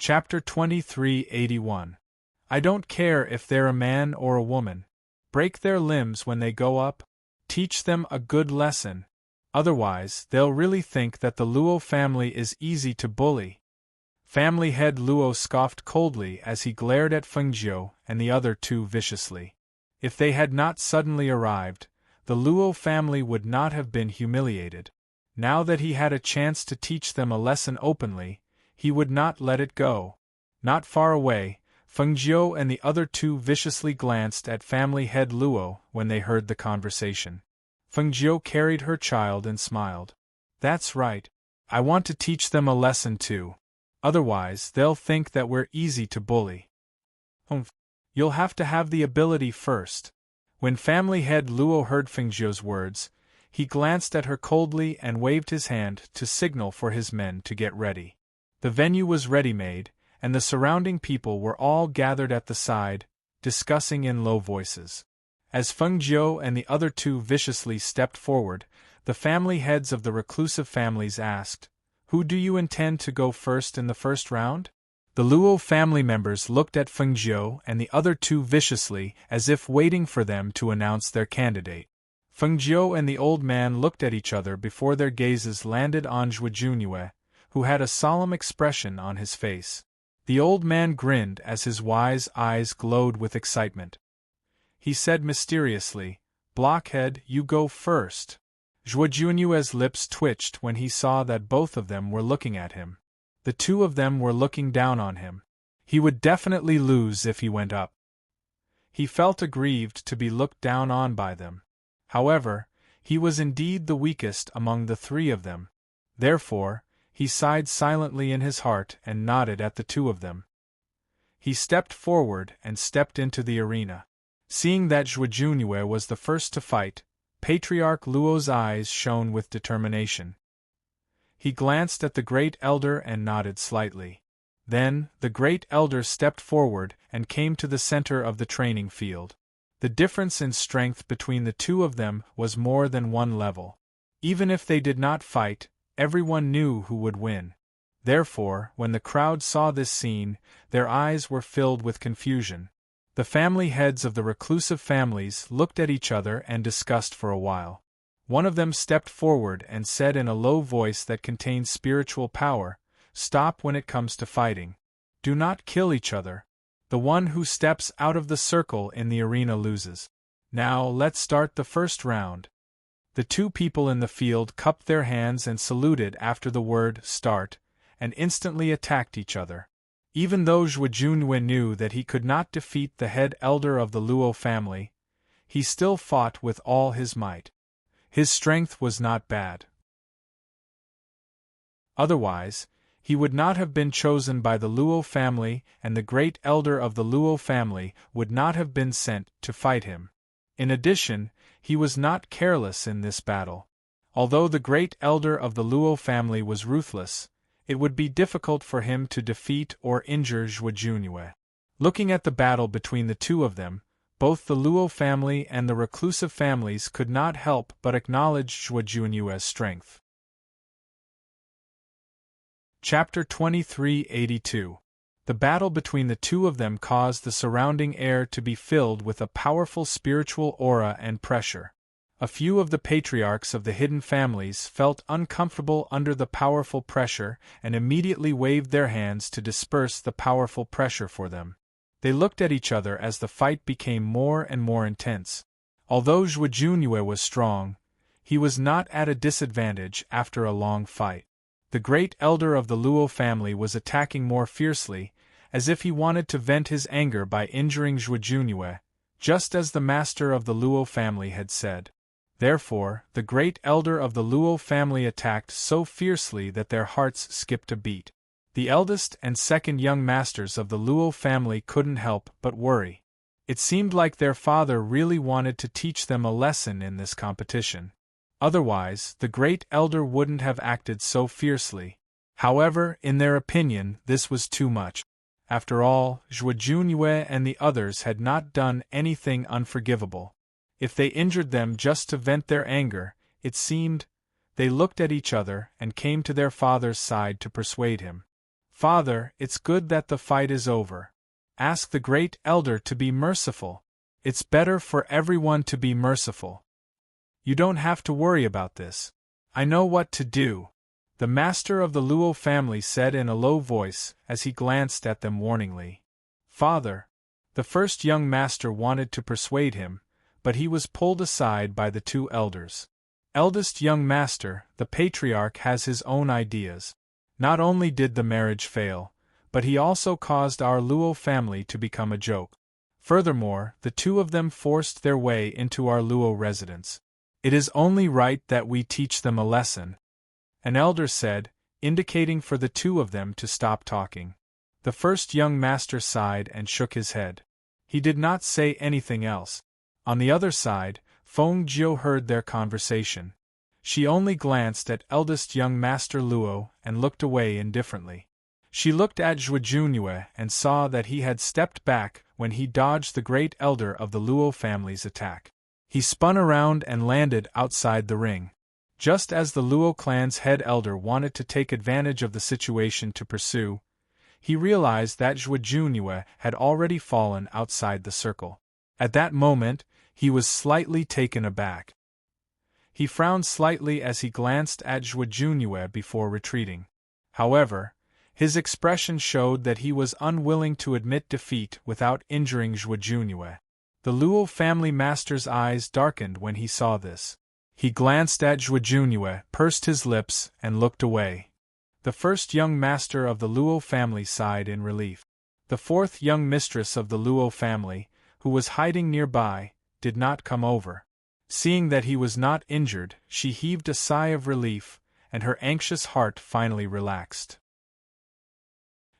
Chapter 2381. I don't care if they're a man or a woman. Break their limbs when they go up. Teach them a good lesson. Otherwise, they'll really think that the Luo family is easy to bully. Family head Luo scoffed coldly as he glared at Feng Jiu and the other two viciously. If they had not suddenly arrived, the Luo family would not have been humiliated. Now that he had a chance to teach them a lesson openly, he would not let it go. Not far away, Feng Jiu and the other two viciously glanced at family head Luo when they heard the conversation. Feng Jiu carried her child and smiled. That's right. I want to teach them a lesson too. Otherwise, they'll think that we're easy to bully. You'll have to have the ability first. When family head Luo heard Feng Jiu's words, he glanced at her coldly and waved his hand to signal for his men to get ready. The venue was ready-made, and the surrounding people were all gathered at the side, discussing in low voices. As Feng Jiu and the other two viciously stepped forward, the family heads of the reclusive families asked, "Who do you intend to go first in the first round?" The Luo family members looked at Feng Jiu and the other two viciously as if waiting for them to announce their candidate. Feng Jiu and the old man looked at each other before their gazes landed on Zhuo Junyue, who had a solemn expression on his face. The old man grinned as his wise eyes glowed with excitement. He said mysteriously, "Blockhead, you go first." Zhuo Junyue's lips twitched when he saw that both of them were looking at him. The two of them were looking down on him. He would definitely lose if he went up. He felt aggrieved to be looked down on by them. However, he was indeed the weakest among the three of them. Therefore, he sighed silently in his heart and nodded at the two of them. He stepped forward and stepped into the arena. Seeing that Zhuo Junyue was the first to fight, Patriarch Luo's eyes shone with determination. He glanced at the Great Elder and nodded slightly. Then, the Great Elder stepped forward and came to the center of the training field. The difference in strength between the two of them was more than one level. Even if they did not fight, everyone knew who would win. Therefore, when the crowd saw this scene, their eyes were filled with confusion. The family heads of the reclusive families looked at each other and discussed for a while. One of them stepped forward and said in a low voice that contained spiritual power, "Stop when it comes to fighting. Do not kill each other. The one who steps out of the circle in the arena loses. Now let's start the first round." The two people in the field cupped their hands and saluted after the word "start," and instantly attacked each other. Even though Zhuo Junyue knew that he could not defeat the head elder of the Luo family, he still fought with all his might. His strength was not bad. Otherwise, he would not have been chosen by the Luo family, and the great elder of the Luo family would not have been sent to fight him. In addition, he was not careless in this battle. Although the great elder of the Luo family was ruthless, it would be difficult for him to defeat or injure Zhuo Junyue. Looking at the battle between the two of them, both the Luo family and the reclusive families could not help but acknowledge Zhuo Junyue's strength. Chapter 2382. The battle between the two of them caused the surrounding air to be filled with a powerful spiritual aura and pressure. A few of the patriarchs of the hidden families felt uncomfortable under the powerful pressure and immediately waved their hands to disperse the powerful pressure for them. They looked at each other as the fight became more and more intense. Although Zhuo Junyue was strong, he was not at a disadvantage after a long fight. The great elder of the Luo family was attacking more fiercely, as if he wanted to vent his anger by injuring Zhuo Junyue, just as the master of the Luo family had said. Therefore, the great elder of the Luo family attacked so fiercely that their hearts skipped a beat. The eldest and second young masters of the Luo family couldn't help but worry. It seemed like their father really wanted to teach them a lesson in this competition. Otherwise, the great elder wouldn't have acted so fiercely. However, in their opinion, this was too much. After all, Zhuo Junyue and the others had not done anything unforgivable. If they injured them just to vent their anger, it seemed, they looked at each other and came to their father's side to persuade him. Father, it's good that the fight is over. Ask the great elder to be merciful. It's better for everyone to be merciful. You don't have to worry about this. I know what to do, the master of the Luo family said in a low voice as he glanced at them warningly. Father, the first young master wanted to persuade him, but he was pulled aside by the two elders. Eldest young master, the patriarch has his own ideas. Not only did the marriage fail, but he also caused our Luo family to become a joke. Furthermore, the two of them forced their way into our Luo residence. It is only right that we teach them a lesson, an elder said, indicating for the two of them to stop talking. The first young master sighed and shook his head. He did not say anything else. On the other side, Feng Jiu heard their conversation. She only glanced at eldest young master Luo and looked away indifferently. She looked at Zhuojunue and saw that he had stepped back when he dodged the great elder of the Luo family's attack. He spun around and landed outside the ring. Just as the Luo clan's head elder wanted to take advantage of the situation to pursue, he realized that Zhuojunue had already fallen outside the circle. At that moment, he was slightly taken aback. He frowned slightly as he glanced at Zhuojunue before retreating. However, his expression showed that he was unwilling to admit defeat without injuring Zhuojunue. The Luo family master's eyes darkened when he saw this. He glanced at Zhuojunue, pursed his lips, and looked away. The first young master of the Luo family sighed in relief. The fourth young mistress of the Luo family, who was hiding nearby, did not come over. Seeing that he was not injured, she heaved a sigh of relief, and her anxious heart finally relaxed.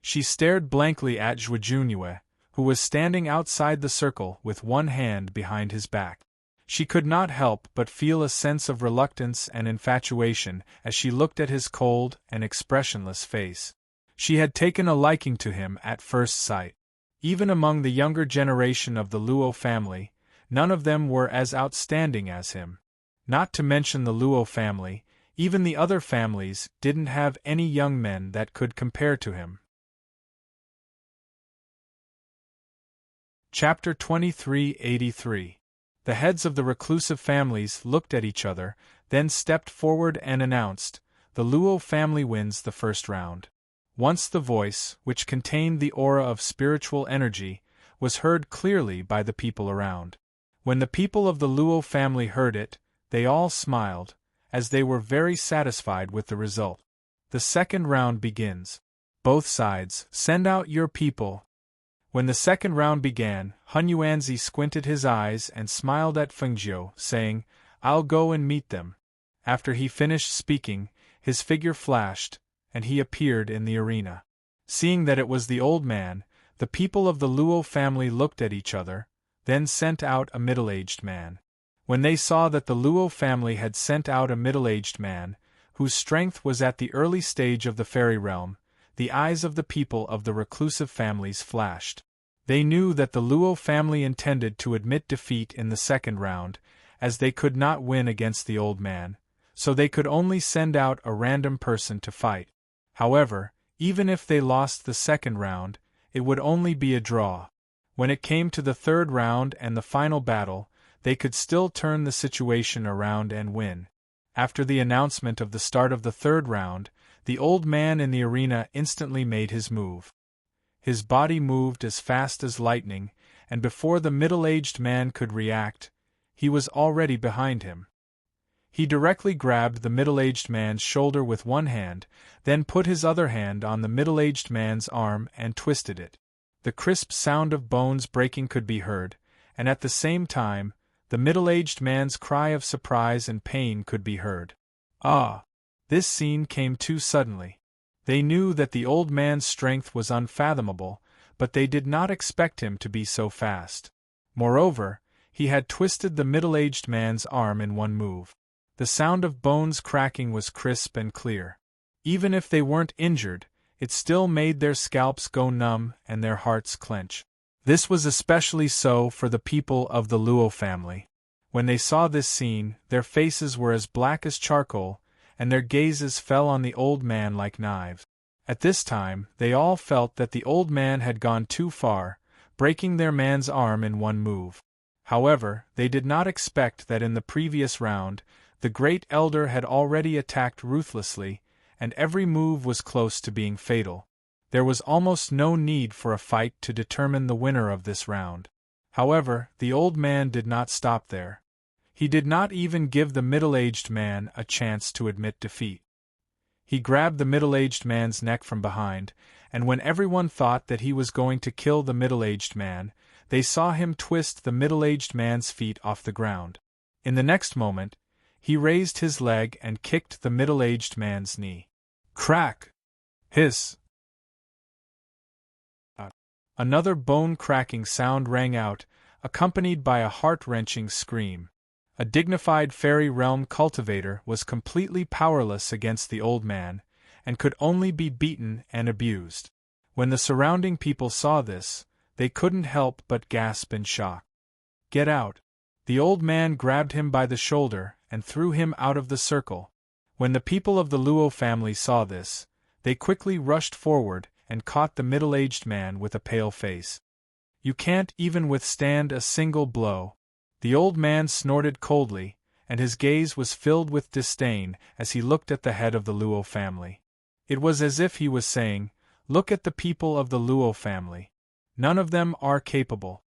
She stared blankly at Zhuojunue, who was standing outside the circle with one hand behind his back. She could not help but feel a sense of reluctance and infatuation as she looked at his cold and expressionless face. She had taken a liking to him at first sight. Even among the younger generation of the Luo family, none of them were as outstanding as him. Not to mention the Luo family, even the other families didn't have any young men that could compare to him. Chapter 2383. The heads of the reclusive families looked at each other, then stepped forward and announced, "The Luo family wins the first round." Once the voice, which contained the aura of spiritual energy, was heard clearly by the people around. When the people of the Luo family heard it, they all smiled, as they were very satisfied with the result. The second round begins. Both sides, send out your people. When the second round began, Hun Yuanzi squinted his eyes and smiled at Fengjiu, saying, "I'll go and meet them." After he finished speaking, his figure flashed, and he appeared in the arena. Seeing that it was the old man, the people of the Luo family looked at each other, then sent out a middle-aged man. When they saw that the Luo family had sent out a middle-aged man, whose strength was at the early stage of the fairy realm, the eyes of the people of the reclusive families flashed. They knew that the Luo family intended to admit defeat in the second round, as they could not win against the old man, so they could only send out a random person to fight. However, even if they lost the second round, it would only be a draw. When it came to the third round and the final battle, they could still turn the situation around and win. After the announcement of the start of the third round, the old man in the arena instantly made his move. His body moved as fast as lightning, and before the middle-aged man could react, he was already behind him. He directly grabbed the middle-aged man's shoulder with one hand, then put his other hand on the middle-aged man's arm and twisted it. The crisp sound of bones breaking could be heard, and at the same time, the middle-aged man's cry of surprise and pain could be heard. Ah! This scene came too suddenly. They knew that the old man's strength was unfathomable, but they did not expect him to be so fast. Moreover, he had twisted the middle-aged man's arm in one move. The sound of bones cracking was crisp and clear. Even if they weren't injured, it still made their scalps go numb and their hearts clench. This was especially so for the people of the Luo family. When they saw this scene, their faces were as black as charcoal, and their gazes fell on the old man like knives. At this time, they all felt that the old man had gone too far, breaking their man's arm in one move. However, they did not expect that in the previous round, the great elder had already attacked ruthlessly, and every move was close to being fatal. There was almost no need for a fight to determine the winner of this round. However, the old man did not stop there. He did not even give the middle-aged man a chance to admit defeat. He grabbed the middle-aged man's neck from behind, and when everyone thought that he was going to kill the middle-aged man, they saw him twist the middle-aged man's feet off the ground. In the next moment, he raised his leg and kicked the middle-aged man's knee. Crack! Hiss! Another bone-cracking sound rang out, accompanied by a heart-wrenching scream. A dignified fairy realm cultivator was completely powerless against the old man, and could only be beaten and abused. When the surrounding people saw this, they couldn't help but gasp in shock. Get out! The old man grabbed him by the shoulder and threw him out of the circle. When the people of the Luo family saw this, they quickly rushed forward and caught the middle-aged man with a pale face. You can't even withstand a single blow. The old man snorted coldly, and his gaze was filled with disdain as he looked at the head of the Luo family. It was as if he was saying, "Look at the people of the Luo family. None of them are capable."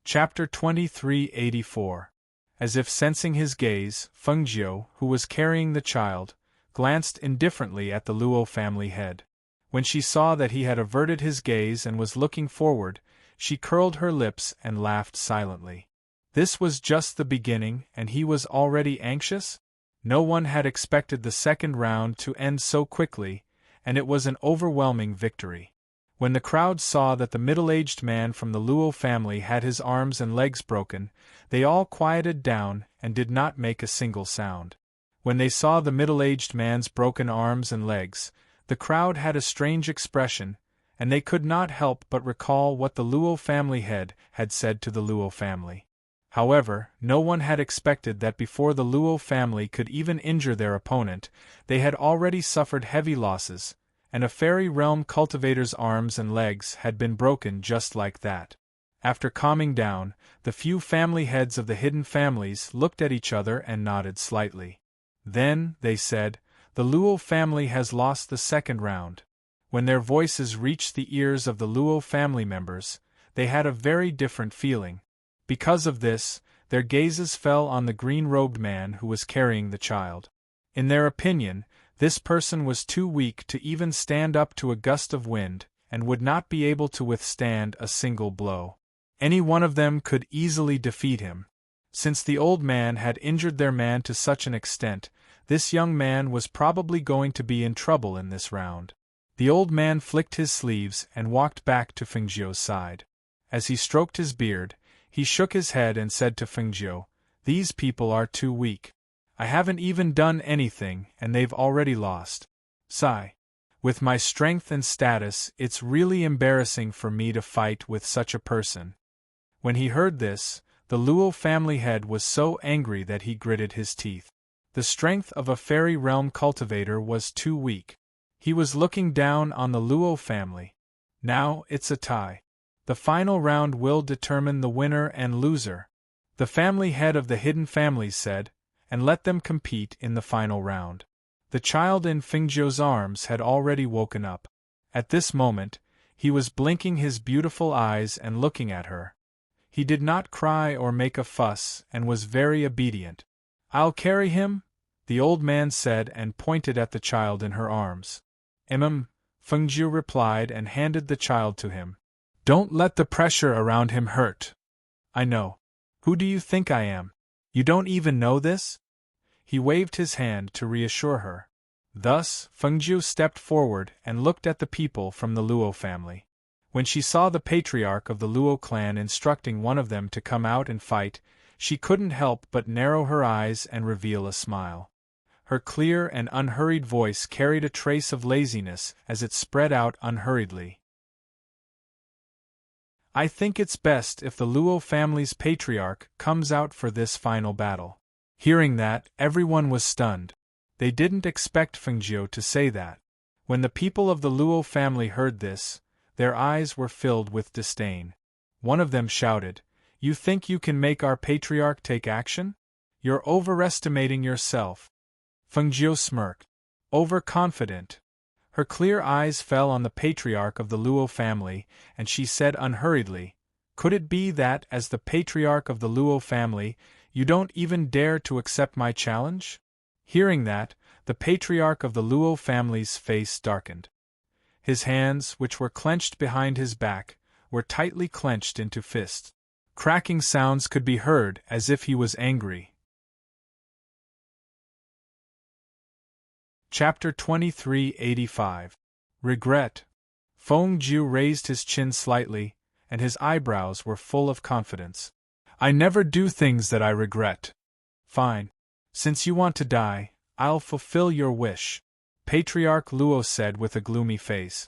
Chapter 2384. As if sensing his gaze, Fengjiu, who was carrying the child, glanced indifferently at the Luo family head. When she saw that he had averted his gaze and was looking forward, she curled her lips and laughed silently. This was just the beginning, and he was already anxious? No one had expected the second round to end so quickly, and it was an overwhelming victory. When the crowd saw that the middle-aged man from the Luo family had his arms and legs broken, they all quieted down and did not make a single sound. When they saw the middle-aged man's broken arms and legs, the crowd had a strange expression, and they could not help but recall what the Luo family head had said to the Luo family. However, no one had expected that before the Luo family could even injure their opponent, they had already suffered heavy losses, and a fairy realm cultivator's arms and legs had been broken just like that. After calming down, the few family heads of the hidden families looked at each other and nodded slightly. Then, they said, the Luo family has lost the second round. When their voices reached the ears of the Luo family members, they had a very different feeling. Because of this, their gazes fell on the green-robed man who was carrying the child. In their opinion, this person was too weak to even stand up to a gust of wind, and would not be able to withstand a single blow. Any one of them could easily defeat him. Since the old man had injured their man to such an extent, this young man was probably going to be in trouble in this round. The old man flicked his sleeves and walked back to Fengjiu's side. As he stroked his beard, he shook his head and said to Fengjiu, "These people are too weak. I haven't even done anything, and they've already lost. Sigh. With my strength and status, it's really embarrassing for me to fight with such a person." When he heard this, the Luo family head was so angry that he gritted his teeth. The strength of a fairy realm cultivator was too weak. He was looking down on the Luo family. Now it's a tie. The final round will determine the winner and loser. The family head of the hidden families said, and let them compete in the final round. The child in Fengjiu's arms had already woken up. At this moment, he was blinking his beautiful eyes and looking at her. He did not cry or make a fuss and was very obedient. "I'll carry him," the old man said and pointed at the child in her arms. Fengjiu replied and handed the child to him. "Don't let the pressure around him hurt. I know. Who do you think I am? You don't even know this?" He waved his hand to reassure her. Thus, Fengjiu stepped forward and looked at the people from the Luo family. When she saw the patriarch of the Luo clan instructing one of them to come out and fight, she couldn't help but narrow her eyes and reveal a smile. Her clear and unhurried voice carried a trace of laziness as it spread out unhurriedly. "I think it's best if the Luo family's patriarch comes out for this final battle." Hearing that, everyone was stunned. They didn't expect Fengjiu to say that. When the people of the Luo family heard this, their eyes were filled with disdain. One of them shouted, "You think you can make our patriarch take action? You're overestimating yourself." Fengjiu smirked. Overconfident. Her clear eyes fell on the patriarch of the Luo family, and she said unhurriedly, "Could it be that, as the patriarch of the Luo family, you don't even dare to accept my challenge?" Hearing that, the patriarch of the Luo family's face darkened. His hands, which were clenched behind his back, were tightly clenched into fists. Cracking sounds could be heard as if he was angry. Chapter 2385. Regret. Fengjiu raised his chin slightly, and his eyebrows were full of confidence. "I never do things that I regret." "Fine. Since you want to die, I'll fulfill your wish," Patriarch Luo said with a gloomy face.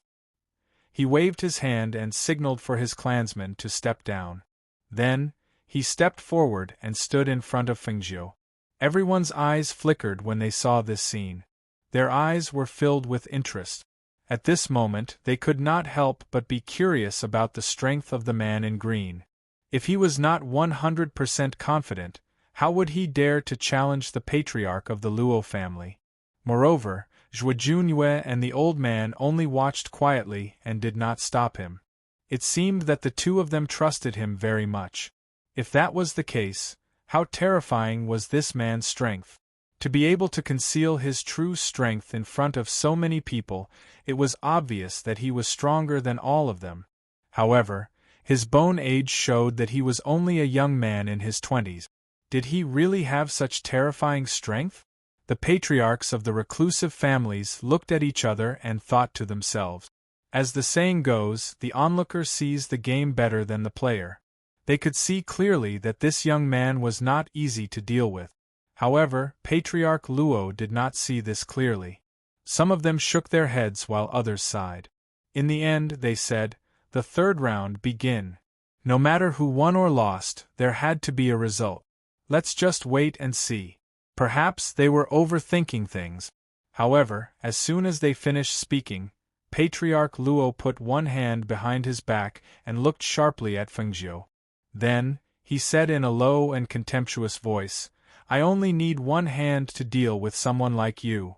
He waved his hand and signaled for his clansmen to step down. Then, he stepped forward and stood in front of Fengjiu. Everyone's eyes flickered when they saw this scene. Their eyes were filled with interest. At this moment they could not help but be curious about the strength of the man in green. If he was not 100% confident, how would he dare to challenge the patriarch of the Luo family? Moreover, Zhuo Junyue and the old man only watched quietly and did not stop him. It seemed that the two of them trusted him very much. If that was the case, how terrifying was this man's strength? To be able to conceal his true strength in front of so many people, it was obvious that he was stronger than all of them. However, his bone age showed that he was only a young man in his 20s. Did he really have such terrifying strength? The patriarchs of the reclusive families looked at each other and thought to themselves. As the saying goes, the onlooker sees the game better than the player. They could see clearly that this young man was not easy to deal with. However, Patriarch Luo did not see this clearly. Some of them shook their heads while others sighed. In the end, they said, "The third round begin." No matter who won or lost, there had to be a result. Let's just wait and see. Perhaps they were overthinking things. However, as soon as they finished speaking, Patriarch Luo put one hand behind his back and looked sharply at Fengjiu. Then, he said in a low and contemptuous voice, "I only need one hand to deal with someone like you."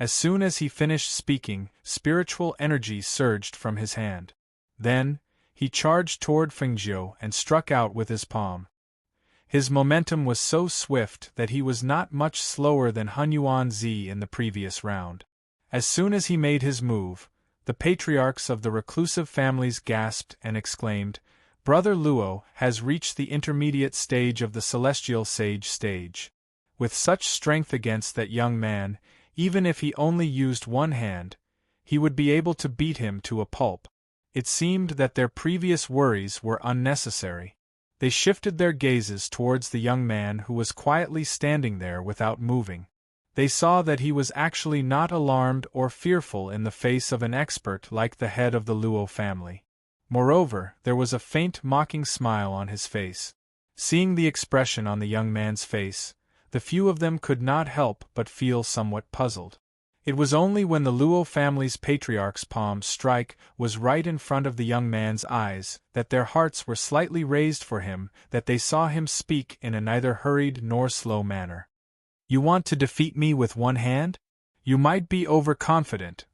As soon as he finished speaking, spiritual energy surged from his hand. Then, he charged toward Fengjiu and struck out with his palm. His momentum was so swift that he was not much slower than Hunyuan Zi in the previous round. As soon as he made his move, the patriarchs of the reclusive families gasped and exclaimed, "Brother Luo has reached the intermediate stage of the celestial sage stage." With such strength against that young man, even if he only used one hand, he would be able to beat him to a pulp. It seemed that their previous worries were unnecessary. They shifted their gazes towards the young man who was quietly standing there without moving. They saw that he was actually not alarmed or fearful in the face of an expert like the head of the Luo family. Moreover, there was a faint mocking smile on his face. Seeing the expression on the young man's face, the few of them could not help but feel somewhat puzzled. It was only when the Luo family's patriarch's palm strike was right in front of the young man's eyes that their hearts were slightly raised for him that they saw him speak in a neither hurried nor slow manner. "You want to defeat me with one hand? You might be overconfident."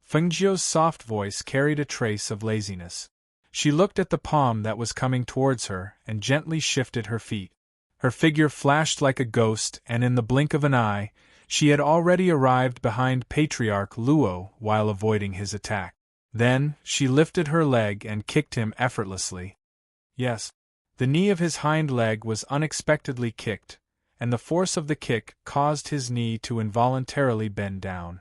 Fengjiu's soft voice carried a trace of laziness. She looked at the palm that was coming towards her and gently shifted her feet. Her figure flashed like a ghost, and in the blink of an eye, she had already arrived behind Patriarch Luo while avoiding his attack. Then, she lifted her leg and kicked him effortlessly. Yes, the knee of his hind leg was unexpectedly kicked, and the force of the kick caused his knee to involuntarily bend down.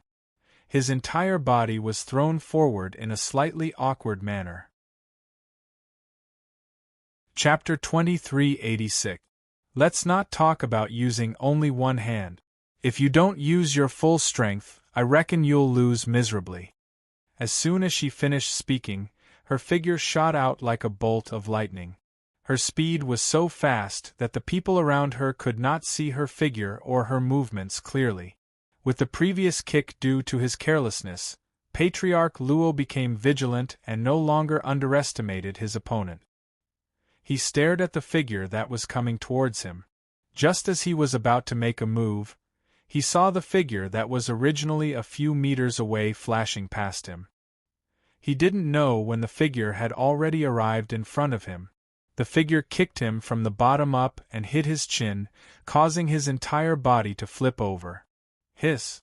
His entire body was thrown forward in a slightly awkward manner. Chapter 2386. Let's not talk about using only one hand. If you don't use your full strength, I reckon you'll lose miserably. As soon as she finished speaking, her figure shot out like a bolt of lightning. Her speed was so fast that the people around her could not see her figure or her movements clearly. With the previous kick due to his carelessness, Patriarch Luo became vigilant and no longer underestimated his opponent. He stared at the figure that was coming towards him. Just as he was about to make a move, he saw the figure that was originally a few meters away flashing past him. He didn't know when the figure had already arrived in front of him. The figure kicked him from the bottom up and hit his chin, causing his entire body to flip over. Hiss!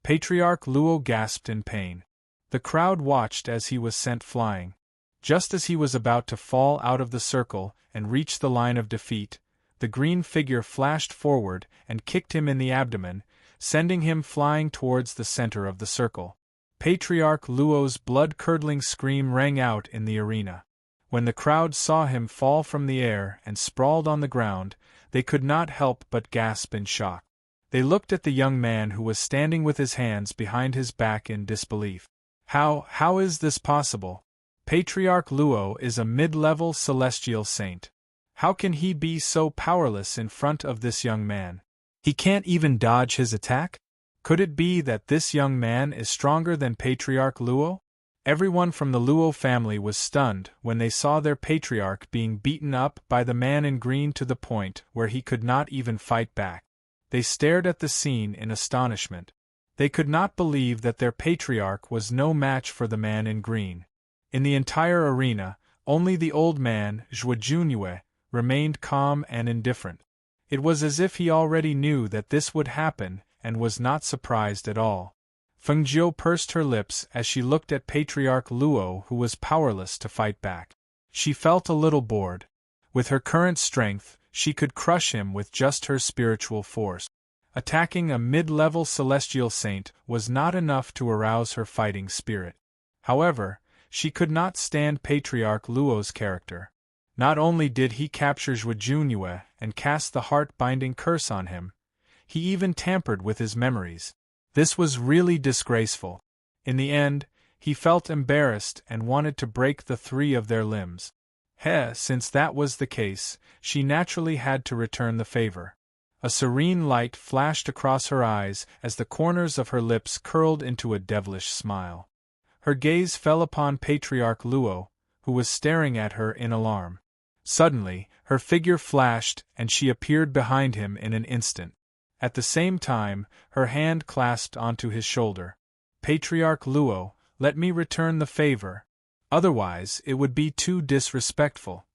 Patriarch Luo gasped in pain. The crowd watched as he was sent flying. Just as he was about to fall out of the circle and reach the line of defeat, the green figure flashed forward and kicked him in the abdomen, sending him flying towards the center of the circle. Patriarch Luo's blood-curdling scream rang out in the arena. When the crowd saw him fall from the air and sprawled on the ground, they could not help but gasp in shock. They looked at the young man who was standing with his hands behind his back in disbelief. How is this possible? Patriarch Luo is a mid-level celestial saint. How can he be so powerless in front of this young man? He can't even dodge his attack? Could it be that this young man is stronger than Patriarch Luo? Everyone from the Luo family was stunned when they saw their patriarch being beaten up by the man in green to the point where he could not even fight back. They stared at the scene in astonishment. They could not believe that their patriarch was no match for the man in green. In the entire arena, only the old man, Zhuojunue, remained calm and indifferent. It was as if he already knew that this would happen and was not surprised at all. Fengjiu pursed her lips as she looked at Patriarch Luo, who was powerless to fight back. She felt a little bored. With her current strength, she could crush him with just her spiritual force. Attacking a mid-level celestial saint was not enough to arouse her fighting spirit. However, she could not stand Patriarch Luo's character. Not only did he capture Zhuojunue and cast the heart-binding curse on him, he even tampered with his memories. This was really disgraceful. In the end, he felt embarrassed and wanted to break the three of their limbs. Since that was the case, she naturally had to return the favor. A serene light flashed across her eyes as the corners of her lips curled into a devilish smile. Her gaze fell upon Patriarch Luo, who was staring at her in alarm. Suddenly, her figure flashed and she appeared behind him in an instant. At the same time, her hand clasped onto his shoulder. Patriarch Luo, let me return the favor. Otherwise, it would be too disrespectful.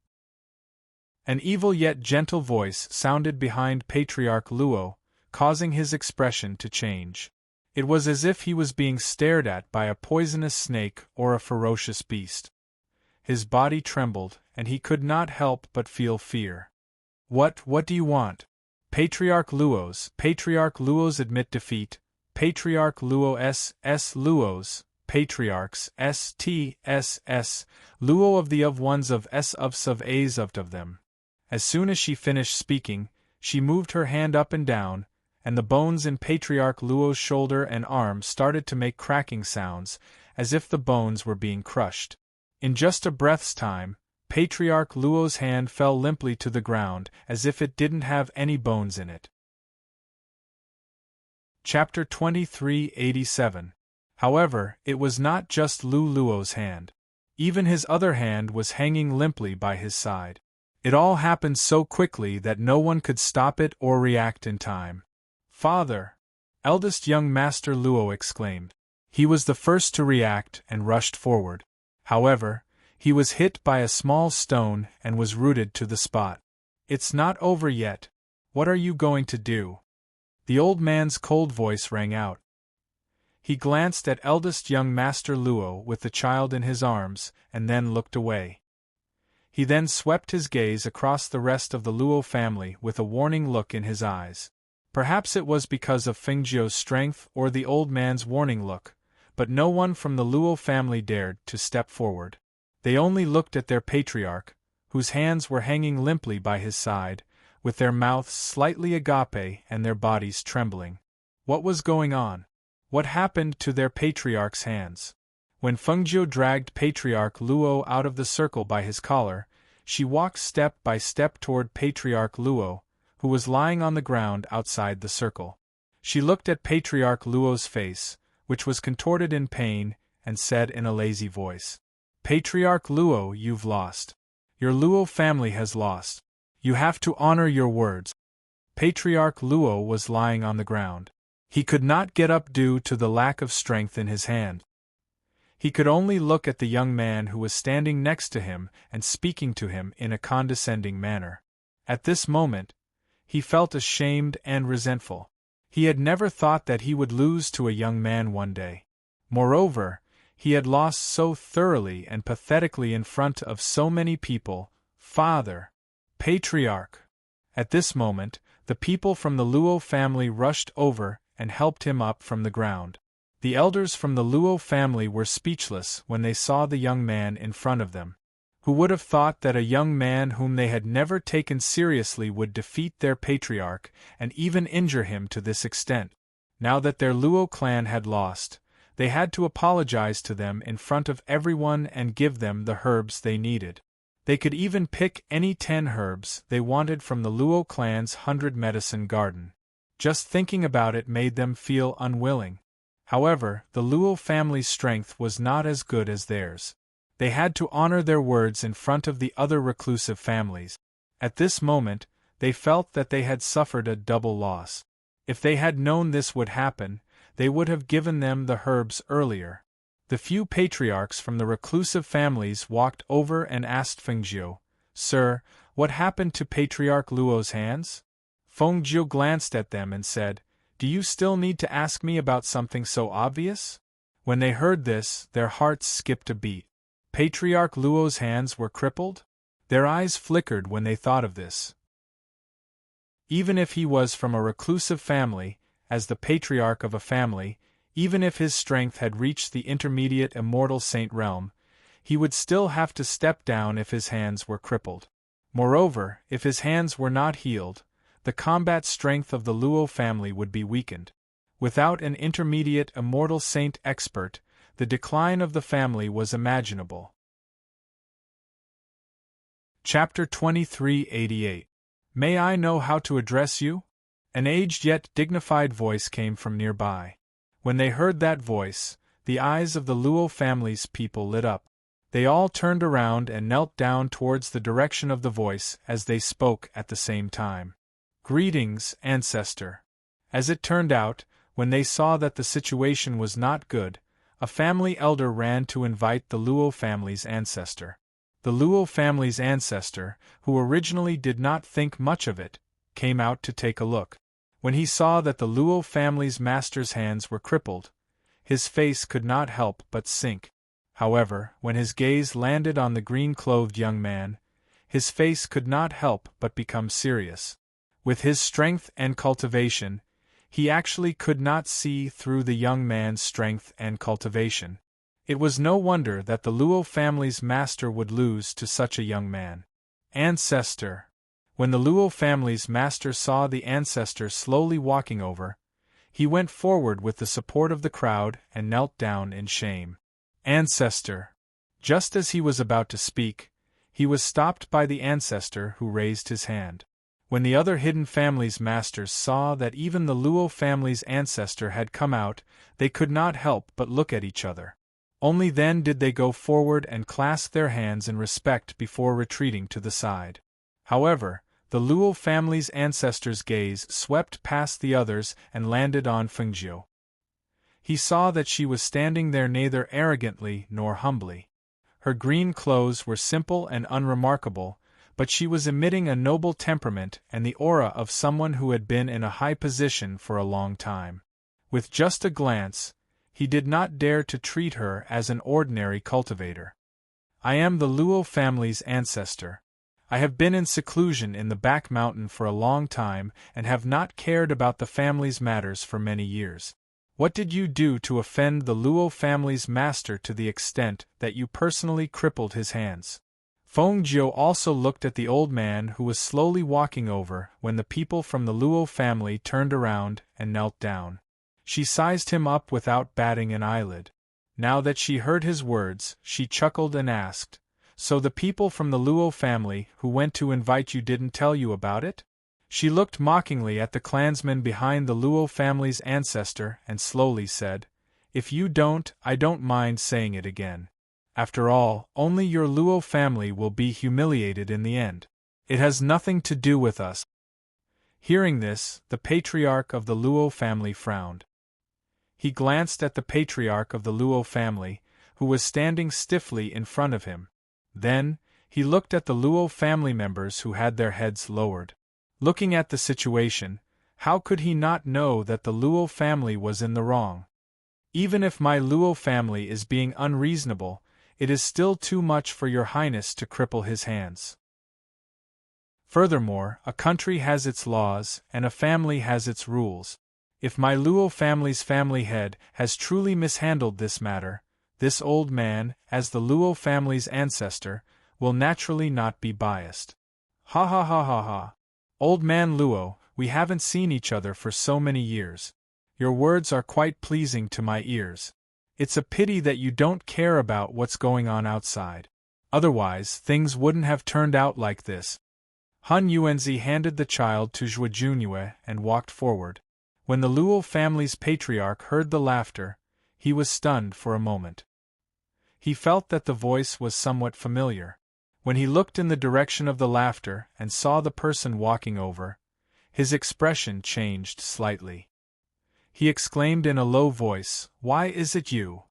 An evil yet gentle voice sounded behind Patriarch Luo, causing his expression to change. It was as if he was being stared at by a poisonous snake or a ferocious beast. His body trembled, and he could not help but feel fear. What do you want? Patriarch Luos admit defeat. Patriarch Luo Luos, Patriarchs STSS, Luo of ones of S of sov A's of them. As soon as she finished speaking, she moved her hand up and down, and the bones in Patriarch Luo's shoulder and arm started to make cracking sounds, as if the bones were being crushed. In just a breath's time, Patriarch Luo's hand fell limply to the ground, as if it didn't have any bones in it. Chapter 2387. However, it was not just Luo's hand. Even his other hand was hanging limply by his side. It all happened so quickly that no one could stop it or react in time. "Father!" Eldest young Master Luo exclaimed. He was the first to react and rushed forward. However, he was hit by a small stone and was rooted to the spot. "It's not over yet. What are you going to do?" The old man's cold voice rang out. He glanced at eldest young Master Luo with the child in his arms, and then looked away. He then swept his gaze across the rest of the Luo family with a warning look in his eyes. Perhaps it was because of Fengjiu's strength or the old man's warning look, but no one from the Luo family dared to step forward. They only looked at their patriarch, whose hands were hanging limply by his side, with their mouths slightly agape and their bodies trembling. What was going on? What happened to their patriarch's hands? When Fengjiu dragged Patriarch Luo out of the circle by his collar, She walked step by step toward Patriarch Luo, who was lying on the ground outside the circle. She looked at Patriarch Luo's face, which was contorted in pain, and said in a lazy voice, "Patriarch Luo, you've lost. Your Luo family has lost. You have to honor your words." Patriarch Luo was lying on the ground. He could not get up due to the lack of strength in his hand. He could only look at the young man who was standing next to him and speaking to him in a condescending manner. At this moment, he felt ashamed and resentful. He had never thought that he would lose to a young man one day. Moreover, he had lost so thoroughly and pathetically in front of so many people. Father! Patriarch! At this moment, the people from the Luo family rushed over and helped him up from the ground. The elders from the Luo family were speechless when they saw the young man in front of them. Who would have thought that a young man whom they had never taken seriously would defeat their patriarch and even injure him to this extent? Now that their Luo clan had lost, they had to apologize to them in front of everyone and give them the herbs they needed. They could even pick any 10 herbs they wanted from the Luo clan's 100 medicine garden. Just thinking about it made them feel unwilling. However, the Luo family's strength was not as good as theirs. They had to honor their words in front of the other reclusive families. At this moment, they felt that they had suffered a double loss. If they had known this would happen, they would have given them the herbs earlier. The few patriarchs from the reclusive families walked over and asked Fengjiu, "Sir, what happened to Patriarch Luo's hands?" Fengjiu glanced at them and said, "Do you still need to ask me about something so obvious?" When they heard this, their hearts skipped a beat. Patriarch Luo's hands were crippled? Their eyes flickered when they thought of this. Even if he was from a reclusive family, as the patriarch of a family, even if his strength had reached the intermediate immortal saint realm, he would still have to step down if his hands were crippled. Moreover, if his hands were not healed, the combat strength of the Luo family would be weakened. Without an intermediate immortal saint expert, the decline of the family was imaginable. Chapter 2388. May I know how to address you? An aged yet dignified voice came from nearby. When they heard that voice, the eyes of the Luo family's people lit up. They all turned around and knelt down towards the direction of the voice as they spoke at the same time. "Greetings, ancestor." As it turned out, when they saw that the situation was not good, a family elder ran to invite the Luo family's ancestor. The Luo family's ancestor, who originally did not think much of it, came out to take a look. When he saw that the Luo family's master's hands were crippled, his face could not help but sink. However, when his gaze landed on the green-clothed young man, his face could not help but become serious. With his strength and cultivation, he actually could not see through the young man's strength and cultivation. It was no wonder that the Luo family's master would lose to such a young man. Ancestor. When the Luo family's master saw the ancestor slowly walking over, he went forward with the support of the crowd and knelt down in shame. Ancestor. Just as he was about to speak, he was stopped by the ancestor who raised his hand. When the other hidden family's masters saw that even the Luo family's ancestor had come out, they could not help but look at each other. Only then did they go forward and clasp their hands in respect before retreating to the side. However, the Luo family's ancestor's gaze swept past the others and landed on Fengjiu. He saw that she was standing there neither arrogantly nor humbly. Her green clothes were simple and unremarkable, but she was emitting a noble temperament and the aura of someone who had been in a high position for a long time. With just a glance, he did not dare to treat her as an ordinary cultivator. "I am the Luo family's ancestor. I have been in seclusion in the back mountain for a long time and have not cared about the family's matters for many years. What did you do to offend the Luo family's master to the extent that you personally crippled his hands?" Fengjiu also looked at the old man who was slowly walking over when the people from the Luo family turned around and knelt down. She sized him up without batting an eyelid. Now that she heard his words, she chuckled and asked, So the people from the Luo family who went to invite you didn't tell you about it? She looked mockingly at the clansman behind the Luo family's ancestor and slowly said, "If you don't, I don't mind saying it again. After all, only your Luo family will be humiliated in the end. It has nothing to do with us." Hearing this, the patriarch of the Luo family frowned. He glanced at the patriarch of the Luo family, who was standing stiffly in front of him. Then, he looked at the Luo family members who had their heads lowered. Looking at the situation, how could he not know that the Luo family was in the wrong? "Even if my Luo family is being unreasonable, it is still too much for your highness to cripple his hands. Furthermore, a country has its laws, and a family has its rules. If my Luo family's family head has truly mishandled this matter, this old man, as the Luo family's ancestor, will naturally not be biased." "Ha ha ha ha ha. Old man Luo, we haven't seen each other for so many years. Your words are quite pleasing to my ears. It's a pity that you don't care about what's going on outside. Otherwise, things wouldn't have turned out like this." Han Yuanzi handed the child to Zhuo Junyue and walked forward. When the Luo family's patriarch heard the laughter, he was stunned for a moment. He felt that the voice was somewhat familiar. When he looked in the direction of the laughter and saw the person walking over, his expression changed slightly. He exclaimed in a low voice, "Why is it you?"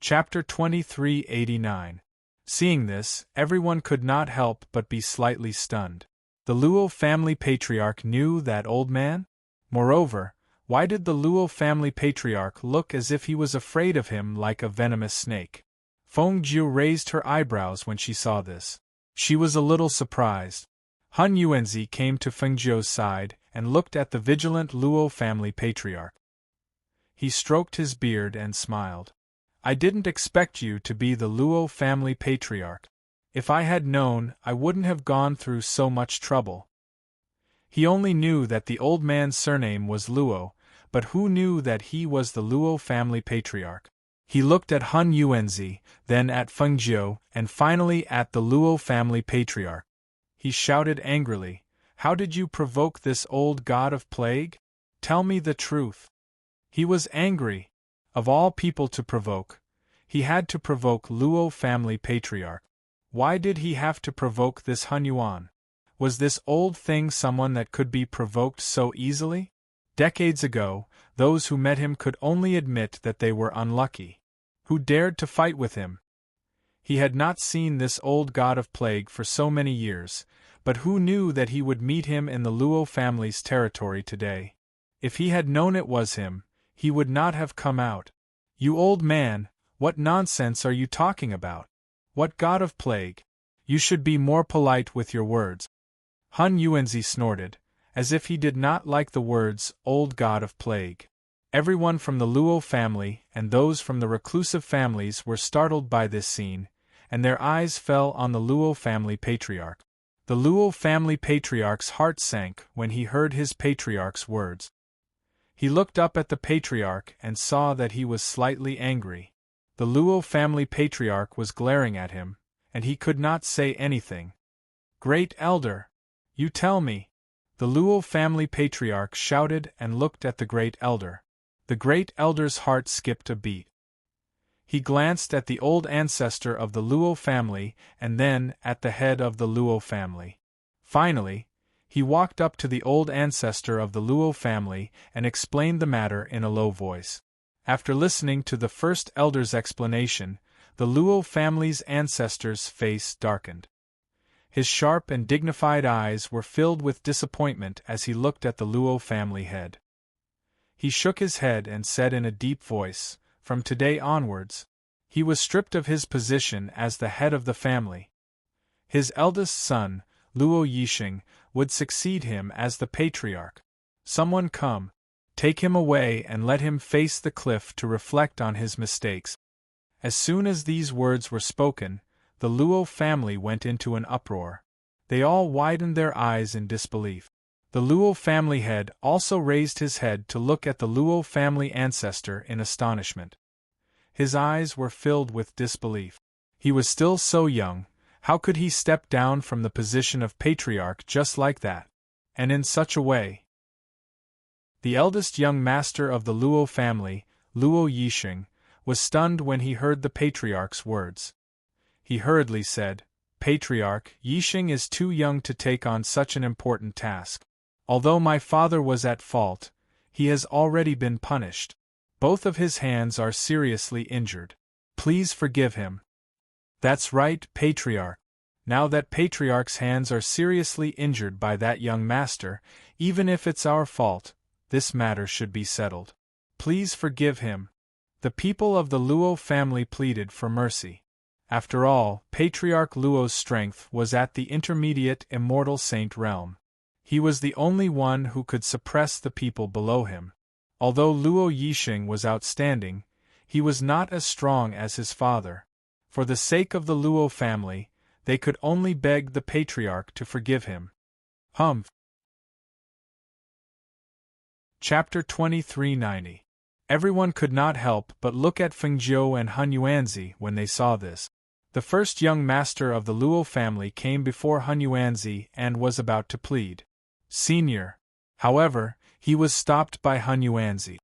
Chapter 2389. Seeing this, everyone could not help but be slightly stunned. The Luo family patriarch knew that old man? Moreover, why did the Luo family patriarch look as if he was afraid of him like a venomous snake? Feng Jiu raised her eyebrows when she saw this. She was a little surprised. Han Yuanzi came to Feng Jiu's side and looked at the vigilant Luo family patriarch. He stroked his beard and smiled. "I didn't expect you to be the Luo family patriarch. If I had known, I wouldn't have gone through so much trouble." He only knew that the old man's surname was Luo, but who knew that he was the Luo family patriarch? He looked at Han Yuanzi, then at Feng Jiu, and finally at the Luo family patriarch. He shouted angrily, "How did you provoke this old god of plague? Tell me the truth." He was angry. Of all people to provoke, he had to provoke Luo family patriarch. Why did he have to provoke this Han Yuan? Was this old thing someone that could be provoked so easily? Decades ago, those who met him could only admit that they were unlucky. Who dared to fight with him? He had not seen this old god of plague for so many years, but who knew that he would meet him in the Luo family's territory today? If he had known it was him, he would not have come out. "You old man, what nonsense are you talking about? What god of plague? You should be more polite with your words." Han Yuanzi snorted, as if he did not like the words, "old god of plague." Everyone from the Luo family and those from the reclusive families were startled by this scene, and their eyes fell on the Luo family patriarch. The Luo family patriarch's heart sank when he heard his patriarch's words. He looked up at the patriarch and saw that he was slightly angry. The Luo family patriarch was glaring at him, and he could not say anything. "Great elder! You tell me!" The Luo family patriarch shouted and looked at the great elder. The great elder's heart skipped a beat. He glanced at the old ancestor of the Luo family and then at the head of the Luo family. Finally, he walked up to the old ancestor of the Luo family and explained the matter in a low voice. After listening to the first elder's explanation, the Luo family's ancestor's face darkened. His sharp and dignified eyes were filled with disappointment as he looked at the Luo family head. He shook his head and said in a deep voice, "From today onwards, he was stripped of his position as the head of the family. His eldest son, Luo Yixing, would succeed him as the patriarch. Someone come, take him away and let him face the cliff to reflect on his mistakes." As soon as these words were spoken, the Luo family went into an uproar. They all widened their eyes in disbelief. The Luo family head also raised his head to look at the Luo family ancestor in astonishment. His eyes were filled with disbelief. He was still so young, how could he step down from the position of patriarch just like that? And in such a way? The eldest young master of the Luo family, Luo Yixing, was stunned when he heard the patriarch's words. He hurriedly said, "Patriarch, Yixing is too young to take on such an important task. Although my father was at fault, he has already been punished. Both of his hands are seriously injured. Please forgive him." "That's right, Patriarch. Now that Patriarch's hands are seriously injured by that young master, even if it's our fault, this matter should be settled. Please forgive him." The people of the Luo family pleaded for mercy. After all, Patriarch Luo's strength was at the intermediate immortal saint realm. He was the only one who could suppress the people below him. Although Luo Yixing was outstanding, he was not as strong as his father. For the sake of the Luo family, they could only beg the patriarch to forgive him. Chapter 2390. Everyone could not help but look at Fengjiu and Han Yuanzi when they saw this. The first young master of the Luo family came before Han Yuanzi and was about to plead. "Senior." However, he was stopped by Han Yuanzi.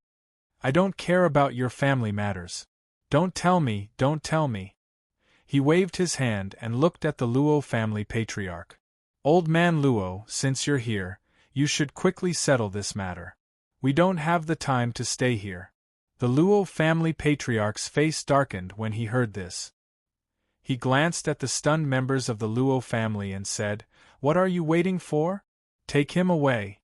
"I don't care about your family matters. Don't tell me, don't tell me." He waved his hand and looked at the Luo family patriarch. "Old man Luo, since you're here, you should quickly settle this matter. We don't have the time to stay here." The Luo family patriarch's face darkened when he heard this. He glanced at the stunned members of the Luo family and said, "What are you waiting for? Take him away."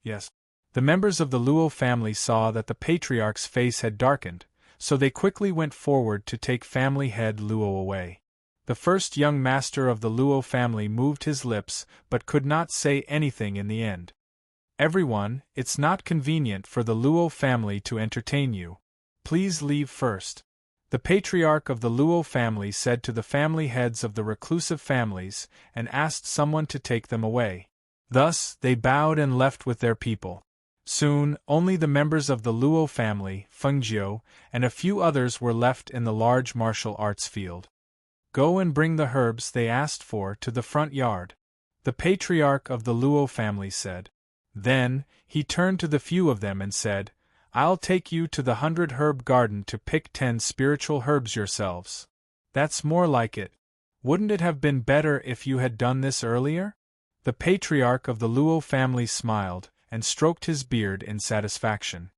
"Yes." The members of the Luo family saw that the patriarch's face had darkened, so they quickly went forward to take family head Luo away. The first young master of the Luo family moved his lips but could not say anything in the end. "Everyone, it's not convenient for the Luo family to entertain you. Please leave first." The patriarch of the Luo family said to the family heads of the reclusive families and asked someone to take them away. Thus, they bowed and left with their people. Soon, only the members of the Luo family, Fengjiu, and a few others were left in the large martial arts field. "Go and bring the herbs they asked for to the front yard," the patriarch of the Luo family said. Then, he turned to the few of them and said, "I'll take you to the 100-herb garden to pick 10 spiritual herbs yourselves." "That's more like it. Wouldn't it have been better if you had done this earlier?" The patriarch of the Luo family smiled and stroked his beard in satisfaction.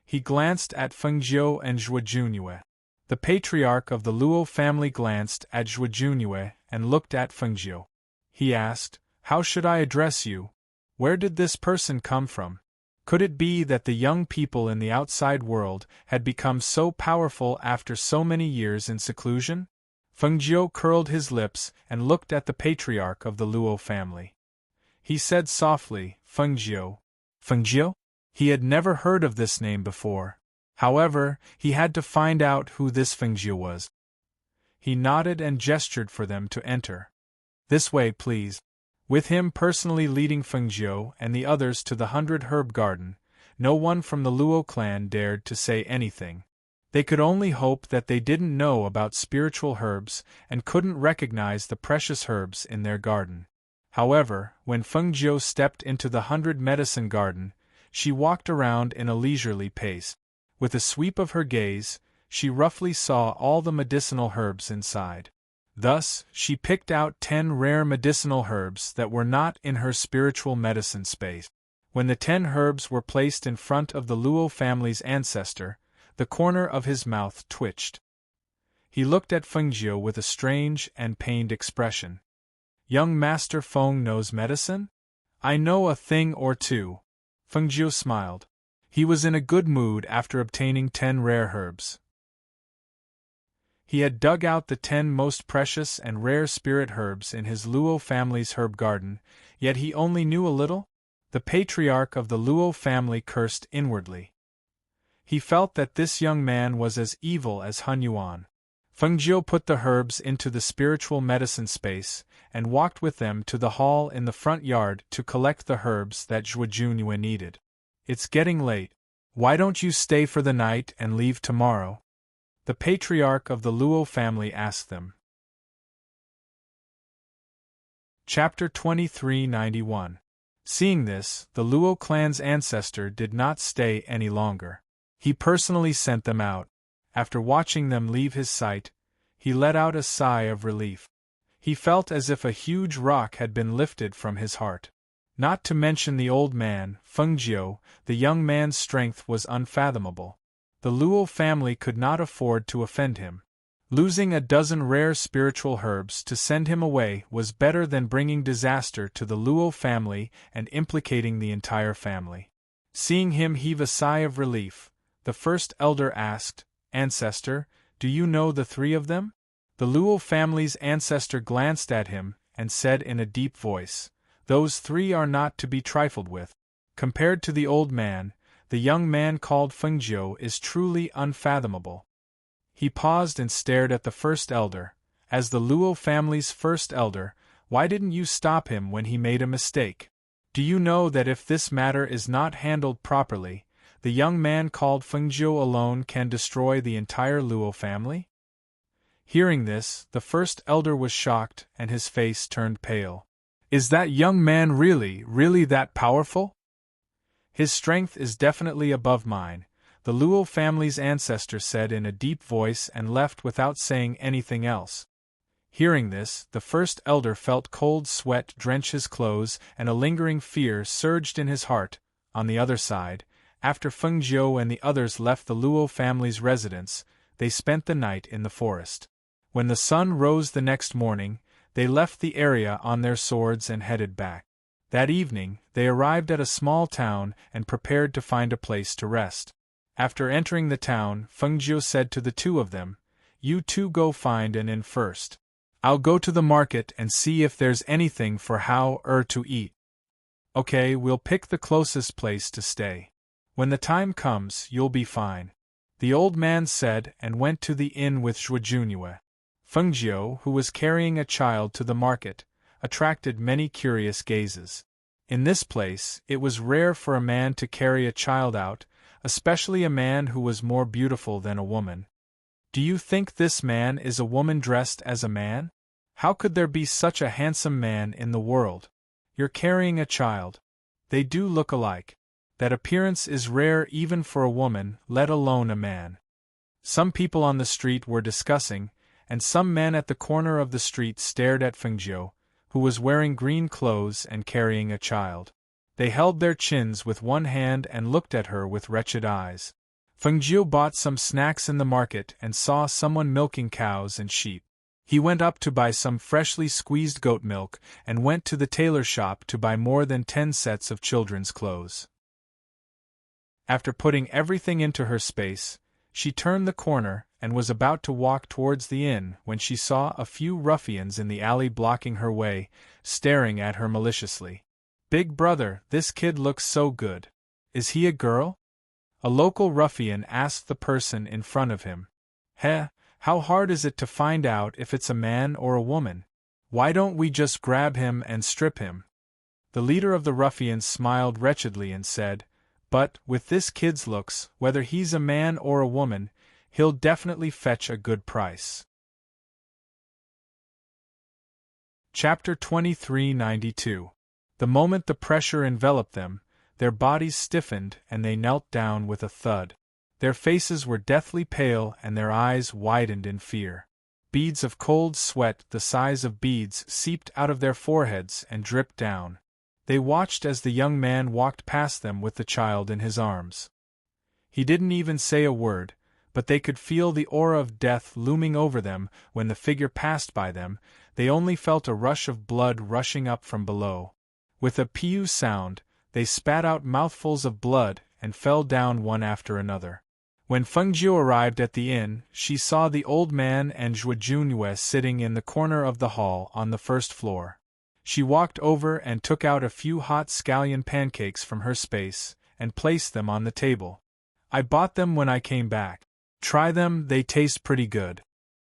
He glanced at Fengjiu and Zhuojunue. The patriarch of the Luo family glanced at Zhuojunue and looked at Fengjiu. He asked, "How should I address you? Where did this person come from? Could it be that the young people in the outside world had become so powerful after so many years in seclusion?" Fengjiu curled his lips and looked at the patriarch of the Luo family. He said softly, "Fengjiu." "Fengjiu?" He had never heard of this name before. However, he had to find out who this Fengjiu was. He nodded and gestured for them to enter. "This way, please." With him personally leading Fengjiu and the others to the 100-herb garden, no one from the Luo clan dared to say anything. They could only hope that they didn't know about spiritual herbs and couldn't recognize the precious herbs in their garden. However, when Fengjiu stepped into the 100-medicine garden, she walked around in a leisurely pace. With a sweep of her gaze, she roughly saw all the medicinal herbs inside. Thus, she picked out 10 rare medicinal herbs that were not in her spiritual medicine space. When the 10 herbs were placed in front of the Luo family's ancestor, the corner of his mouth twitched. He looked at Fengjiu with a strange and pained expression. "Young Master Feng knows medicine? I know a thing or two." Fengjiu smiled. He was in a good mood after obtaining 10 rare herbs. He had dug out the 10 most precious and rare spirit herbs in his Luo family's herb garden, yet he only knew a little? The patriarch of the Luo family cursed inwardly. He felt that this young man was as evil as Han Yuan. Fengjiu put the herbs into the spiritual medicine space and walked with them to the hall in the front yard to collect the herbs that Zhuojunue needed. "It's getting late. Why don't you stay for the night and leave tomorrow?" The patriarch of the Luo family asked them. Chapter 2391. Seeing this, the Luo clan's ancestor did not stay any longer. He personally sent them out. After watching them leave his sight, he let out a sigh of relief. He felt as if a huge rock had been lifted from his heart. Not to mention the old man, Fengjiu, the young man's strength was unfathomable. The Luo family could not afford to offend him. Losing a dozen rare spiritual herbs to send him away was better than bringing disaster to the Luo family and implicating the entire family. Seeing him heave a sigh of relief, the first elder asked, "Ancestor, do you know the three of them?" The Luo family's ancestor glanced at him and said in a deep voice, "Those three are not to be trifled with. Compared to the old man, the young man called Fengjiu is truly unfathomable." He paused and stared at the first elder. As the Luo family's first elder, why didn't you stop him when he made a mistake? Do you know that if this matter is not handled properly, the young man called Fengjiu alone can destroy the entire Luo family? Hearing this, the first elder was shocked and his face turned pale. Is that young man really that powerful? His strength is definitely above mine, the Luo family's ancestor said in a deep voice and left without saying anything else. Hearing this, the first elder felt cold sweat drench his clothes and a lingering fear surged in his heart. On the other side, after Fengjiu and the others left the Luo family's residence, they spent the night in the forest. When the sun rose the next morning, they left the area on their swords and headed back. That evening, they arrived at a small town and prepared to find a place to rest. After entering the town, Fengjiu said to the two of them, "You two go find an inn first. I'll go to the market and see if there's anything for Hao to eat." "Okay, we'll pick the closest place to stay. When the time comes, you'll be fine," the old man said and went to the inn with Zhuojunue. Fengjiu, who was carrying a child to the market, attracted many curious gazes. In this place, it was rare for a man to carry a child out, especially a man who was more beautiful than a woman. Do you think this man is a woman dressed as a man? How could there be such a handsome man in the world? You're carrying a child. They do look alike. That appearance is rare even for a woman, let alone a man. Some people on the street were discussing, and some men at the corner of the street stared at Fengjiu, who was wearing green clothes and carrying a child. They held their chins with one hand and looked at her with wretched eyes. Fengjiu bought some snacks in the market and saw someone milking cows and sheep. He went up to buy some freshly squeezed goat milk and went to the tailor shop to buy more than 10 sets of children's clothes. After putting everything into her space, she turned the corner and was about to walk towards the inn when she saw a few ruffians in the alley blocking her way, staring at her maliciously. "Big brother, this kid looks so good. Is he a girl?" A local ruffian asked the person in front of him. How hard is it to find out if it's a man or a woman? Why don't we just grab him and strip him?" The leader of the ruffians smiled wretchedly and said, "But, with this kid's looks, whether he's a man or a woman, he'll definitely fetch a good price." Chapter 2392. The moment the pressure enveloped them, their bodies stiffened and they knelt down with a thud. Their faces were deathly pale and their eyes widened in fear. Beads of cold sweat the size of beads seeped out of their foreheads and dripped down. They watched as the young man walked past them with the child in his arms. He didn't even say a word, but they could feel the aura of death looming over them when the figure passed by them. They only felt a rush of blood rushing up from below. With a pew sound, they spat out mouthfuls of blood and fell down one after another. When Fengjiu arrived at the inn, she saw the old man and Zhuojunue sitting in the corner of the hall on the first floor. She walked over and took out a few hot scallion pancakes from her space and placed them on the table. "I bought them when I came back. Try them, they taste pretty good."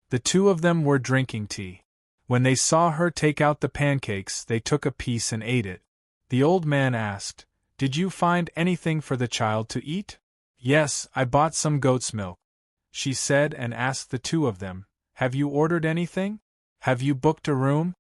The two of them were drinking tea. When they saw her take out the pancakes, they took a piece and ate it. The old man asked, "Did you find anything for the child to eat?" "Yes, I bought some goat's milk." she said, and asked the two of them, "Have you ordered anything? Have you booked a room?"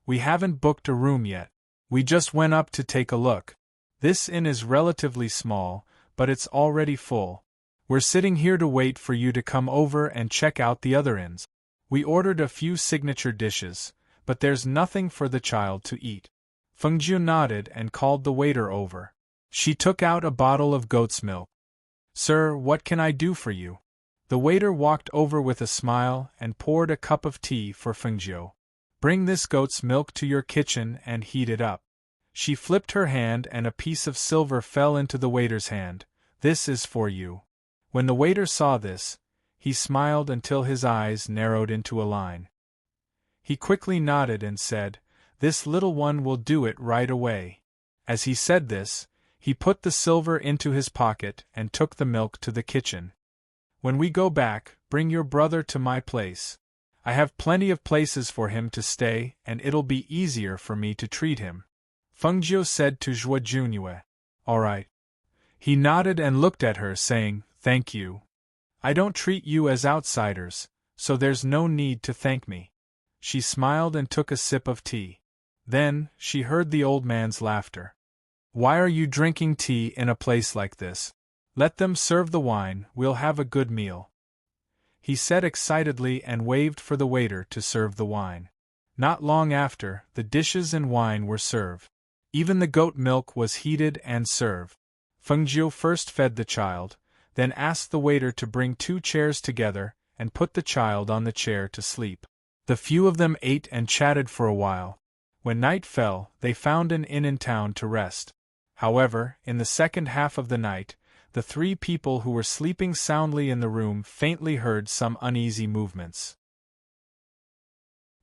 "We haven't booked a room yet. We just went up to take a look. This inn is relatively small, but it's already full. We're sitting here to wait for you to come over and check out the other inns. We ordered a few signature dishes, but there's nothing for the child to eat." Fengjiu nodded and called the waiter over. She took out a bottle of goat's milk. "Sir, what can I do for you?" The waiter walked over with a smile and poured a cup of tea for Fengjiu. "Bring this goat's milk to your kitchen and heat it up." She flipped her hand and a piece of silver fell into the waiter's hand. "This is for you." When the waiter saw this, he smiled until his eyes narrowed into a line. He quickly nodded and said, "This little one will do it right away." As he said this, he put the silver into his pocket and took the milk to the kitchen. "When we go back, bring your brother to my place. I have plenty of places for him to stay and it'll be easier for me to treat him," Fengjiu said to Zhuo Junyue. "All right." He nodded and looked at her, saying, "Thank you. I don't treat you as outsiders, so there's no need to thank me." She smiled and took a sip of tea. Then, she heard the old man's laughter. "Why are you drinking tea in a place like this? Let them serve the wine, we'll have a good meal," he said excitedly and waved for the waiter to serve the wine. Not long after, the dishes and wine were served. Even the goat milk was heated and served. Fengjiu first fed the child, then asked the waiter to bring 2 chairs together and put the child on the chair to sleep. The few of them ate and chatted for a while. When night fell, they found an inn in town to rest. However, in the second half of the night, the 3 people who were sleeping soundly in the room faintly heard some uneasy movements.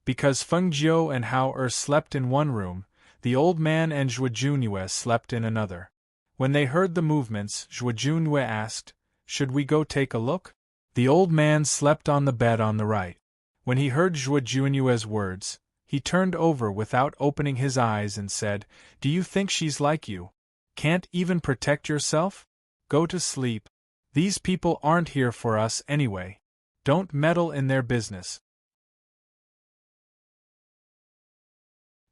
Because Fengjiu and Hao slept in one room, the old man and Zhuo Junyue slept in another. When they heard the movements, Zhuo Junyue asked, "Should we go take a look?" The old man slept on the bed on the right. When he heard Zhuo Junyue's words, he turned over without opening his eyes and said, "Do you think she's like you? Can't even protect yourself? Go to sleep. These people aren't here for us anyway. Don't meddle in their business."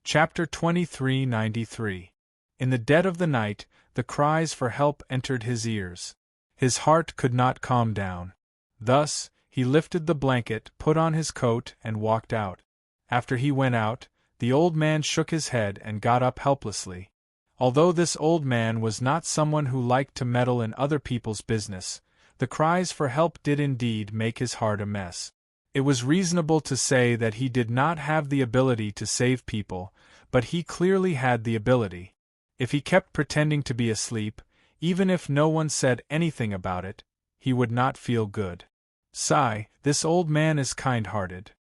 Chapter 2393. In the dead of the night, the cries for help entered his ears. His heart could not calm down. Thus, he lifted the blanket, put on his coat, and walked out. After he went out, the old man shook his head and got up helplessly. Although this old man was not someone who liked to meddle in other people's business, the cries for help did indeed make his heart a mess. It was reasonable to say that he did not have the ability to save people, but he clearly had the ability. If he kept pretending to be asleep, even if no one said anything about it, he would not feel good. "Sigh, this old man is kind-hearted,"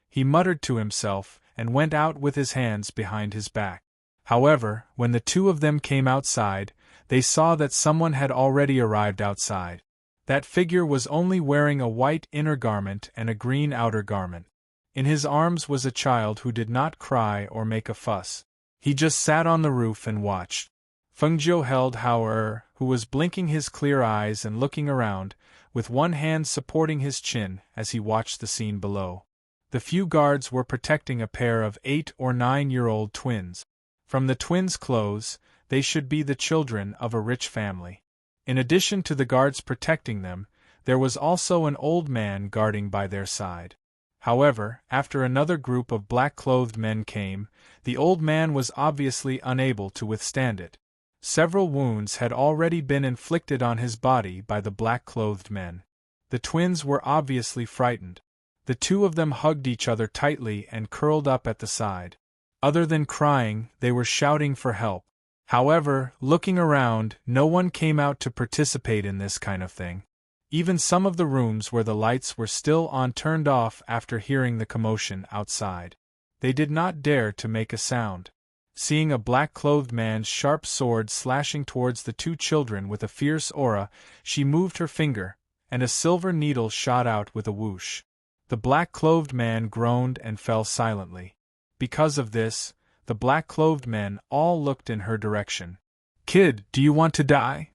he muttered to himself, and went out with his hands behind his back. However, when the 2 of them came outside, they saw that someone had already arrived outside. That figure was only wearing a white inner garment and a green outer garment. In his arms was a child who did not cry or make a fuss. He just sat on the roof and watched. Fengjiu held Hao who was blinking his clear eyes and looking around, with one hand supporting his chin as he watched the scene below. The few guards were protecting a pair of 8 or 9-year-old twins. From the twins' clothes, they should be the children of a rich family. In addition to the guards protecting them, there was also an old man guarding by their side. However, after another group of black-clothed men came, the old man was obviously unable to withstand it. Several wounds had already been inflicted on his body by the black-clothed men. The twins were obviously frightened. The 2 of them hugged each other tightly and curled up at the side. Other than crying, they were shouting for help. However, looking around, no one came out to participate in this kind of thing. Even some of the rooms where the lights were still on turned off after hearing the commotion outside. They did not dare to make a sound. Seeing a black-clothed man's sharp sword slashing towards the 2 children with a fierce aura, she moved her finger, and a silver needle shot out with a whoosh. The black-clothed man groaned and fell silently. Because of this, the black-clothed men all looked in her direction. "Kid, do you want to die?"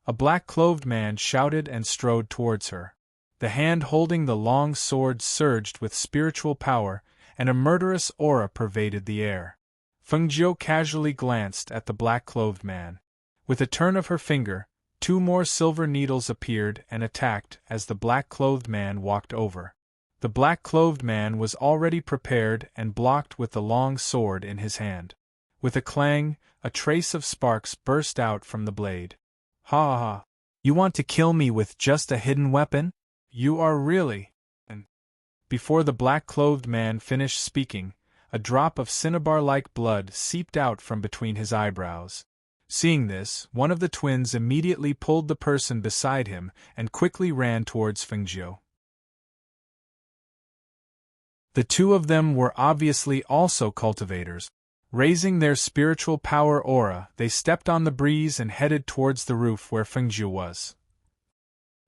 A black-clothed man shouted and strode towards her. The hand holding the long sword surged with spiritual power, and a murderous aura pervaded the air. Fengjiu casually glanced at the black-clothed man. With a turn of her finger, 2 more silver needles appeared and attacked as the black-clothed man walked over. The black-clothed man was already prepared and blocked with the long sword in his hand. With a clang, a trace of sparks burst out from the blade. Ha ha ha! You want to kill me with just a hidden weapon? You are really... And before the black-clothed man finished speaking, a drop of cinnabar-like blood seeped out from between his eyebrows. Seeing this, one of the twins immediately pulled the person beside him and quickly ran towards Fengjiu. The 2 of them were obviously also cultivators. Raising their spiritual power aura, they stepped on the breeze and headed towards the roof where Fengjiu was.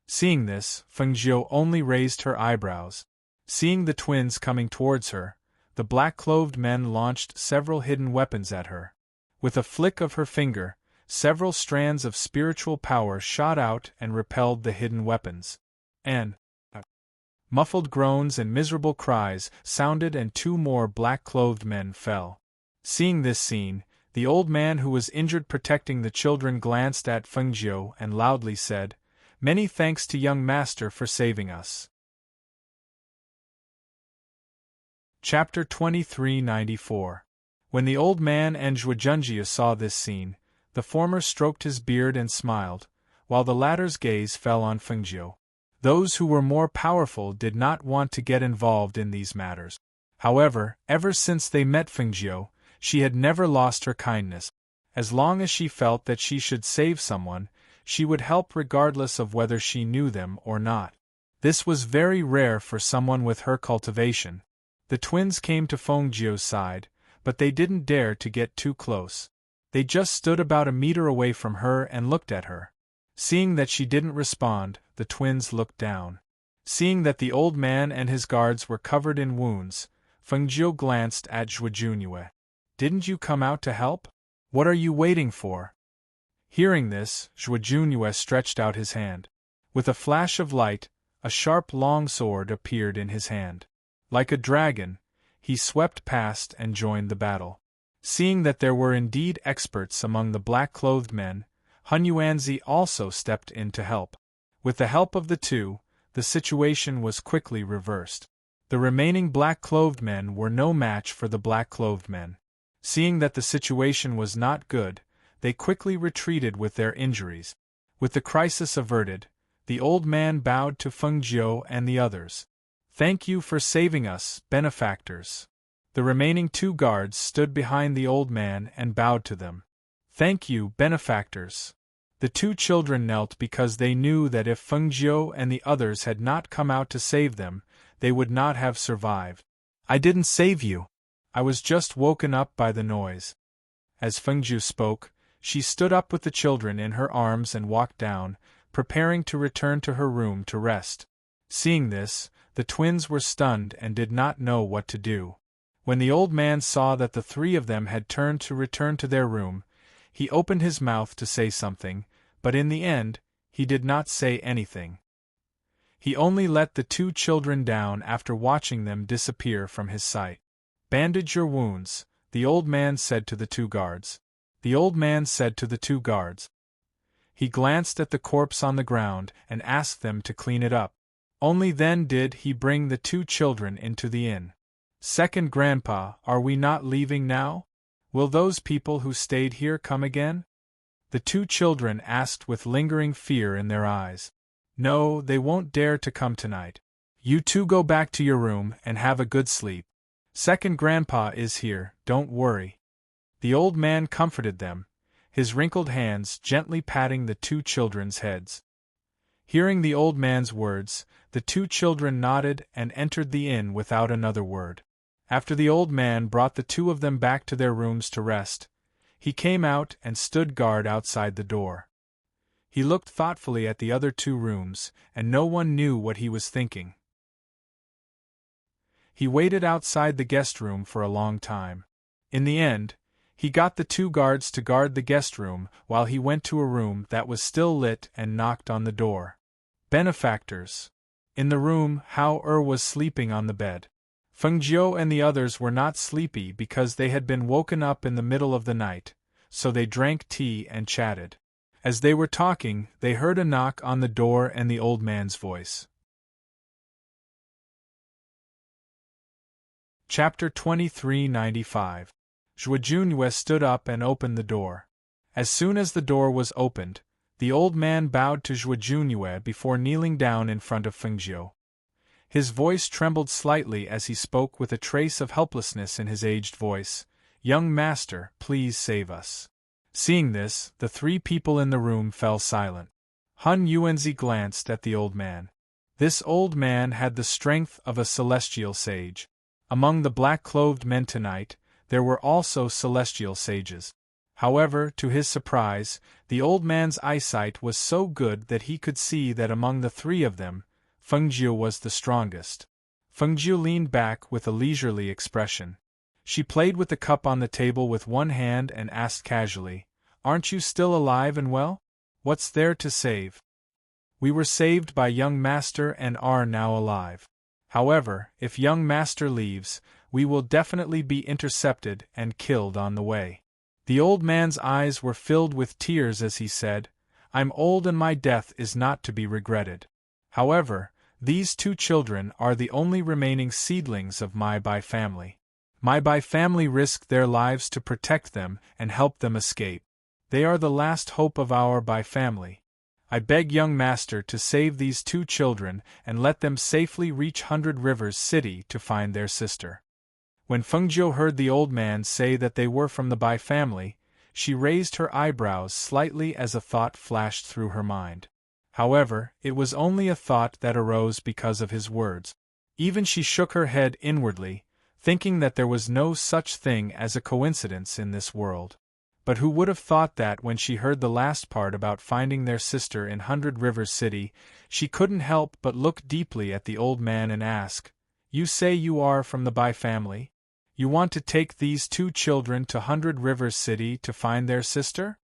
Seeing this, Fengjiu only raised her eyebrows. Seeing the twins coming towards her, the black-clothed men launched several hidden weapons at her. With a flick of her finger, several strands of spiritual power shot out and repelled the hidden weapons. And muffled groans and miserable cries sounded and 2 more black-clothed men fell. Seeing this scene, the old man who was injured protecting the children glanced at Fengjiu and loudly said, "Many thanks to young master for saving us." Chapter 2394. When the old man and Zhuojunjia saw this scene, the former stroked his beard and smiled, while the latter's gaze fell on Fengjiu. Those who were more powerful did not want to get involved in these matters. However, ever since they met Fengjiu, she had never lost her kindness. As long as she felt that she should save someone, she would help regardless of whether she knew them or not. This was very rare for someone with her cultivation. The twins came to Fengjiu's side, but they didn't dare to get too close. They just stood about a meter away from her and looked at her. Seeing that she didn't respond, the twins looked down. Seeing that the old man and his guards were covered in wounds, Fengjiu glanced at Zhuojunjia. "Didn't you come out to help? What are you waiting for?" Hearing this, Zhuojunjia stretched out his hand. With a flash of light, a sharp long sword appeared in his hand. Like a dragon, he swept past and joined the battle. Seeing that there were indeed experts among the black-clothed men, Hun Yuanzi also stepped in to help. With the help of the 2, the situation was quickly reversed. The remaining black-clothed men were no match for the black-clothed men. Seeing that the situation was not good, they quickly retreated with their injuries. With the crisis averted, the old man bowed to Fengjiu and the others. "Thank you for saving us, benefactors." The remaining 2 guards stood behind the old man and bowed to them. "Thank you, benefactors." The 2 children knelt because they knew that if Fengjiu and the others had not come out to save them, they would not have survived. "I didn't save you. I was just woken up by the noise." As Fengjiu spoke, she stood up with the children in her arms and walked down, preparing to return to her room to rest. Seeing this, the twins were stunned and did not know what to do. When the old man saw that the 3 of them had turned to return to their room, he opened his mouth to say something, but in the end, he did not say anything. He only let the 2 children down after watching them disappear from his sight. "Bandage your wounds," the old man said to the 2 guards. The old man said to the 2 guards. He glanced at the corpse on the ground and asked them to clean it up. Only then did he bring the 2 children into the inn. "Second grandpa, are we not leaving now? Will those people who stayed here come again?" The 2 children asked with lingering fear in their eyes. "No, they won't dare to come tonight. You 2 go back to your room and have a good sleep. Second grandpa is here, don't worry." The old man comforted them, his wrinkled hands gently patting the 2 children's heads. Hearing the old man's words, the 2 children nodded and entered the inn without another word. After the old man brought the 2 of them back to their rooms to rest, he came out and stood guard outside the door. He looked thoughtfully at the other 2 rooms, and no one knew what he was thinking. He waited outside the guest room for a long time. In the end, he got the 2 guards to guard the guest room while he went to a room that was still lit and knocked on the door. "Benefactors, In the room, Hao Er was sleeping on the bed. Feng Jiu and the others were not sleepy because they had been woken up in the middle of the night, so they drank tea and chatted. As they were talking, they heard a knock on the door and the old man's voice. Chapter 2395. Zhuo Junyue stood up and opened the door. As soon as the door was opened, the old man bowed to Zhuo Junyue before kneeling down in front of Feng Jiu. His voice trembled slightly as he spoke with a trace of helplessness in his aged voice. "Young master, please save us." Seeing this, the three people in the room fell silent. Hun Yuanzi glanced at the old man. This old man had the strength of a celestial sage. Among the black-clothed men tonight, there were also celestial sages. However, to his surprise, the old man's eyesight was so good that he could see that among the three of them, Feng Jiu was the strongest. Feng Jiu leaned back with a leisurely expression. She played with the cup on the table with one hand and asked casually, "Aren't you still alive and well? What's there to save?" "We were saved by young master and are now alive. However, if young master leaves, we will definitely be intercepted and killed on the way." The old man's eyes were filled with tears as he said, "I'm old and my death is not to be regretted. However, these two children are the only remaining seedlings of my Bai family. My Bai family risked their lives to protect them and help them escape. They are the last hope of our Bai family. I beg young master to save these two children and let them safely reach 100 Rivers City to find their sister." When Feng Jiu heard the old man say that they were from the Bai family, she raised her eyebrows slightly as a thought flashed through her mind. However, it was only a thought that arose because of his words. Even she shook her head inwardly, thinking that there was no such thing as a coincidence in this world. But who would have thought that when she heard the last part about finding their sister in 100 Rivers City, she couldn't help but look deeply at the old man and ask, "You say you are from the Bai family? You want to take these two children to 100 Rivers City to find their sister?"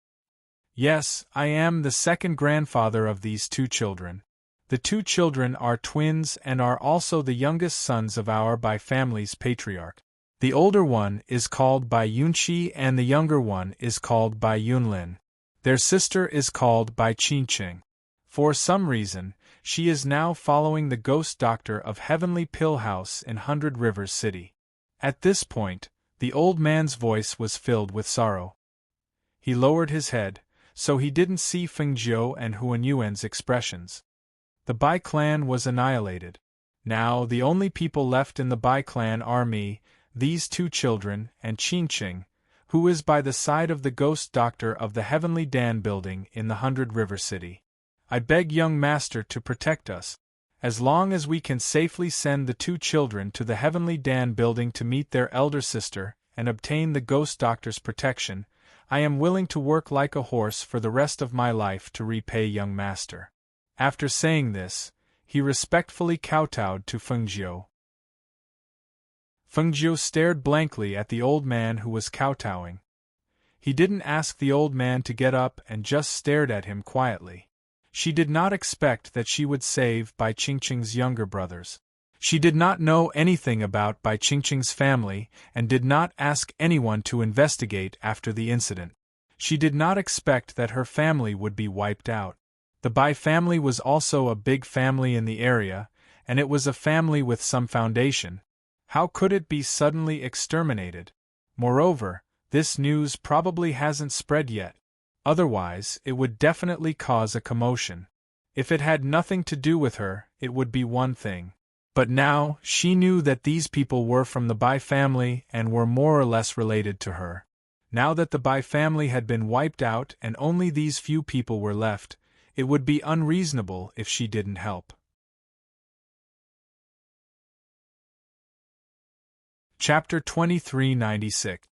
"Yes, I am the second grandfather of these two children. The two children are twins and are also the youngest sons of our Bai family's patriarch. The older one is called Bai Yunqi and the younger one is called Bai Yunlin. Their sister is called Bai Qingqing. For some reason, she is now following the ghost doctor of Heavenly Pill House in 100 Rivers City." At this point, the old man's voice was filled with sorrow. He lowered his head, so he didn't see Feng Jiu and Huan Yuan's expressions. The Bai clan was annihilated. Now the only people left in the Bai clan are me, these two children, and Qingqing, who is by the side of the ghost doctor of the Heavenly Dan building in the 100 River City. I beg young master to protect us. As long as we can safely send the two children to the Heavenly Dan building to meet their elder sister and obtain the ghost doctor's protection, I am willing to work like a horse for the rest of my life to repay young master." After saying this, he respectfully kowtowed to Feng Jiu. Feng Jiu stared blankly at the old man who was kowtowing. He didn't ask the old man to get up and just stared at him quietly. She did not expect that she would save Bai Qingqing's younger brothers. She did not know anything about Bai Qingqing's family and did not ask anyone to investigate after the incident. She did not expect that her family would be wiped out. The Bai family was also a big family in the area, and it was a family with some foundation. How could it be suddenly exterminated? Moreover, this news probably hasn't spread yet. Otherwise, it would definitely cause a commotion. If it had nothing to do with her, it would be one thing. But now, she knew that these people were from the Bai family and were more or less related to her. Now that the Bai family had been wiped out and only these few people were left, it would be unreasonable if she didn't help. Chapter 2396.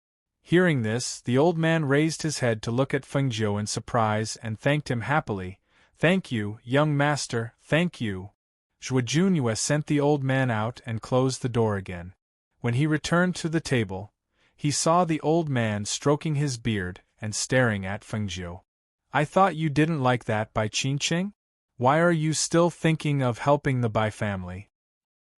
Hearing this, the old man raised his head to look at Feng Jiu in surprise and thanked him happily. "Thank you, young master, thank you." Zhuo Junyue sent the old man out and closed the door again. When he returned to the table, he saw the old man stroking his beard and staring at Feng Jiu. "I thought you didn't like that Bai Qingqing? Why are you still thinking of helping the Bai family?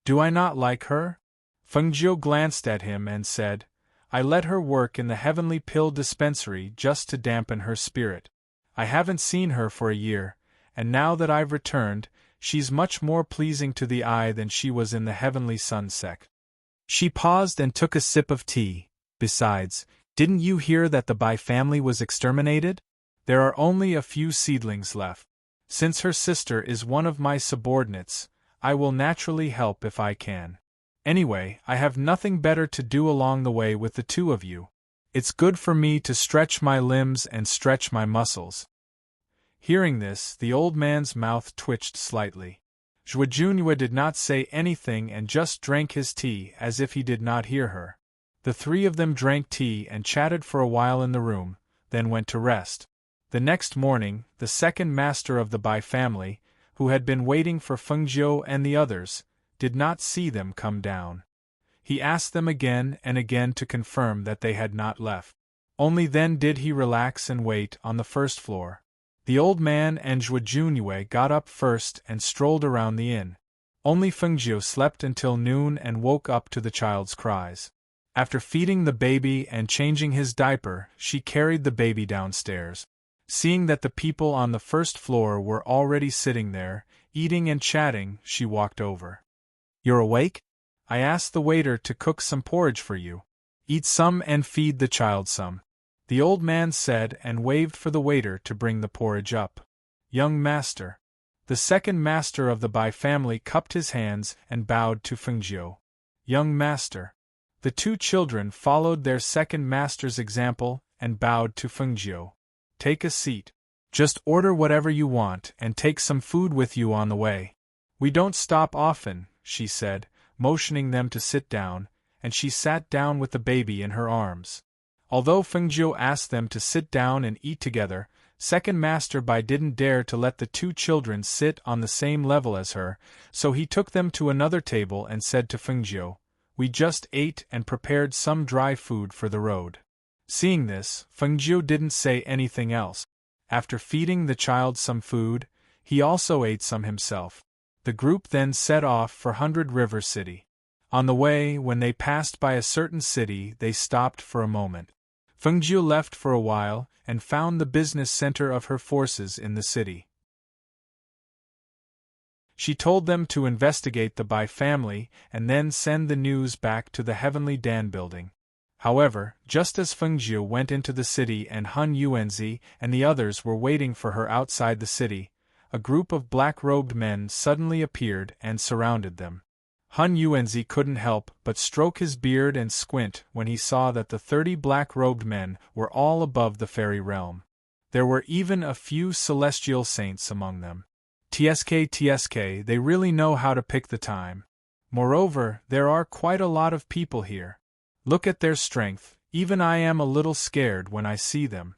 Do I not like her? Fengjiu glanced at him and said, I let her work in the heavenly pill dispensary just to dampen her spirit. I haven't seen her for a year, and now that I've returned, she's much more pleasing to the eye than she was in the heavenly sun sect. She paused and took a sip of tea. Besides, didn't you hear that the Bai family was exterminated? There are only a few seedlings left. Since her sister is one of my subordinates, I will naturally help if I can. Anyway, I have nothing better to do along the way with the two of you. It's good for me to stretch my limbs and stretch my muscles. Hearing this, the old man's mouth twitched slightly. Zhuo Junyue did not say anything and just drank his tea as if he did not hear her. The three of them drank tea and chatted for a while in the room, then went to rest. The next morning, the second master of the Bai family, who had been waiting for Fengjiu and the others, did not see them come down. He asked them again and again to confirm that they had not left. Only then did he relax and wait on the first floor. The old man and Zhuo Junyue got up first and strolled around the inn. Only Fengjiu slept until noon and woke up to the child's cries. After feeding the baby and changing his diaper, she carried the baby downstairs. Seeing that the people on the first floor were already sitting there, eating and chatting, she walked over. You're awake? I asked the waiter to cook some porridge for you. Eat some and feed the child some. The old man said and waved for the waiter to bring the porridge up. Young master. The second master of the Bai family cupped his hands and bowed to Fengjiu. Young master. The two children followed their second master's example and bowed to Fengjiu. Take a seat. Just order whatever you want and take some food with you on the way. We don't stop often, she said, motioning them to sit down, and she sat down with the baby in her arms. Although Fengjiu asked them to sit down and eat together, Second Master Bai didn't dare to let the two children sit on the same level as her, so he took them to another table and said to Fengjiu, We just ate and prepared some dry food for the road. Seeing this, Fengjiu didn't say anything else. After feeding the child some food, he also ate some himself. The group then set off for 100 River City. On the way, when they passed by a certain city, they stopped for a moment. Fengjiu left for a while and found the business center of her forces in the city. She told them to investigate the Bai family and then send the news back to the Heavenly Dan building. However, just as Fengjiu went into the city and Han Yuanzi and the others were waiting for her outside the city, a group of black-robed men suddenly appeared and surrounded them. Han Yuanzi couldn't help but stroke his beard and squint when he saw that the 30 black-robed men were all above the fairy realm. There were even a few celestial saints among them. TSK, they really know how to pick the time. Moreover, there are quite a lot of people here. Look at their strength, even I am a little scared when I see them.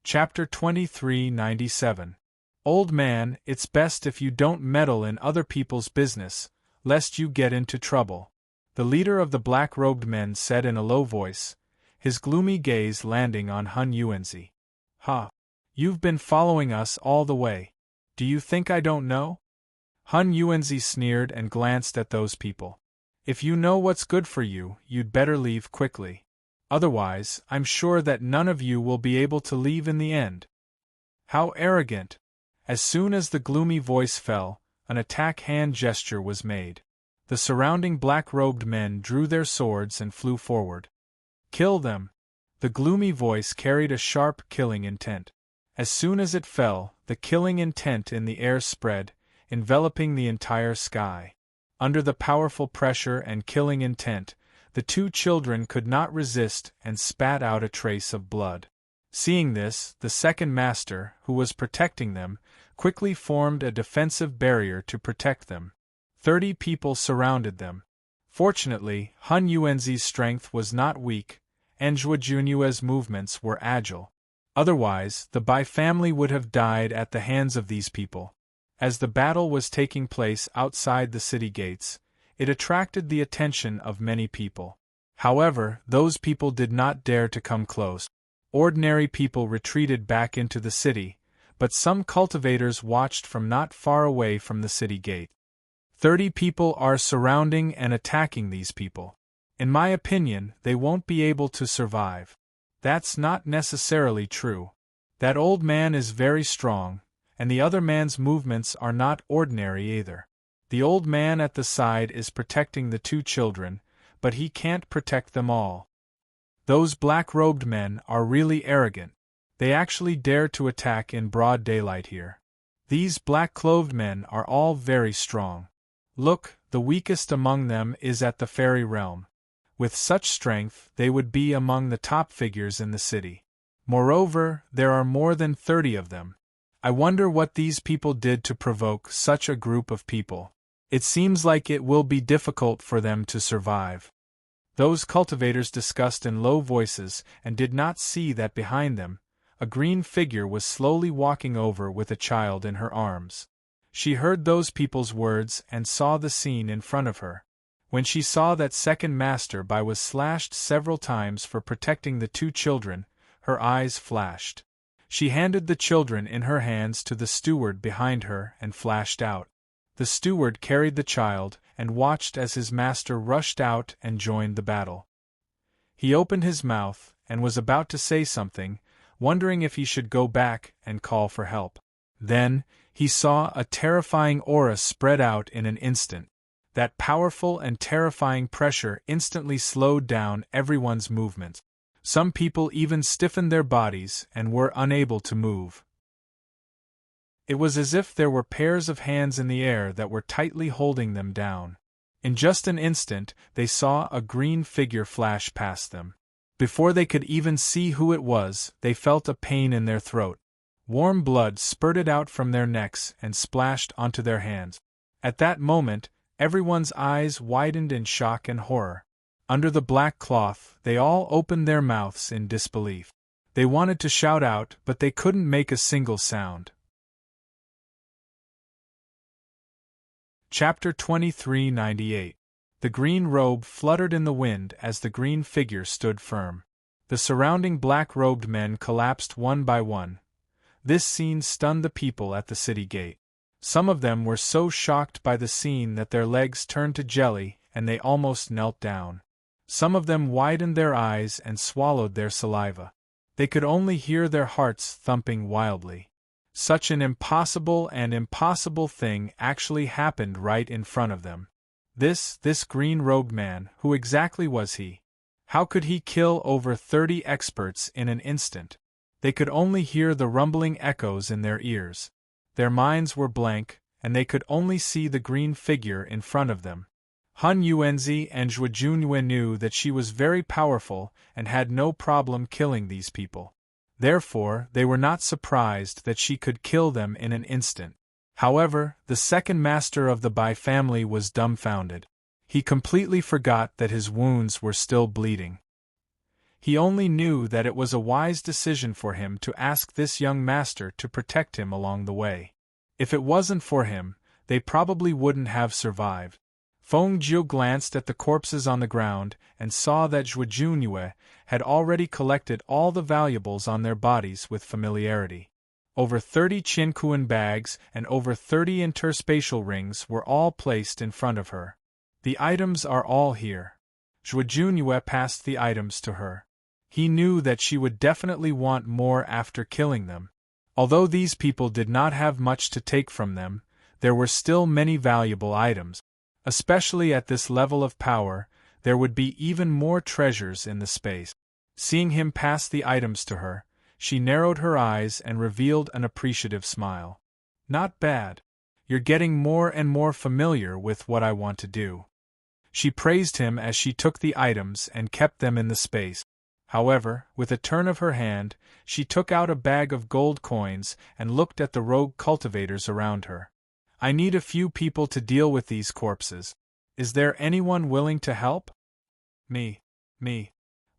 Chapter 2397. Old man, it's best if you don't meddle in other people's business, lest you get into trouble. The leader of the black-robed men said in a low voice, his gloomy gaze landing on Han Yuanzi. Ha! You've been following us all the way. Do you think I don't know? Han Yuanzi sneered and glanced at those people. If you know what's good for you, you'd better leave quickly. Otherwise, I'm sure that none of you will be able to leave in the end. How arrogant! As soon as the gloomy voice fell, an attack hand gesture was made. The surrounding black-robed men drew their swords and flew forward. Kill them! The gloomy voice carried a sharp killing intent. As soon as it fell, the killing intent in the air spread, enveloping the entire sky. Under the powerful pressure and killing intent, the two children could not resist and spat out a trace of blood. Seeing this, the second master, who was protecting them, quickly formed a defensive barrier to protect them. 30 people surrounded them. Fortunately, Han Yuanzi's strength was not weak, and Zhuo Junyue's movements were agile. Otherwise, the Bai family would have died at the hands of these people. As the battle was taking place outside the city gates, it attracted the attention of many people. However, those people did not dare to come close. Ordinary people retreated back into the city, but some cultivators watched from not far away from the city gate. 30 people are surrounding and attacking these people. In my opinion, they won't be able to survive. That's not necessarily true. That old man is very strong, and the other man's movements are not ordinary either. The old man at the side is protecting the 2 children, but he can't protect them all. Those black-robed men are really arrogant. They actually dare to attack in broad daylight here. These black-clothed men are all very strong. Look, the weakest among them is at the fairy realm. With such strength, they would be among the top figures in the city. Moreover, there are more than 30 of them. I wonder what these people did to provoke such a group of people. It seems like it will be difficult for them to survive. Those cultivators discussed in low voices and did not see that behind them, a green figure was slowly walking over with a child in her arms. She heard those people's words and saw the scene in front of her. When she saw that second master was slashed several times for protecting the 2 children, her eyes flashed. She handed the children in her hands to the steward behind her and flashed out. The steward carried the child and watched as his master rushed out and joined the battle. He opened his mouth and was about to say something, wondering if he should go back and call for help. Then, he saw a terrifying aura spread out in an instant. That powerful and terrifying pressure instantly slowed down everyone's movements. Some people even stiffened their bodies and were unable to move. It was as if there were pairs of hands in the air that were tightly holding them down. In just an instant, they saw a green figure flash past them. Before they could even see who it was, they felt a pain in their throat. Warm blood spurted out from their necks and splashed onto their hands. At that moment, everyone's eyes widened in shock and horror. Under the black cloth, they all opened their mouths in disbelief. They wanted to shout out, but they couldn't make a single sound. Chapter 2398. The green robe fluttered in the wind as the green figure stood firm. The surrounding black-robed men collapsed one by one. This scene stunned the people at the city gate. Some of them were so shocked by the scene that their legs turned to jelly and they almost knelt down. Some of them widened their eyes and swallowed their saliva. They could only hear their hearts thumping wildly. Such an impossible thing actually happened right in front of them. This green-robed man, who exactly was he? How could he kill over 30 experts in an instant? They could only hear the rumbling echoes in their ears. Their minds were blank, and they could only see the green figure in front of them. Hun Yuanzi and Zhuo Junyue knew that she was very powerful and had no problem killing these people. Therefore, they were not surprised that she could kill them in an instant. However, the second master of the Bai family was dumbfounded. He completely forgot that his wounds were still bleeding. He only knew that it was a wise decision for him to ask this young master to protect him along the way. If it wasn't for him, they probably wouldn't have survived. Feng Jiu glanced at the corpses on the ground and saw that Zhuo Junyue had already collected all the valuables on their bodies with familiarity. Over 30 Qinkuan bags and over 30 interspatial rings were all placed in front of her. The items are all here. Zhuo Junyue passed the items to her. He knew that she would definitely want more after killing them. Although these people did not have much to take from them, there were still many valuable items. Especially at this level of power, there would be even more treasures in the space. Seeing him pass the items to her, she narrowed her eyes and revealed an appreciative smile. Not bad. You're getting more and more familiar with what I want to do. She praised him as she took the items and kept them in the space. However, with a turn of her hand, she took out a bag of gold coins and looked at the rogue cultivators around her. I need a few people to deal with these corpses. Is there anyone willing to help? Me.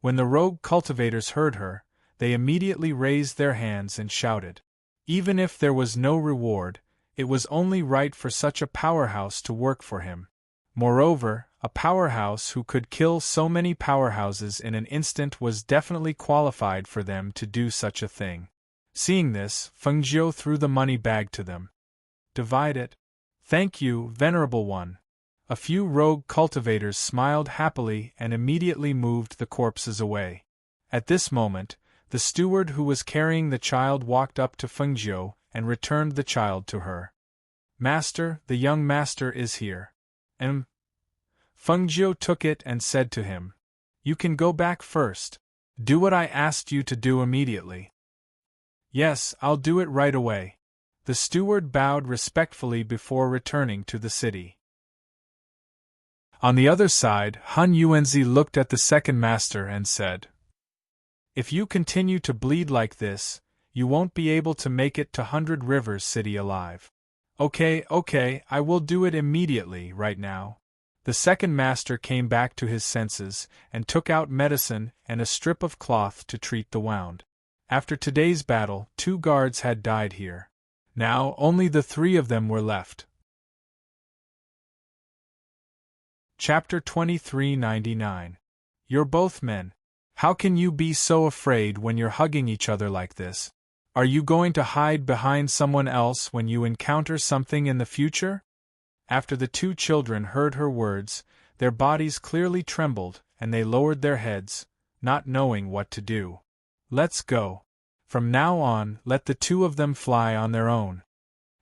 When the rogue cultivators heard her, they immediately raised their hands and shouted. Even if there was no reward, it was only right for such a powerhouse to work for him. Moreover, A powerhouse who could kill so many powerhouses in an instant was definitely qualified for them to do such a thing. Seeing this, Fengjiu threw the money bag to them. Divide it. Thank you, Venerable One. A few rogue cultivators smiled happily and immediately moved the corpses away. At this moment, the steward who was carrying the child walked up to Fengjiu and returned the child to her. Master, the young master is here. Fengjiu took it and said to him, You can go back first. Do what I asked you to do immediately. Yes, I'll do it right away. The steward bowed respectfully before returning to the city. On the other side, Han Yuanzi looked at the second master and said, If you continue to bleed like this, you won't be able to make it to 100 Rivers City alive. Okay, I will do it immediately, right now. The second master came back to his senses and took out medicine and a strip of cloth to treat the wound. After today's battle, 2 guards had died here. Now only the 3 of them were left. Chapter 2399. You're both men. How can you be so afraid when you're hugging each other like this? Are you going to hide behind someone else when you encounter something in the future? After the 2 children heard her words, their bodies clearly trembled, and they lowered their heads, not knowing what to do. Let's go. From now on, let the 2 of them fly on their own.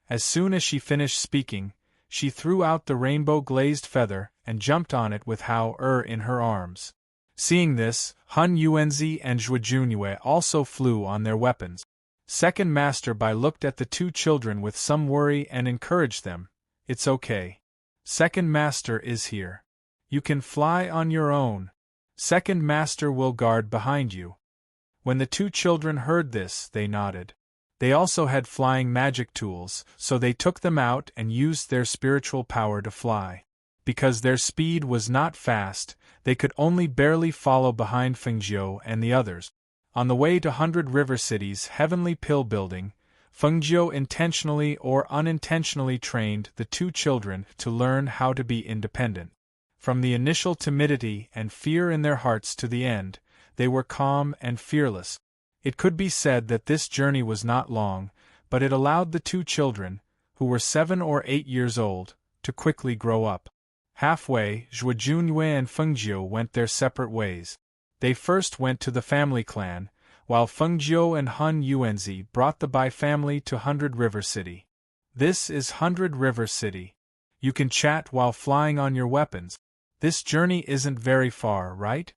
As soon as she finished speaking, she threw out the rainbow-glazed feather and jumped on it with Hao in her arms. Seeing this, Han Yuanzi and Zhuo Junyue also flew on their weapons. Second Master Bai looked at the 2 children with some worry and encouraged them. It's okay. Second Master is here. You can fly on your own. Second Master will guard behind you. When the 2 children heard this, they nodded. They also had flying magic tools, so they took them out and used their spiritual power to fly. Because their speed was not fast, they could only barely follow behind Fengjiu and the others. On the way to 100 River City's heavenly pill building, Fengjiu intentionally or unintentionally trained the 2 children to learn how to be independent. From the initial timidity and fear in their hearts to the end, they were calm and fearless. It could be said that this journey was not long, but it allowed the 2 children, who were 7 or 8 years old, to quickly grow up. Halfway, Zhuo Junyue and Fengjiu went their separate ways. They first went to the family clan, while Fengjiu and Han Yuanzi brought the Bai family to 100 River City. This is 100 River City. You can chat while flying on your weapons. This journey isn't very far, right?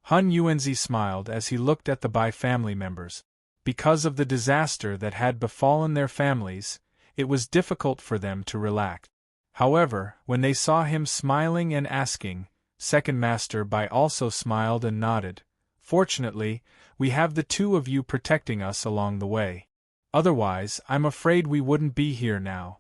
Han Yuanzi smiled as he looked at the Bai family members. Because of the disaster that had befallen their families, it was difficult for them to relax. However, when they saw him smiling and asking, Second Master Bai also smiled and nodded. Fortunately, we have the 2 of you protecting us along the way. Otherwise, I'm afraid we wouldn't be here now.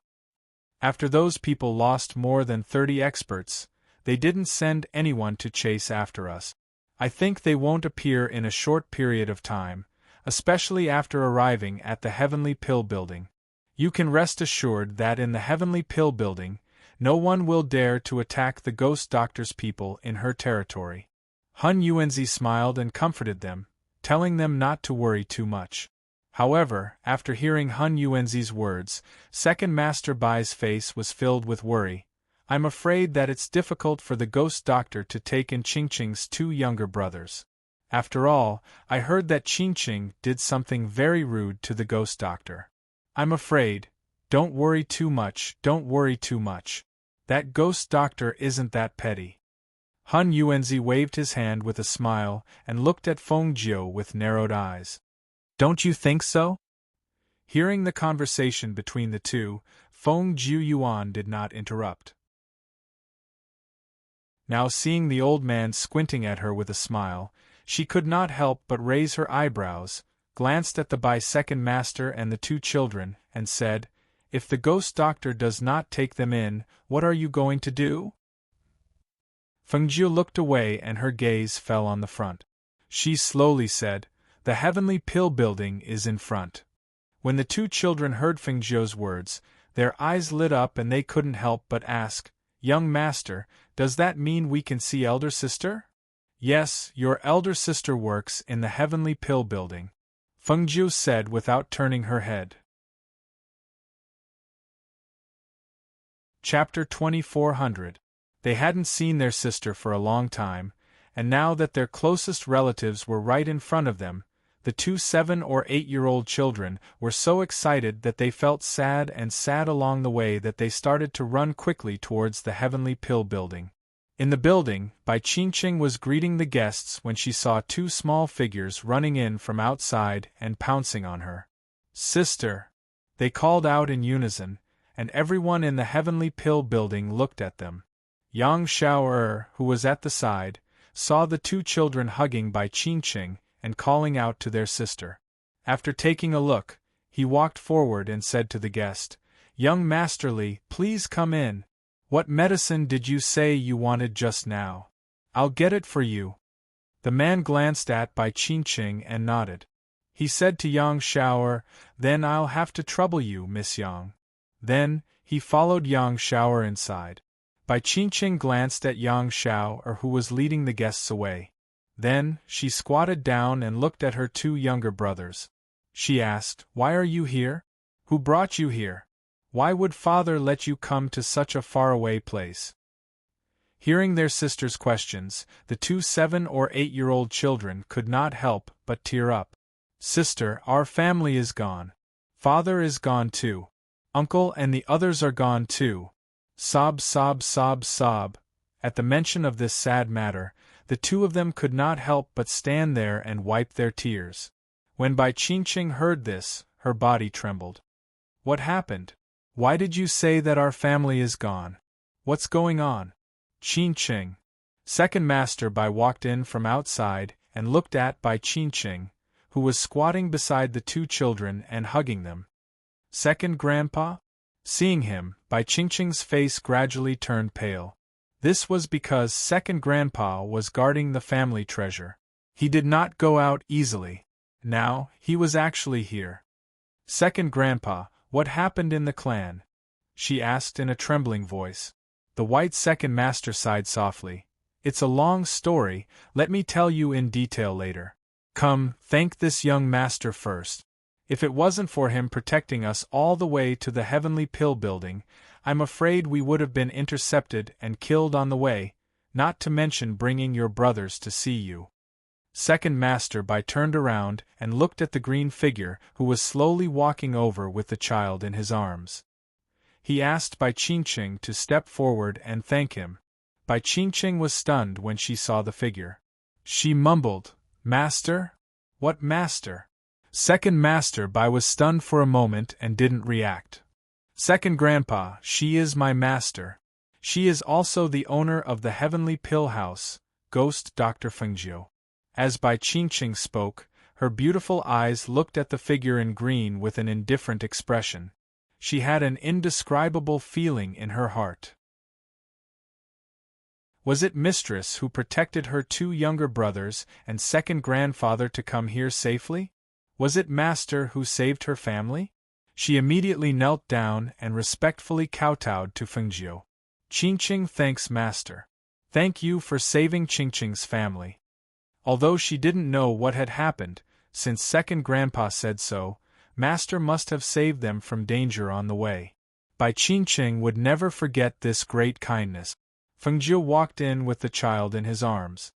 After those people lost more than 30 experts, they didn't send anyone to chase after us. I think they won't appear in a short period of time, especially after arriving at the Heavenly Pill Building. You can rest assured that in the Heavenly Pill Building, no one will dare to attack the Ghost Doctor's people in her territory. Han Yuanzi smiled and comforted them, telling them not to worry too much. However, after hearing Han Yuanzi's words, Second Master Bai's face was filled with worry. I'm afraid that it's difficult for the Ghost Doctor to take in Qingqing's 2 younger brothers. After all, I heard that Qingqing did something very rude to the Ghost Doctor. I'm afraid. Don't worry too much, don't worry too much. That Ghost Doctor isn't that petty. Han Yuanzi waved his hand with a smile and looked at Fengjiu with narrowed eyes. Don't you think so? Hearing the conversation between the 2, Fengjiu Yuan did not interrupt. Now seeing the old man squinting at her with a smile, she could not help but raise her eyebrows, glanced at the Bai second master and the 2 children, and said, If the Ghost Doctor does not take them in, what are you going to do? Fengjiu looked away and her gaze fell on the front. She slowly said, The Heavenly Pill Building is in front. When the 2 children heard Fengjiu's words, their eyes lit up and they couldn't help but ask, Young master, does that mean we can see elder sister? Yes, your elder sister works in the heavenly pill building, Fengjiu said without turning her head. Chapter 2400. They hadn't seen their sister for a long time, and now that their closest relatives were right in front of them, the two 7 or 8-year-old children were so excited that they felt sad along the way that they started to run quickly towards the heavenly pill building. In the building, Bai Qingqing was greeting the guests when she saw 2 small figures running in from outside and pouncing on her. "Sister!" they called out in unison, and everyone in the heavenly pill building looked at them. Yang Xiao'er, who was at the side, saw the 2 children hugging Bai Qingqing and calling out to their sister. After taking a look, he walked forward and said to the guest, "Young Master Li, please come in. What medicine did you say you wanted just now? I'll get it for you." The man glanced at Bai Qingqing and nodded. He said to Yang Xiao'er, "Then I'll have to trouble you, Miss Yang." Then, he followed Yang Xiao'er inside. Bai Qingqing glanced at Yang Xiao'er, who was leading the guests away. Then, she squatted down and looked at her 2 younger brothers. She asked, "Why are you here? Who brought you here? Why would father let you come to such a faraway place?" Hearing their sister's questions, the 2 7 or 8-year-old children could not help but tear up. "Sister, our family is gone. Father is gone too. Uncle and the others are gone too." Sob, sob, sob, sob. At the mention of this sad matter, the 2 of them could not help but stand there and wipe their tears. When Bai Qingqing heard this, her body trembled. "What happened? Why did you say that our family is gone? What's going on?" "Qingqing." Second Master Bai walked in from outside and looked at Bai Qingqing, who was squatting beside the 2 children and hugging them. "Second Grandpa?" Seeing him, Bai Qingqing's face gradually turned pale. This was because Second Grandpa was guarding the family treasure. He did not go out easily. Now, he was actually here. "Second Grandpa, what happened in the clan?" she asked in a trembling voice. The white Second Master sighed softly. "It's a long story, let me tell you in detail later. Come, thank this young master first. If it wasn't for him protecting us all the way to the heavenly pill building, I'm afraid we would have been intercepted and killed on the way, not to mention bringing your brothers to see you." Second Master Bai turned around and looked at the green figure who was slowly walking over with the child in his arms. He asked Bai Qingqing to step forward and thank him. Bai Qingqing was stunned when she saw the figure. She mumbled, "Master? What master?" Second Master Bai was stunned for a moment and didn't react. "Second Grandpa, she is my master. She is also the owner of the heavenly pill house, Ghost Dr. Fengjiu." As Bai Qingqing spoke, her beautiful eyes looked at the figure in green with an indifferent expression. She had an indescribable feeling in her heart. Was it Mistress who protected her 2 younger brothers and second grandfather to come here safely? Was it Master who saved her family? She immediately knelt down and respectfully kowtowed to Fengjiu. "Qingqing thanks Master. Thank you for saving Qingqing's family." Although she didn't know what had happened, since Second Grandpa said so, Master must have saved them from danger on the way. Bai Qingqing would never forget this great kindness. Fengjiu walked in with the child in his arms.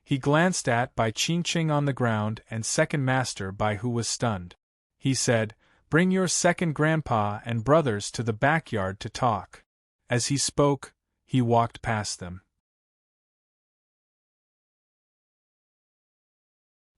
He glanced at Bai Qingqing on the ground and Second Master Bai, who was stunned. He said, "Bring your second grandpa and brothers to the backyard to talk." As he spoke, he walked past them.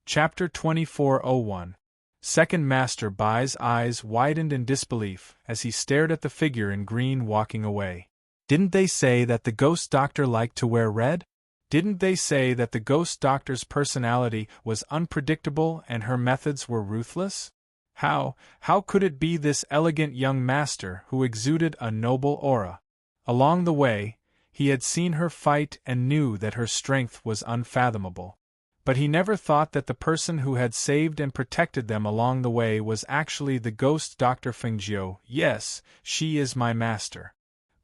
Chapter 2401. Second Master Bai's eyes widened in disbelief as he stared at the figure in green walking away. Didn't they say that the ghost doctor liked to wear red? Didn't they say that the ghost doctor's personality was unpredictable and her methods were ruthless? How could it be this elegant young master who exuded a noble aura? Along the way, he had seen her fight and knew that her strength was unfathomable. But he never thought that the person who had saved and protected them along the way was actually the ghost Dr. Fengjiu. "Yes, she is my master.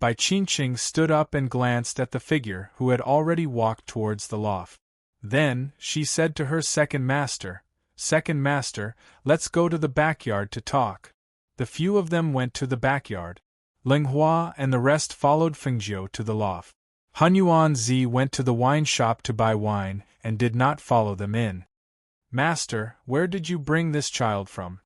Bai Qingqing stood up and glanced at the figure who had already walked towards the loft. Then, she said to her second master, "Second master, let's go to the backyard to talk." The few of them went to the backyard. Ling Hua and the rest followed Fengjiu to the loft. Hun Yuanzi went to the wine shop to buy wine, and did not follow them in. "Master, where did you bring this child from?"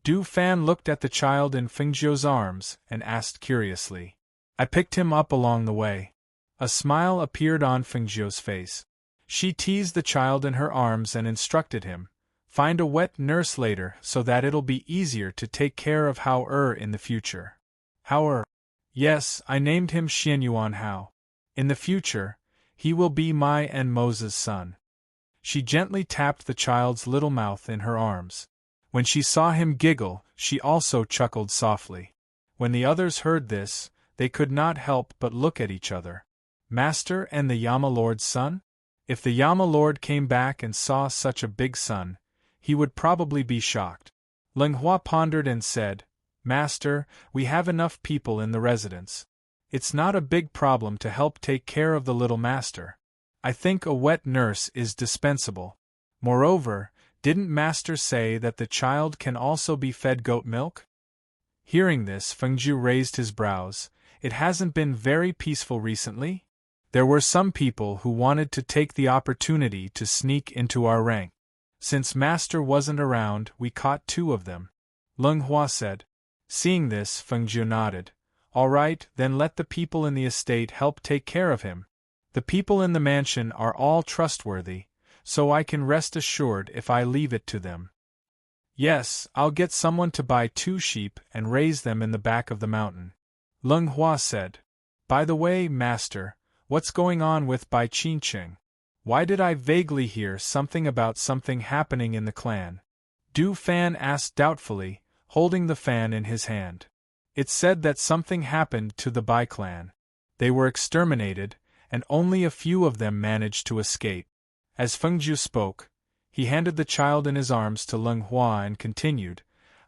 Du Fan looked at the child in Fengjiu's arms, and asked curiously. "I picked him up along the way." A smile appeared on Fengjiu's face. She teased the child in her arms and instructed him, "Find a wet nurse later so that it'll be easier to take care of Hao in the future." "Hao?" "Yes, I named him Xianyuan Hao. In the future, he will be my and Moses' son." She gently tapped the child's little mouth in her arms. When she saw him giggle, she also chuckled softly. When the others heard this, they could not help but look at each other. Master and the Yama Lord's son? If the Yama Lord came back and saw such a big son, he would probably be shocked. Ling Hua pondered and said, "Master, we have enough people in the residence. It's not a big problem to help take care of the little master. I think a wet nurse is dispensable. Moreover, didn't Master say that the child can also be fed goat milk?" Hearing this, Fengjiu raised his brows. "It hasn't been very peaceful recently? There were some people who wanted to take the opportunity to sneak into our rank. Since Master wasn't around, we caught 2 of them," Ling Hua said. Seeing this, Fengjiu nodded. "All right, then let the people in the estate help take care of him. The people in the mansion are all trustworthy, so I can rest assured if I leave it to them." "Yes, I'll get someone to buy 2 sheep and raise them in the back of the mountain," Ling Hua said. "By the way, Master, what's going on with Bai Qingqing? Why did I vaguely hear something about something happening in the clan?" Du Fan asked doubtfully, holding the fan in his hand. "It's said that something happened to the Bai clan. They were exterminated, and only a few of them managed to escape." As Fengjiu spoke, he handed the child in his arms to Ling Hua and continued,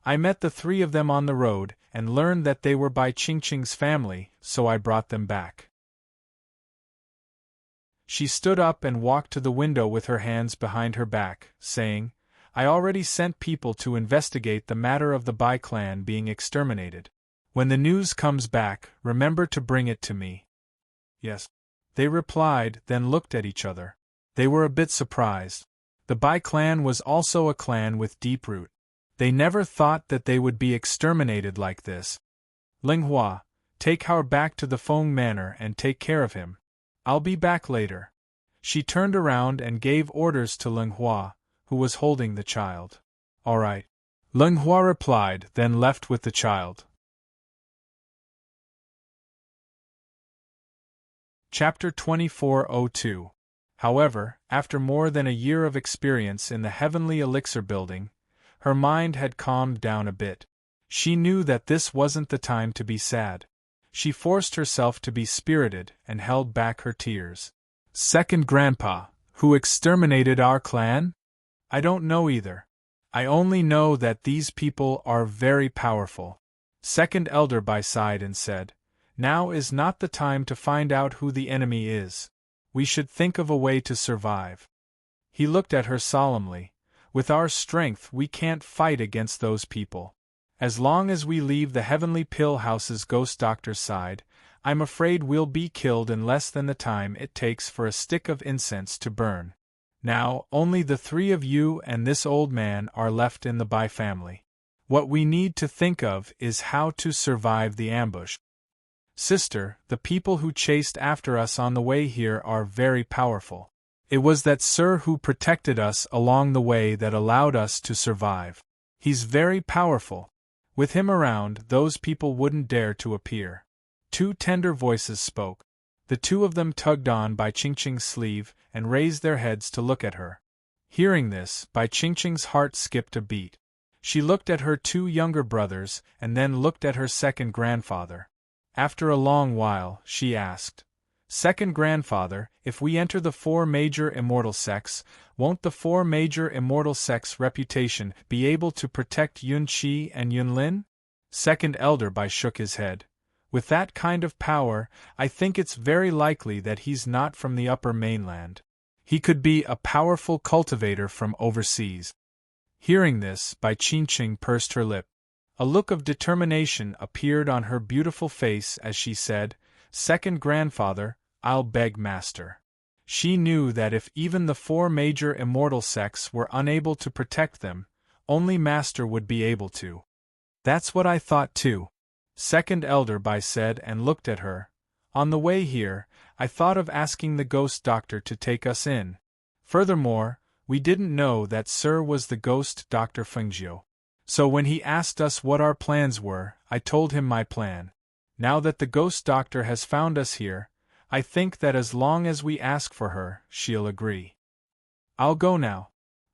"I met the 3 of them on the road and learned that they were Bai Qingqing's family, so I brought them back." She stood up and walked to the window with her hands behind her back, saying, "I already sent people to investigate the matter of the Bai clan being exterminated. When the news comes back, remember to bring it to me." "Yes," they replied, then looked at each other. They were a bit surprised. The Bai clan was also a clan with deep root. They never thought that they would be exterminated like this. "Ling Hua, take Hao back to the Feng Manor and take care of him. I'll be back later." She turned around and gave orders to Ling Hua, who was holding the child. "All right," Ling Hua replied, then left with the child. Chapter 2402. However, after more than a year of experience in the heavenly elixir building, her mind had calmed down a bit. She knew that this wasn't the time to be sad. She forced herself to be spirited and held back her tears. "Second Grandpa, who exterminated our clan? I don't know either. I only know that these people are very powerful." Second Elder Bai sighed and said, "Now is not the time to find out who the enemy is. We should think of a way to survive." He looked at her solemnly. "With our strength we can't fight against those people. As long as we leave the Heavenly Pill House's ghost doctor's side, I'm afraid we'll be killed in less than the time it takes for a stick of incense to burn. Now, only the 3 of you and this old man are left in the Bai family. What we need to think of is how to survive the ambush. Sister, the people who chased after us on the way here are very powerful. It was that Sir who protected us along the way that allowed us to survive. He's very powerful. With him around, those people wouldn't dare to appear." 2 tender voices spoke. The 2 of them tugged on Bai Qingqing's sleeve and raised their heads to look at her. Hearing this, Bai Qingqing's heart skipped a beat. She looked at her 2 younger brothers and then looked at her second grandfather. After a long while, she asked, "Second grandfather, if we enter the 4 major immortal sects, won't the 4 major immortal sects' reputation be able to protect Yun Qi and Yun Lin?" Second Elder Bai shook his head. With that kind of power, I think it's very likely that he's not from the upper mainland. He could be a powerful cultivator from overseas. Hearing this, Bai Qingqing pursed her lip. A look of determination appeared on her beautiful face as she said, "Second grandfather, I'll beg master." She knew that if even the 4 major immortal sects were unable to protect them, only master would be able to. "That's what I thought too," Second Elder Bai said and looked at her. "On the way here, I thought of asking the ghost doctor to take us in. Furthermore, we didn't know that Sir was the ghost Dr. Fengjiu. So when he asked us what our plans were, I told him my plan. Now that the ghost doctor has found us here, I think that as long as we ask for her, she'll agree." "I'll go now,"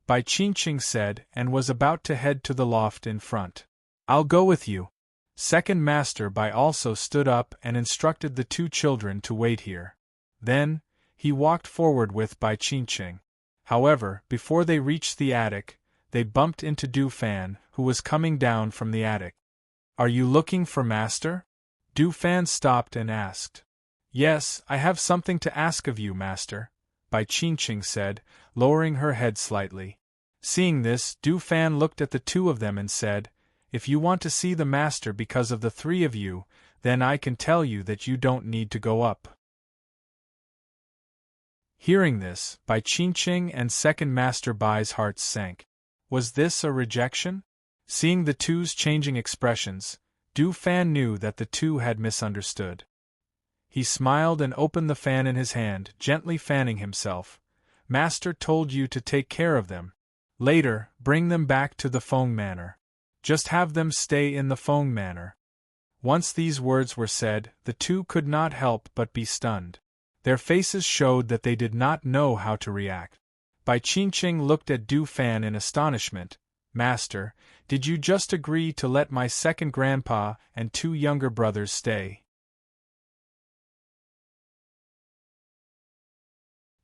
Bai Qingqing said and was about to head to the loft in front. "I'll go with you." Second Master Bai also stood up and instructed the 2 children to wait here. Then, he walked forward with Bai Qingqing. However, before they reached the attic, they bumped into Du Fan, who was coming down from the attic. "Are you looking for Master?" Du Fan stopped and asked. "Yes, I have something to ask of you, Master," Bai Qingqing said, lowering her head slightly. Seeing this, Du Fan looked at the 2 of them and said, "If you want to see the Master because of the 3 of you, then I can tell you that you don't need to go up." Hearing this, Bai Qingqing and Second Master Bai's hearts sank. Was this a rejection? Seeing the 2's changing expressions, Du Fan knew that the 2 had misunderstood. He smiled and opened the fan in his hand, gently fanning himself. "Master told you to take care of them. Later, bring them back to the Feng Manor. Just have them stay in the Feng Manor." Once these words were said, the 2 could not help but be stunned. Their faces showed that they did not know how to react. Bai Qingqing looked at Du Fan in astonishment. "Master, did you just agree to let my second grandpa and 2 younger brothers stay?"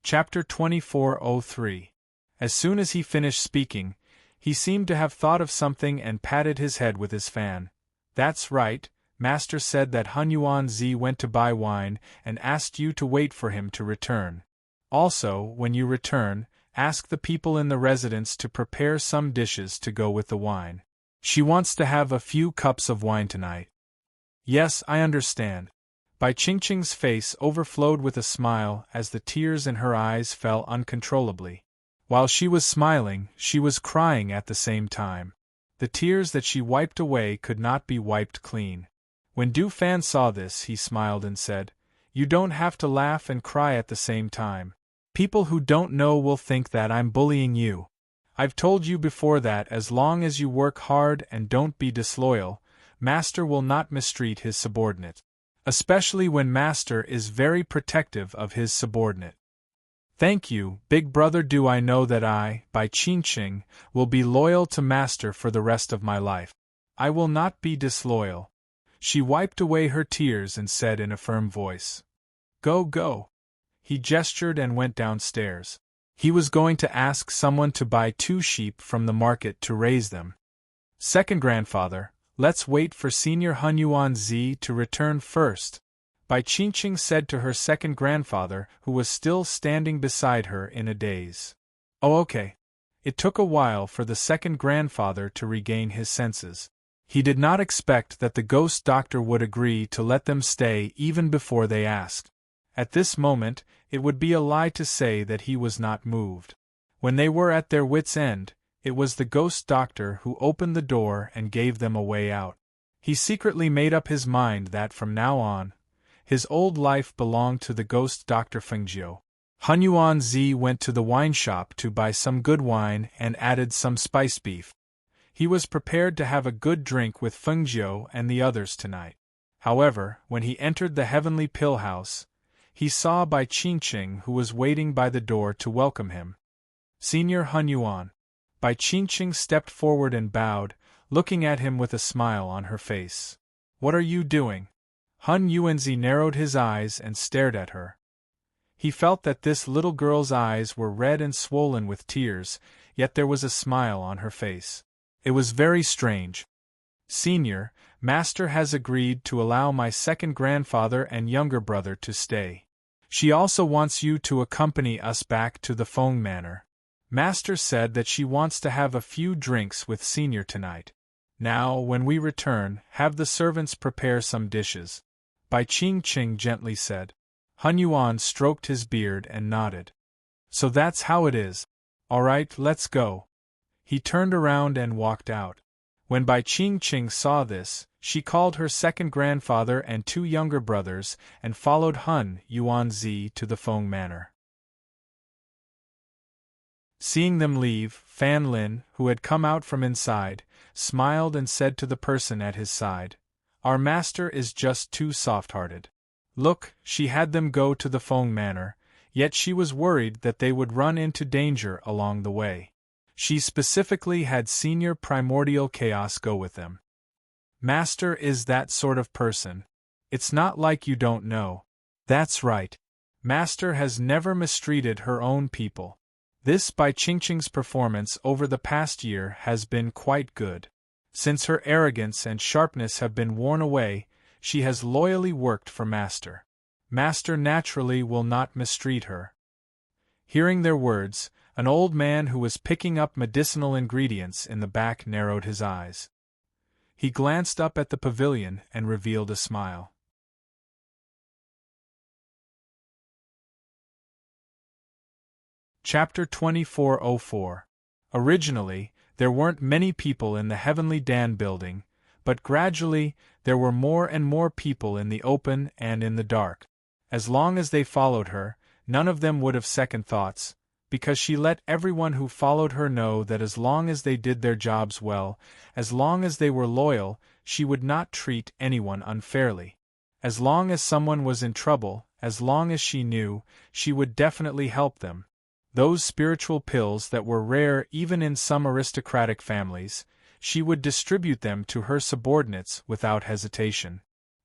Chapter 2403. As soon as he finished speaking, he seemed to have thought of something and patted his head with his fan. "That's right, Master said that Hunyuan Zi went to buy wine and asked you to wait for him to return. Also, when you return, ask the people in the residence to prepare some dishes to go with the wine. She wants to have a few cups of wine tonight." "Yes, I understand." Bai Qingqing's face overflowed with a smile as the tears in her eyes fell uncontrollably. While she was smiling, she was crying at the same time. The tears that she wiped away could not be wiped clean. When Du Fan saw this, he smiled and said, "You don't have to laugh and cry at the same time. People who don't know will think that I'm bullying you. I've told you before that as long as you work hard and don't be disloyal, Master will not mistreat his subordinate. Especially when Master is very protective of his subordinate. Thank you, Big Brother. Do I know that I, Bai Qingqing, will be loyal to Master for the rest of my life. I will not be disloyal." She wiped away her tears and said in a firm voice, "Go, go." He gestured and went downstairs. He was going to ask someone to buy 2 sheep from the market to raise them. "Second grandfather, let's wait for Senior Hunyuan Zi to return first," Bai Qingqing said to her second grandfather, who was still standing beside her in a daze. "Oh, okay." It took a while for the second grandfather to regain his senses. He did not expect that the ghost doctor would agree to let them stay even before they asked. At this moment, it would be a lie to say that he was not moved. When they were at their wits' end, it was the ghost doctor who opened the door and gave them a way out. He secretly made up his mind that from now on, his old life belonged to the ghost Dr. Fengjiu. Hunyuan Zi went to the wine shop to buy some good wine and added some spiced beef. He was prepared to have a good drink with Fengjiu and the others tonight. However, when he entered the heavenly pill house, he saw Bai Qingqing, who was waiting by the door to welcome him. "Senior Hunyuan." Bai Qingqing stepped forward and bowed, looking at him with a smile on her face. "What are you doing?" Hun Yuanzi narrowed his eyes and stared at her. He felt that this little girl's eyes were red and swollen with tears, yet there was a smile on her face. It was very strange. Senior, Master has agreed to allow my second grandfather and younger brother to stay. She also wants you to accompany us back to the Feng Manor. Master said that she wants to have a few drinks with Senior tonight. Now, when we return, have the servants prepare some dishes. Bai Qingqing gently said. Hun Yuan stroked his beard and nodded. So that's how it is. All right, let's go. He turned around and walked out. When Bai Qingqing saw this, she called her second grandfather and 2 younger brothers and followed Hun Yuanzi to the Feng Manor. Seeing them leave, Fan Lin, who had come out from inside, smiled and said to the person at his side, Our master is just too soft-hearted. Look, she had them go to the Feng Manor, yet she was worried that they would run into danger along the way. She specifically had Senior Primordial Chaos go with them. Master is that sort of person. It's not like you don't know. That's right. Master has never mistreated her own people. This Bai Qingqing's performance over the past year has been quite good. Since her arrogance and sharpness have been worn away, she has loyally worked for Master. Master naturally will not mistreat her. Hearing their words, an old man who was picking up medicinal ingredients in the back narrowed his eyes. He glanced up at the pavilion and revealed a smile. Chapter 2404. Originally, there weren't many people in the Heavenly Dan building, but gradually, there were more and more people in the open and in the dark. As long as they followed her, none of them would have second thoughts, because she let everyone who followed her know that as long as they did their jobs well, as long as they were loyal, she would not treat anyone unfairly. As long as someone was in trouble, as long as she knew, she would definitely help them. Those spiritual pills that were rare even in some aristocratic families, she would distribute them to her subordinates without hesitation.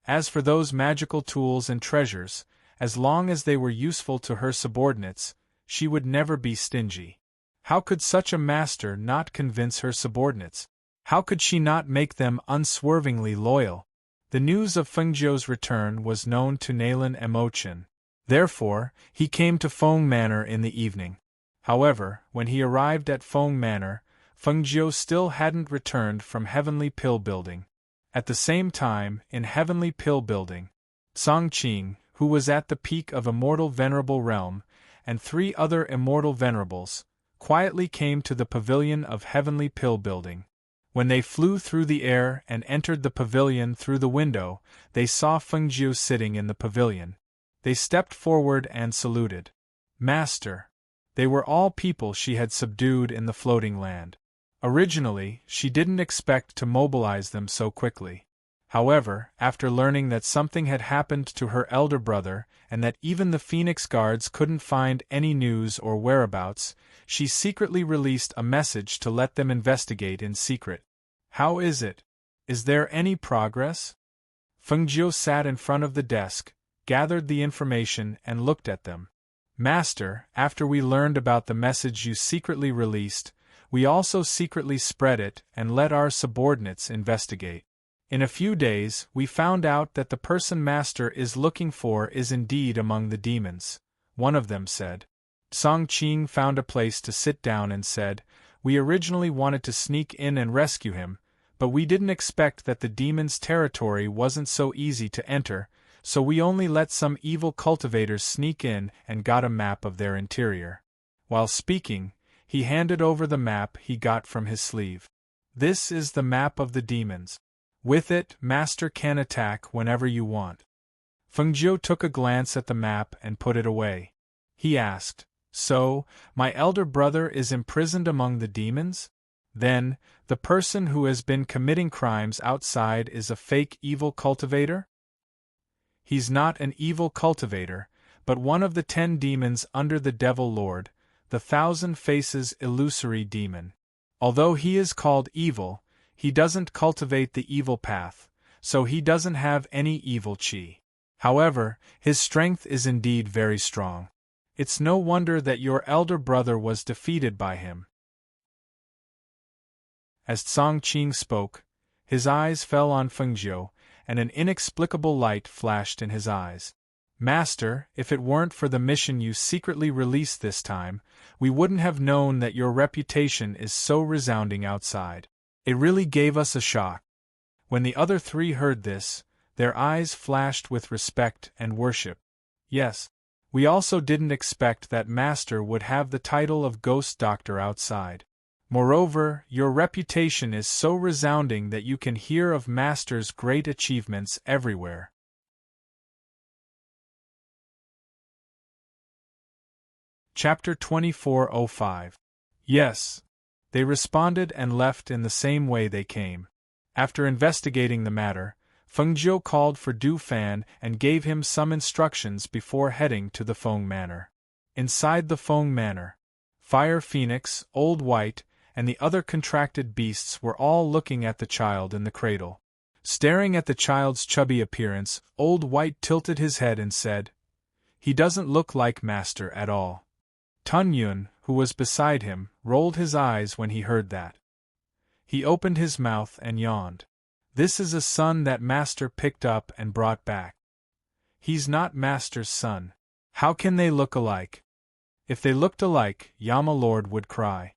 As for those magical tools and treasures, as long as they were useful to her subordinates, she would never be stingy. How could such a master not convince her subordinates? How could she not make them unswervingly loyal? The news of Fengjiu's return was known to Nalin Emochin. Therefore, he came to Feng Manor in the evening. However, when he arrived at Feng Manor, Fengjiu still hadn't returned from Heavenly Pill Building. At the same time, in Heavenly Pill Building, Songqing, who was at the peak of Immortal Venerable Realm, and 3 other Immortal Venerables, quietly came to the pavilion of Heavenly Pill Building. When they flew through the air and entered the pavilion through the window, they saw Fengjiu sitting in the pavilion. They stepped forward and saluted. Master. They were all people she had subdued in the floating land. Originally, she didn't expect to mobilize them so quickly. However, after learning that something had happened to her elder brother and that even the Phoenix Guards couldn't find any news or whereabouts, she secretly released a message to let them investigate in secret. How is it? Is there any progress? Fengjiu sat in front of the desk, gathered the information and looked at them. Master, after we learned about the message you secretly released, we also secretly spread it and let our subordinates investigate. In a few days, we found out that the person Master is looking for is indeed among the demons, one of them said. Songqing found a place to sit down and said, We originally wanted to sneak in and rescue him, but we didn't expect that the demons' territory wasn't so easy to enter, so we only let some evil cultivators sneak in and got a map of their interior. While speaking, he handed over the map he got from his sleeve. This is the map of the demons. With it, Master can attack whenever you want. Fengjiu took a glance at the map and put it away. He asked, So, my elder brother is imprisoned among the demons? Then, the person who has been committing crimes outside is a fake evil cultivator? He's not an evil cultivator, but one of the 10 demons under the Devil Lord, the 1,000 Faces illusory demon. Although he is called evil, he doesn't cultivate the evil path, so he doesn't have any evil chi. However, his strength is indeed very strong. It's no wonder that your elder brother was defeated by him. As Songqing spoke, His eyes fell on Fengjiu, and an inexplicable light flashed in his eyes. Master, if it weren't for the mission you secretly released this time, we wouldn't have known that your reputation is so resounding outside. It really gave us a shock. When the other three heard this, their eyes flashed with respect and worship. Yes, we also didn't expect that Master would have the title of Ghost Doctor outside. Moreover, your reputation is so resounding that you can hear of Master's great achievements everywhere. Chapter 2405. Yes. They responded and left in the same way they came. After investigating the matter, Fengjiu called for Du Fan and gave him some instructions before heading to the Feng Manor. Inside the Feng Manor, Fire Phoenix, Old White, and the other contracted beasts were all looking at the child in the cradle. Staring at the child's chubby appearance, Old White tilted his head and said, "He doesn't look like Master at all." Tun Yun, who was beside him, rolled his eyes when he heard that. He opened his mouth and yawned. "This is a son that Master picked up and brought back. He's not Master's son. How can they look alike?" If they looked alike, Yama Lord would cry.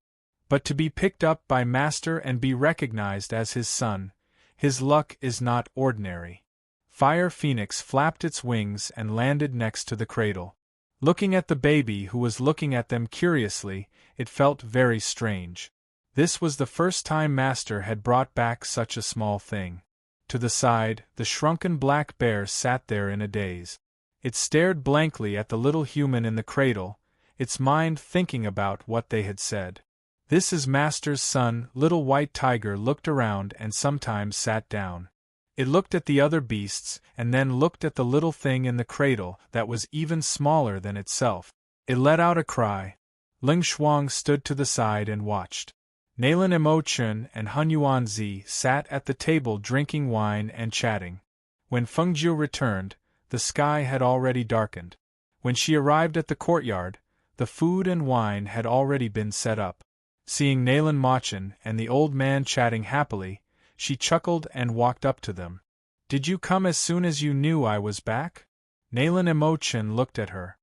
But to be picked up by Master and be recognized as his son, his luck is not ordinary. Fire Phoenix flapped its wings and landed next to the cradle. Looking at the baby who was looking at them curiously, it felt very strange. This was the first time Master had brought back such a small thing. To the side, the shrunken black bear sat there in a daze. It stared blankly at the little human in the cradle, its mind thinking about what they had said. "This is Master's son." Little White Tiger looked around and sometimes sat down. It looked at the other beasts and then looked at the little thing in the cradle that was even smaller than itself. It let out a cry. Ling Shuang stood to the side and watched. Nalen Imo-chun and Hun Yuanzi sat at the table drinking wine and chatting. When Fengjiu returned, the sky had already darkened. When she arrived at the courtyard, the food and wine had already been set up. Seeing Nalen Machin and the old man chatting happily, she chuckled and walked up to them. "Did you come as soon as you knew I was back?" Nalen Imo-chun looked at her.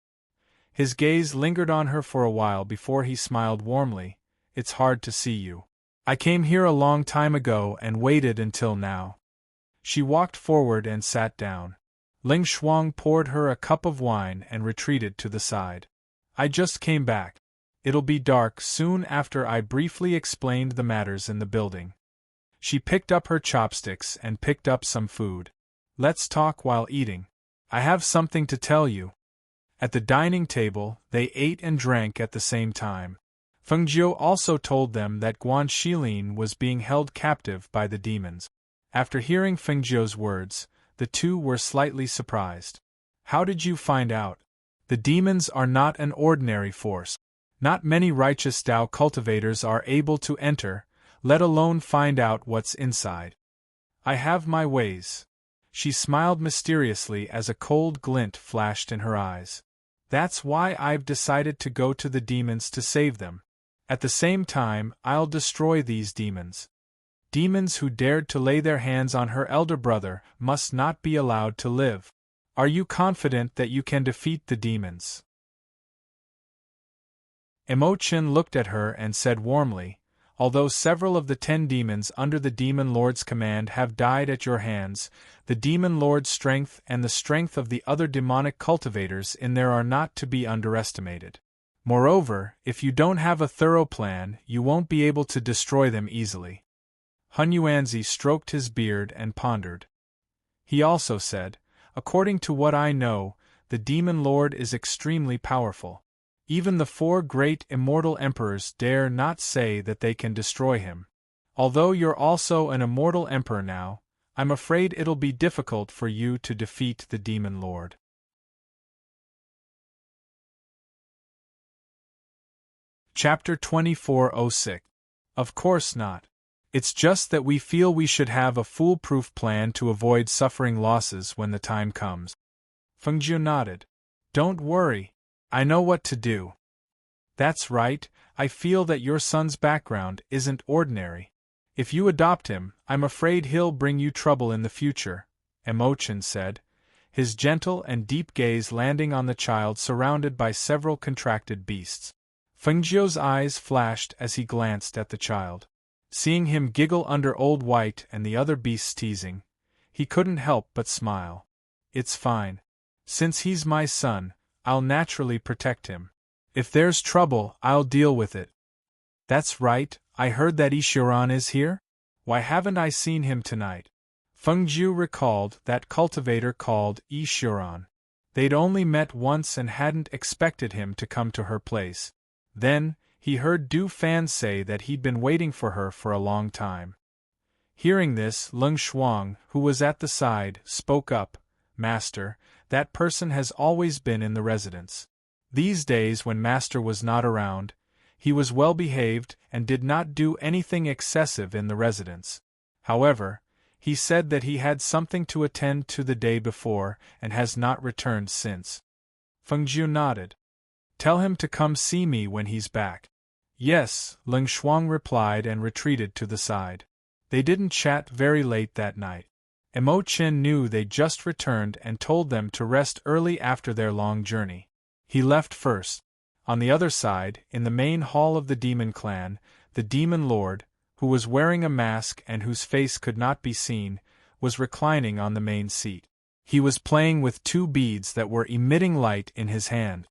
His gaze lingered on her for a while before he smiled warmly. "It's hard to see you. I came here a long time ago and waited until now." She walked forward and sat down. Ling Shuang poured her a cup of wine and retreated to the side. "I just came back. It'll be dark soon." After I briefly explained the matters in the building, she picked up her chopsticks and picked up some food. "Let's talk while eating. I have something to tell you." At the dining table, they ate and drank at the same time. Fengjiu also told them that Guan Shilin was being held captive by the demons. After hearing Fengjiu's words, the two were slightly surprised. "How did you find out?" "The demons are not an ordinary force. Not many righteous Tao cultivators are able to enter, let alone find out what's inside. I have my ways." She smiled mysteriously as a cold glint flashed in her eyes. "That's why I've decided to go to the demons to save them. At the same time, I'll destroy these demons. Demons who dared to lay their hands on her elder brother must not be allowed to live. Are you confident that you can defeat the demons?" Imo-chin looked at her and said warmly, "Although several of the 10 demons under the Demon Lord's command have died at your hands, the Demon Lord's strength and the strength of the other demonic cultivators in there are not to be underestimated. Moreover, if you don't have a thorough plan, you won't be able to destroy them easily." Hun Yuanzi stroked his beard and pondered. He also said, "According to what I know, the Demon Lord is extremely powerful. Even the 4 great immortal emperors dare not say that they can destroy him. Although you're also an immortal emperor now, I'm afraid it'll be difficult for you to defeat the Demon Lord." Chapter 2406. Of course not. It's just that we feel we should have a foolproof plan to avoid suffering losses when the time comes. Fengjiu nodded. "Don't worry. I know what to do." "That's right, I feel that your son's background isn't ordinary. If you adopt him, I'm afraid he'll bring you trouble in the future, Emochin said, his gentle and deep gaze landing on the child surrounded by several contracted beasts. Fengjiu's eyes flashed as he glanced at the child. Seeing him giggle under Old White and the other beasts teasing, he couldn't help but smile. It's fine. Since he's my son, I'll naturally protect him. If there's trouble, I'll deal with it. That's right, I heard that Ishiran is here? Why haven't I seen him tonight? Fengjiu recalled that cultivator called Ishiran. They'd only met once and hadn't expected him to come to her place. Then, he heard Du Fan say that he'd been waiting for her for a long time. Hearing this, Leng Shuang, who was at the side, spoke up, Master, that person has always been in the residence. These days when Master was not around, he was well behaved and did not do anything excessive in the residence. However, he said that he had something to attend to the day before and has not returned since. Fengjiu nodded. Tell him to come see me when he's back. Yes, Leng Shuang replied and retreated to the side. They didn't chat very late that night. Emochin knew they'd just returned and told them to rest early after their long journey. He left first. On the other side, in the main hall of the demon clan, the demon lord, who was wearing a mask and whose face could not be seen, was reclining on the main seat. He was playing with two beads that were emitting light in his hand.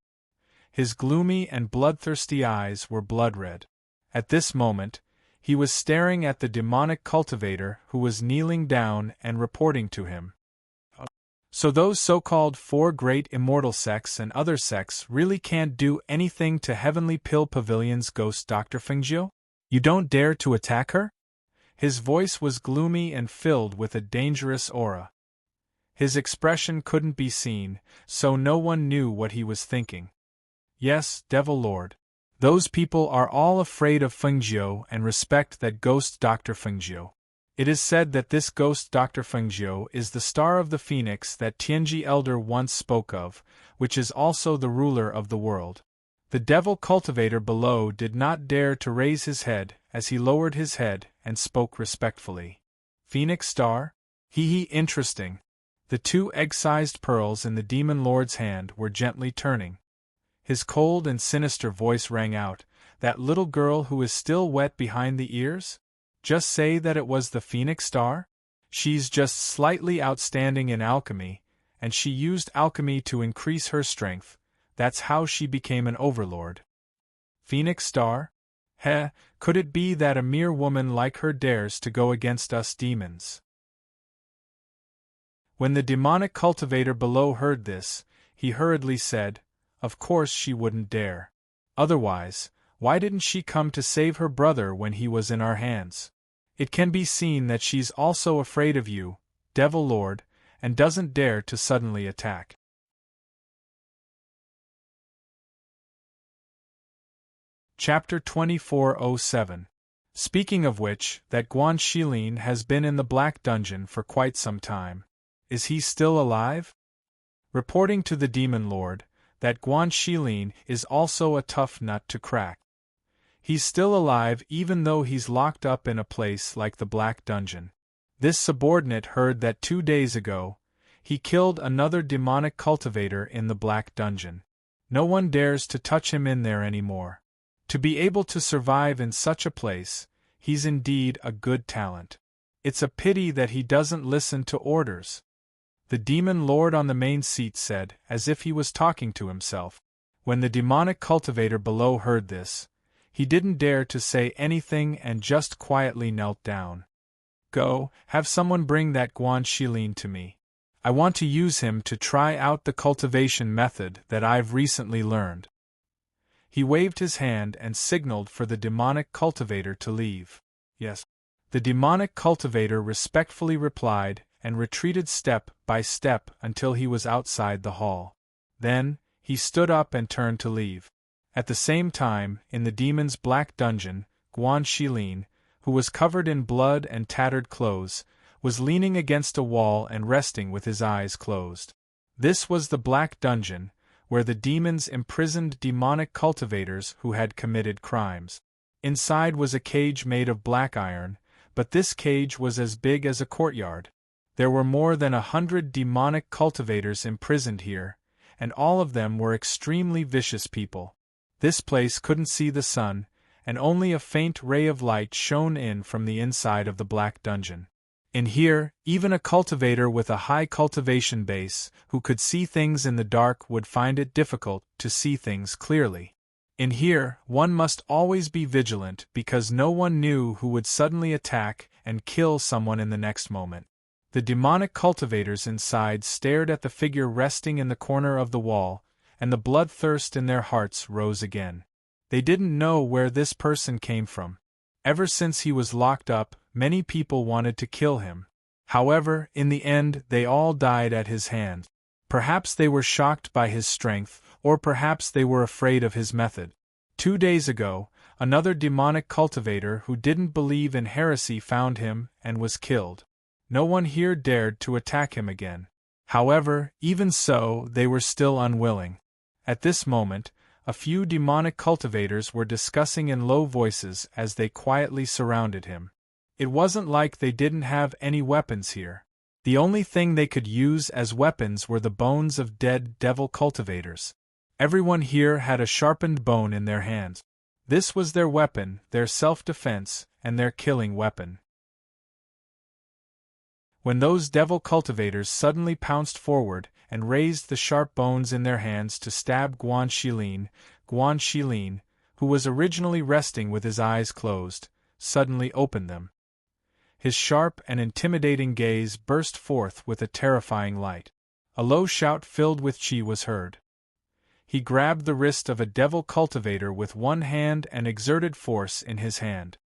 His gloomy and bloodthirsty eyes were blood-red. At this moment, he was staring at the demonic cultivator who was kneeling down and reporting to him. So those so-called four great immortal sects and other sects really can't do anything to Heavenly Pill Pavilion's ghost Dr. Fengjiu? You don't dare to attack her? His voice was gloomy and filled with a dangerous aura. His expression couldn't be seen, so no one knew what he was thinking. Yes, Devil Lord. Those people are all afraid of Fengjiu and respect that ghost Dr. Fengjiu. It is said that this ghost Dr. Fengjiu is the star of the phoenix that Tianji Elder once spoke of, which is also the ruler of the world. The devil cultivator below did not dare to raise his head as he lowered his head and spoke respectfully. Phoenix star? Hee, interesting. The two egg-sized pearls in the demon lord's hand were gently turning. His cold and sinister voice rang out, that little girl who is still wet behind the ears? Just say that it was the Phoenix Star? She's just slightly outstanding in alchemy, and she used alchemy to increase her strength. That's how she became an overlord. Phoenix Star? Could it be that a mere woman like her dares to go against us demons? When the demonic cultivator below heard this, he hurriedly said, Of course she wouldn't dare. Otherwise, why didn't she come to save her brother when he was in our hands? It can be seen that she's also afraid of you, Devil Lord, and doesn't dare to suddenly attack. Chapter 2407. Speaking of which, that Guan Shilin has been in the Black Dungeon for quite some time. Is he still alive? Reporting to the Demon Lord, that Guan Shilin is also a tough nut to crack. He's still alive even though he's locked up in a place like the Black Dungeon. This subordinate heard that 2 days ago, he killed another demonic cultivator in the Black Dungeon. No one dares to touch him in there anymore. To be able to survive in such a place, he's indeed a good talent. It's a pity that he doesn't listen to orders. The demon lord on the main seat said, as if he was talking to himself. When the demonic cultivator below heard this, he didn't dare to say anything and just quietly knelt down. Go, have someone bring that Guan Shilin to me. I want to use him to try out the cultivation method that I've recently learned. He waved his hand and signaled for the demonic cultivator to leave. Yes. The demonic cultivator respectfully replied and retreated step by step until he was outside the hall. Then, he stood up and turned to leave. At the same time, in the demon's black dungeon, Guan Shilin, who was covered in blood and tattered clothes, was leaning against a wall and resting with his eyes closed. This was the Black Dungeon, where the demons imprisoned demonic cultivators who had committed crimes. Inside was a cage made of black iron, But this cage was as big as a courtyard. There were more than 100 demonic cultivators imprisoned here, and all of them were extremely vicious people. This place couldn't see the sun, and only a faint ray of light shone in from the inside of the black dungeon. In here, even a cultivator with a high cultivation base, who could see things in the dark, would find it difficult to see things clearly. In here, one must always be vigilant because no one knew who would suddenly attack and kill someone in the next moment. The demonic cultivators inside stared at the figure resting in the corner of the wall, and the bloodthirst in their hearts rose again. They didn't know where this person came from. Ever since he was locked up, many people wanted to kill him. However, in the end, they all died at his hands. Perhaps they were shocked by his strength, or perhaps they were afraid of his method. 2 days ago, another demonic cultivator who didn't believe in heresy found him and was killed. No one here dared to attack him again. However, even so, they were still unwilling. At this moment, a few demonic cultivators were discussing in low voices as they quietly surrounded him. It wasn't like they didn't have any weapons here. The only thing they could use as weapons were the bones of dead devil cultivators. Everyone here had a sharpened bone in their hands. This was their weapon, their self-defense, and their killing weapon. When those devil cultivators suddenly pounced forward and raised the sharp bones in their hands to stab Guan Shilin, who was originally resting with his eyes closed, suddenly opened them. His sharp and intimidating gaze burst forth with a terrifying light. A low shout filled with chi was heard. He grabbed the wrist of a devil cultivator with one hand and exerted force in his hand.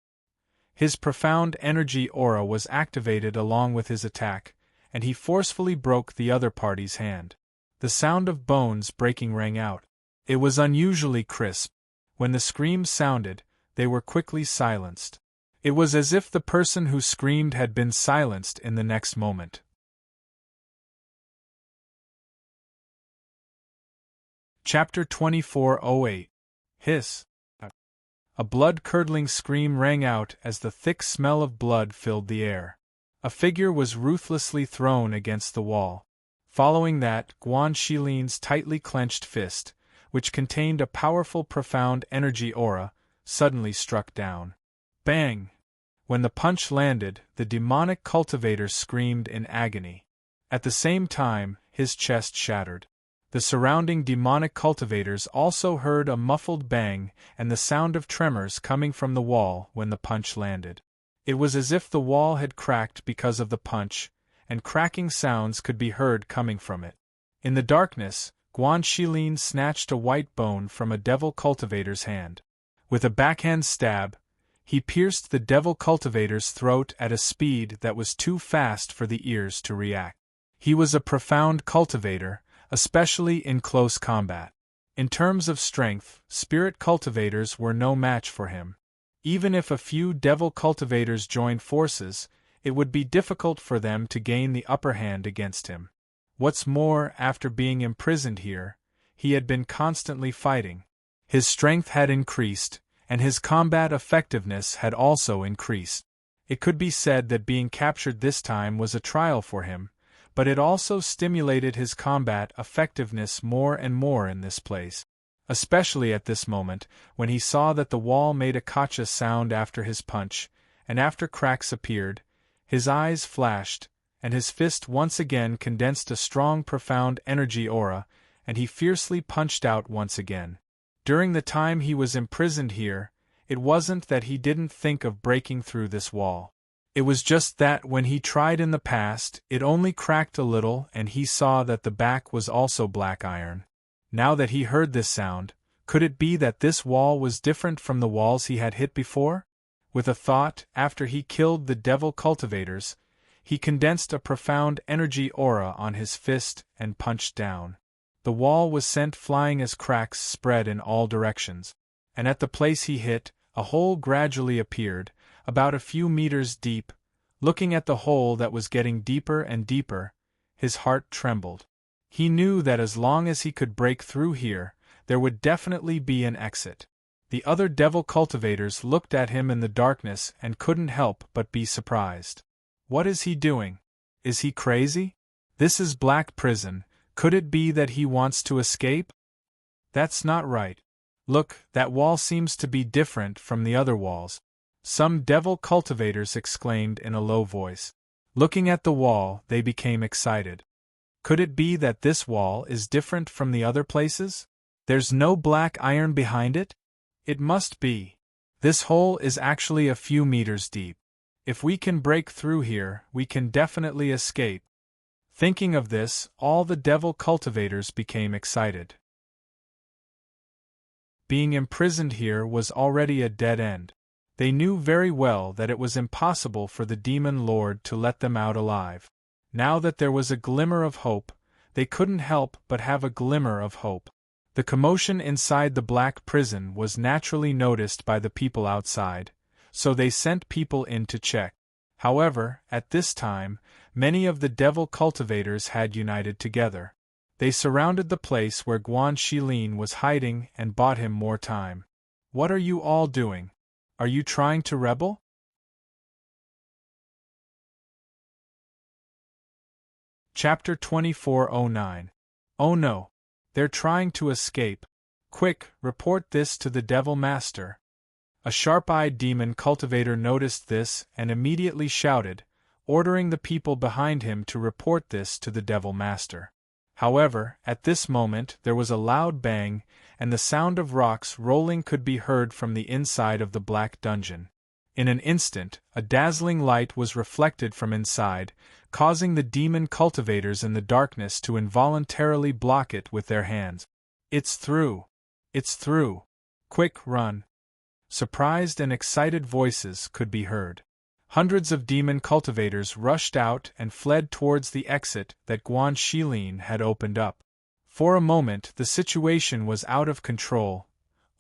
His profound energy aura was activated along with his attack, and he forcefully broke the other party's hand. The sound of bones breaking rang out. It was unusually crisp. When the screams sounded, they were quickly silenced. It was as if the person who screamed had been silenced in the next moment. Chapter 2408. Hiss. A blood-curdling scream rang out as the thick smell of blood filled the air. A figure was ruthlessly thrown against the wall. Following that, Guan Shilin's tightly clenched fist, which contained a powerful profound energy aura, suddenly struck down. Bang! When the punch landed, the demonic cultivator screamed in agony. At the same time, his chest shattered. The surrounding demonic cultivators also heard a muffled bang and the sound of tremors coming from the wall when the punch landed. It was as if the wall had cracked because of the punch, and cracking sounds could be heard coming from it. In the darkness, Guan Shilin snatched a white bone from a devil cultivator's hand. With a backhand stab, he pierced the devil cultivator's throat at a speed that was too fast for the ears to react. He was a profound cultivator, especially in close combat. In terms of strength, spirit cultivators were no match for him. Even if a few devil cultivators joined forces, it would be difficult for them to gain the upper hand against him. What's more, after being imprisoned here, he had been constantly fighting. His strength had increased, and his combat effectiveness had also increased. It could be said that being captured this time was a trial for him, but it also stimulated his combat effectiveness more and more in this place. Especially at this moment, when he saw that the wall made a kacha sound after his punch, and after cracks appeared, his eyes flashed, and his fist once again condensed a strong profound energy aura, and he fiercely punched out once again. During the time he was imprisoned here, it wasn't that he didn't think of breaking through this wall. It was just that when he tried in the past, it only cracked a little and he saw that the back was also black iron. Now that he heard this sound, could it be that this wall was different from the walls he had hit before? With a thought, after he killed the devil cultivators, he condensed a profound energy aura on his fist and punched down. The wall was sent flying as cracks spread in all directions, and at the place he hit, a hole gradually appeared, about a few meters deep. Looking at the hole that was getting deeper and deeper, his heart trembled. He knew that as long as he could break through here, there would definitely be an exit. The other devil cultivators looked at him in the darkness and couldn't help but be surprised. What is he doing? Is he crazy? This is Black Prison, could it be that he wants to escape? That's not right. Look, that wall seems to be different from the other walls. Some devil cultivators exclaimed in a low voice. Looking at the wall, they became excited. Could it be that this wall is different from the other places? There's no black iron behind it? It must be. This hole is actually a few meters deep. If we can break through here, we can definitely escape. Thinking of this, all the devil cultivators became excited. Being imprisoned here was already a dead end. They knew very well that it was impossible for the demon lord to let them out alive. Now that there was a glimmer of hope, they couldn't help but have a glimmer of hope. The commotion inside the black prison was naturally noticed by the people outside, so they sent people in to check. However, at this time, many of the devil cultivators had united together. They surrounded the place where Guan Shilin was hiding and bought him more time. What are you all doing? Are you trying to rebel? Chapter 2409. Oh no! They're trying to escape. Quick, report this to the Devil Master. A sharp-eyed demon cultivator noticed this and immediately shouted, ordering the people behind him to report this to the Devil Master. However, at this moment there was a loud bang, and the sound of rocks rolling could be heard from the inside of the black dungeon. In an instant, a dazzling light was reflected from inside, causing the demon cultivators in the darkness to involuntarily block it with their hands. It's through! It's through! Quick, run! Surprised and excited voices could be heard. Hundreds of demon cultivators rushed out and fled towards the exit that Guan Shilin had opened up. For a moment the situation was out of control.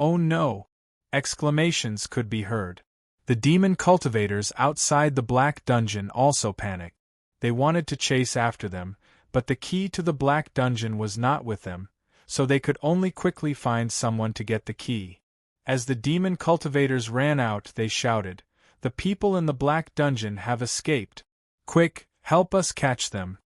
Oh no! Exclamations could be heard. The demon cultivators outside the black dungeon also panicked. They wanted to chase after them, but the key to the black dungeon was not with them, so they could only quickly find someone to get the key. As the demon cultivators ran out, they shouted, "The people in the black dungeon have escaped! Quick, help us catch them!"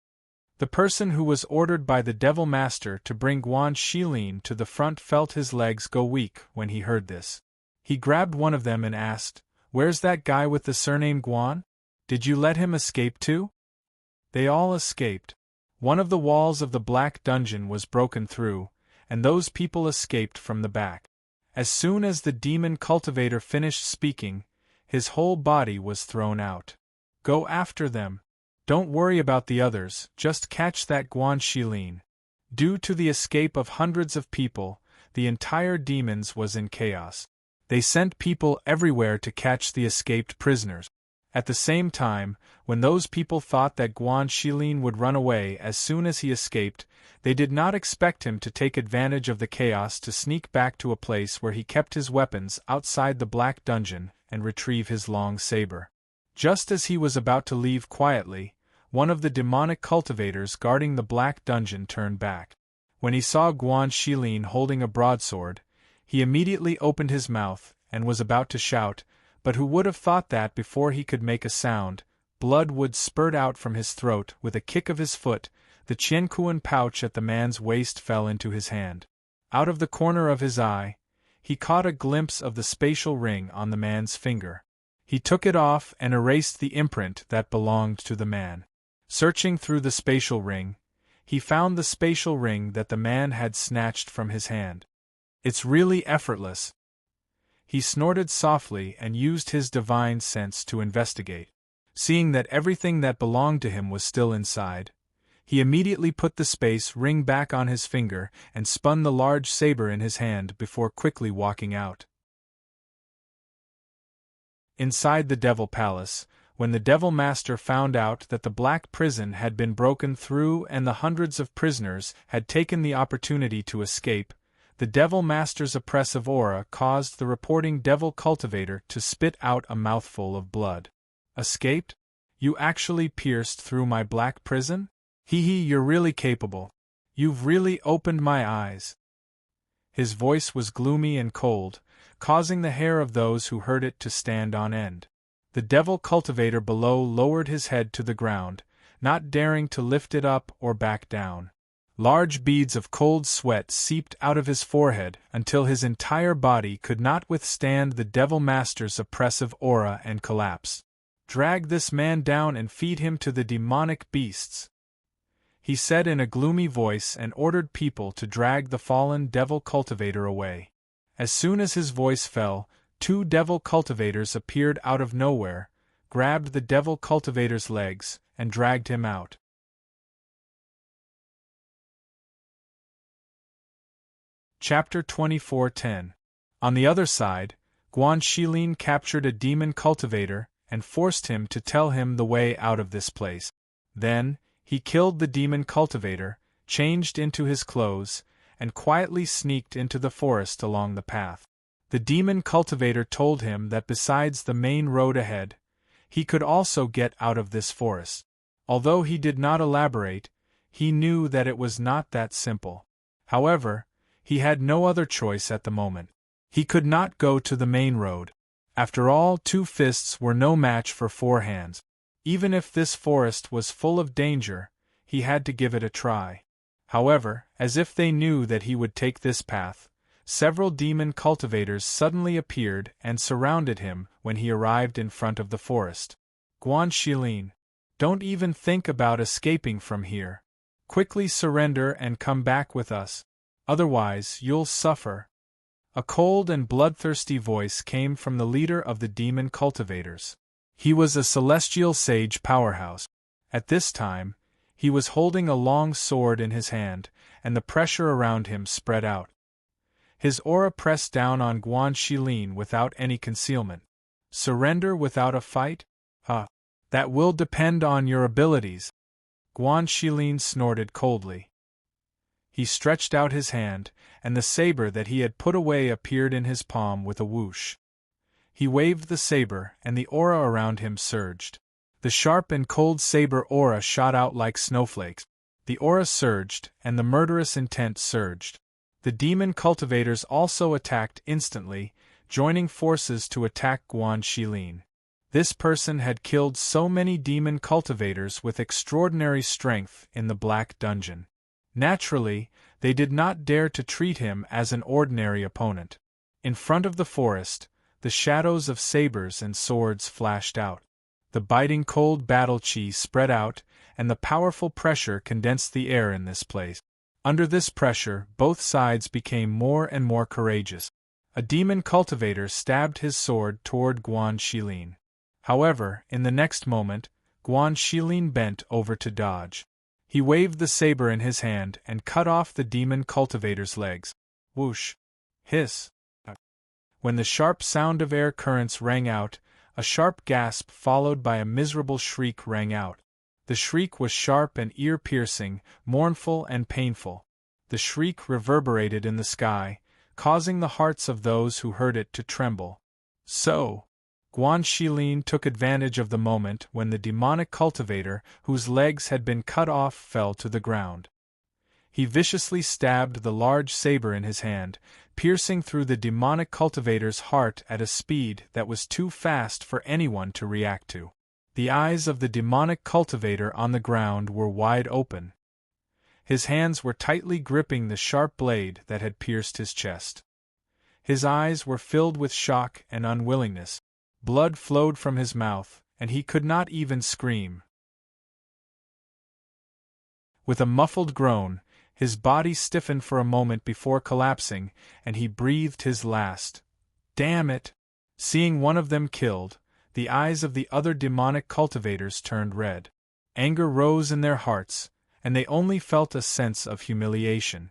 The person who was ordered by the Devil Master to bring Guan Shilin to the front felt his legs go weak when he heard this. He grabbed one of them and asked, "Where's that guy with the surname Guan? Did you let him escape too?" They all escaped. One of the walls of the black dungeon was broken through, and those people escaped from the back. As soon as the demon cultivator finished speaking, his whole body was thrown out. Go after them. Don't worry about the others, just catch that Guan Shilin. Due to the escape of hundreds of people, the entire demons was in chaos. They sent people everywhere to catch the escaped prisoners. At the same time, when those people thought that Guan Shilin would run away as soon as he escaped, they did not expect him to take advantage of the chaos to sneak back to a place where he kept his weapons outside the black dungeon and retrieve his long saber. Just as he was about to leave quietly, one of the demonic cultivators guarding the black dungeon turned back. When he saw Guan Shilin holding a broadsword, he immediately opened his mouth and was about to shout, but who would have thought that before he could make a sound, blood would spurt out from his throat. With a kick of his foot, the Qiankuan pouch at the man's waist fell into his hand. Out of the corner of his eye, he caught a glimpse of the spatial ring on the man's finger. He took it off and erased the imprint that belonged to the man. Searching through the spatial ring, he found the spatial ring that the man had snatched from his hand. It's really effortless. He snorted softly and used his divine sense to investigate. Seeing that everything that belonged to him was still inside, he immediately put the space ring back on his finger and spun the large saber in his hand before quickly walking out. Inside the Devil Palace, when the Devil Master found out that the black prison had been broken through and the hundreds of prisoners had taken the opportunity to escape, the Devil Master's oppressive aura caused the reporting devil cultivator to spit out a mouthful of blood. Escaped? You actually pierced through my black prison? Hee hee, you're really capable. You've really opened my eyes. His voice was gloomy and cold, causing the hair of those who heard it to stand on end. The devil cultivator below lowered his head to the ground, not daring to lift it up or back down. Large beads of cold sweat seeped out of his forehead until his entire body could not withstand the Devil Master's oppressive aura and collapsed. "Drag this man down and feed him to the demonic beasts," he said in a gloomy voice, and ordered people to drag the fallen devil cultivator away. As soon as his voice fell, 2 devil cultivators appeared out of nowhere, grabbed the devil cultivator's legs, and dragged him out. Chapter 24:10. On the other side, Guan Shilin captured a demon cultivator and forced him to tell him the way out of this place. Then, he killed the demon cultivator, changed into his clothes, and quietly sneaked into the forest along the path. The demon cultivator told him that besides the main road ahead, he could also get out of this forest. Although he did not elaborate, he knew that it was not that simple. However, he had no other choice at the moment. He could not go to the main road. After all, 2 fists were no match for 4 hands. Even if this forest was full of danger, he had to give it a try. However, as if they knew that he would take this path, several demon cultivators suddenly appeared and surrounded him when he arrived in front of the forest. "Guan Shilin, don't even think about escaping from here. Quickly surrender and come back with us. Otherwise, you'll suffer." A cold and bloodthirsty voice came from the leader of the demon cultivators. He was a celestial sage powerhouse. At this time, he was holding a long sword in his hand, and the pressure around him spread out. His aura pressed down on Guan Shilin without any concealment. "Surrender without a fight? That will depend on your abilities." Guan Shilin snorted coldly. He stretched out his hand, and the saber that he had put away appeared in his palm with a whoosh. He waved the saber, and the aura around him surged. The sharp and cold saber aura shot out like snowflakes. The aura surged, and the murderous intent surged. The demon cultivators also attacked instantly, joining forces to attack Guan Shilin. This person had killed so many demon cultivators with extraordinary strength in the Black Dungeon. Naturally, they did not dare to treat him as an ordinary opponent. In front of the forest, the shadows of sabers and swords flashed out. The biting cold battle chi spread out, and the powerful pressure condensed the air in this place. Under this pressure, both sides became more and more courageous. A demon cultivator stabbed his sword toward Guan Shilin. However, in the next moment, Guan Shilin bent over to dodge. He waved the saber in his hand and cut off the demon cultivator's legs. Whoosh! Hiss! When the sharp sound of air currents rang out, a sharp gasp followed by a miserable shriek rang out. The shriek was sharp and ear-piercing, mournful and painful. The shriek reverberated in the sky, causing the hearts of those who heard it to tremble. So, Guan Shilin took advantage of the moment when the demonic cultivator, whose legs had been cut off, fell to the ground. He viciously stabbed the large saber in his hand, piercing through the demonic cultivator's heart at a speed that was too fast for anyone to react to. The eyes of the demonic cultivator on the ground were wide open. His hands were tightly gripping the sharp blade that had pierced his chest. His eyes were filled with shock and unwillingness. Blood flowed from his mouth, and he could not even scream. With a muffled groan, his body stiffened for a moment before collapsing, and he breathed his last. "Damn it!" Seeing one of them killed, the eyes of the other demonic cultivators turned red. Anger rose in their hearts, and they only felt a sense of humiliation.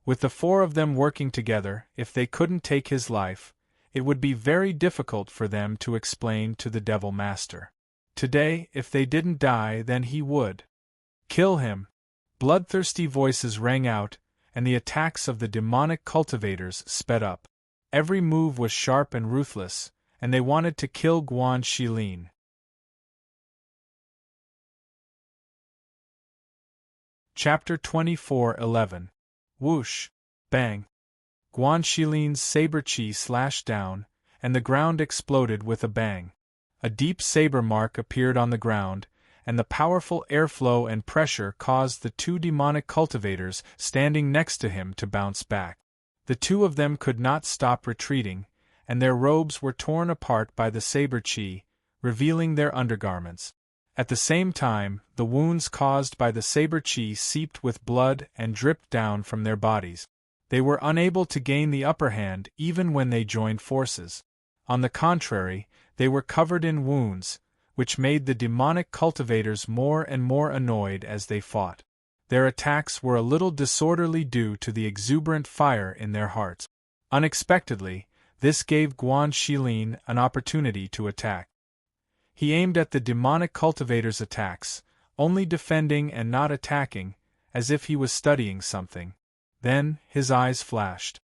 With the 4 of them working together, if they couldn't take his life, it would be very difficult for them to explain to the Devil Master. Today, if they didn't die, then he would. Kill him! Bloodthirsty voices rang out, and the attacks of the demonic cultivators sped up. Every move was sharp and ruthless, and they wanted to kill Guan Shilin. Chapter 24:11. Whoosh! Bang! Guan Shilin's saber chi slashed down, and the ground exploded with a bang. A deep saber mark appeared on the ground, and the powerful airflow and pressure caused the two demonic cultivators standing next to him to bounce back. The two of them could not stop retreating, and their robes were torn apart by the saber chi, revealing their undergarments. At the same time, the wounds caused by the saber chi seeped with blood and dripped down from their bodies. They were unable to gain the upper hand even when they joined forces. On the contrary, they were covered in wounds, which made the demonic cultivators more and more annoyed as they fought. Their attacks were a little disorderly due to the exuberant fire in their hearts. Unexpectedly, this gave Guan Shilin an opportunity to attack. He aimed at the demonic cultivators' attacks, only defending and not attacking, as if he was studying something. Then, his eyes flashed.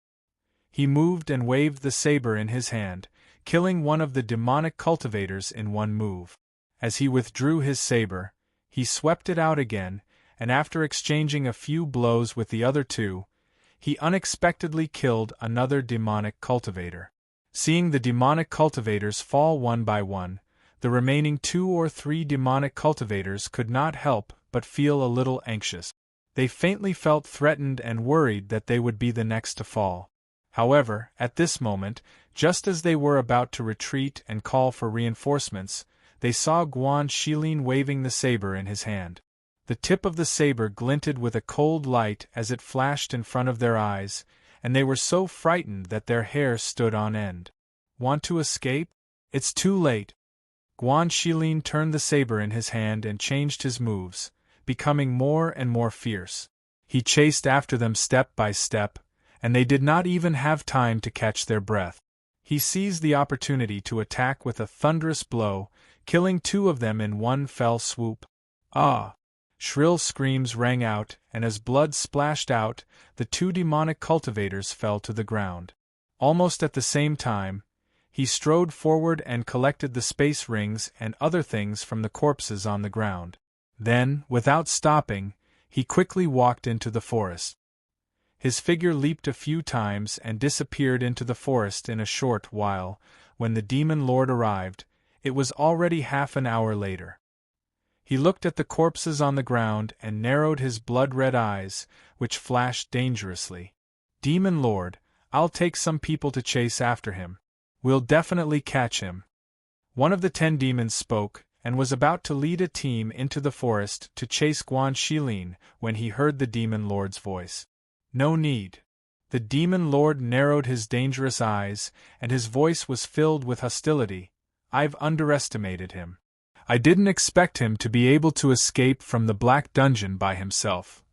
He moved and waved the saber in his hand, killing one of the demonic cultivators in one move. As he withdrew his saber, he swept it out again, and after exchanging a few blows with the other two, he unexpectedly killed another demonic cultivator. Seeing the demonic cultivators fall one by one, the remaining 2 or 3 demonic cultivators could not help but feel a little anxious. They faintly felt threatened and worried that they would be the next to fall. However, at this moment, just as they were about to retreat and call for reinforcements, they saw Guan Shilin waving the saber in his hand. The tip of the saber glinted with a cold light as it flashed in front of their eyes, and they were so frightened that their hair stood on end. Want to escape? It's too late. Guan Shilin turned the saber in his hand and changed his moves, becoming more and more fierce. He chased after them step by step, and they did not even have time to catch their breath. He seized the opportunity to attack with a thunderous blow, killing 2 of them in one fell swoop. Ah! Shrill screams rang out, and as blood splashed out, the 2 demonic cultivators fell to the ground. Almost at the same time, he strode forward and collected the space rings and other things from the corpses on the ground. Then, without stopping, he quickly walked into the forest. His figure leaped a few times and disappeared into the forest in a short while. When the demon lord arrived, it was already half an hour later. He looked at the corpses on the ground and narrowed his blood-red eyes, which flashed dangerously. "Demon lord, I'll take some people to chase after him. We'll definitely catch him." One of the 10 demons spoke, and was about to lead a team into the forest to chase Guan Shilin when he heard the demon lord's voice. "No need." The demon lord narrowed his dangerous eyes, and his voice was filled with hostility. "I've underestimated him. I didn't expect him to be able to escape from the black dungeon by himself.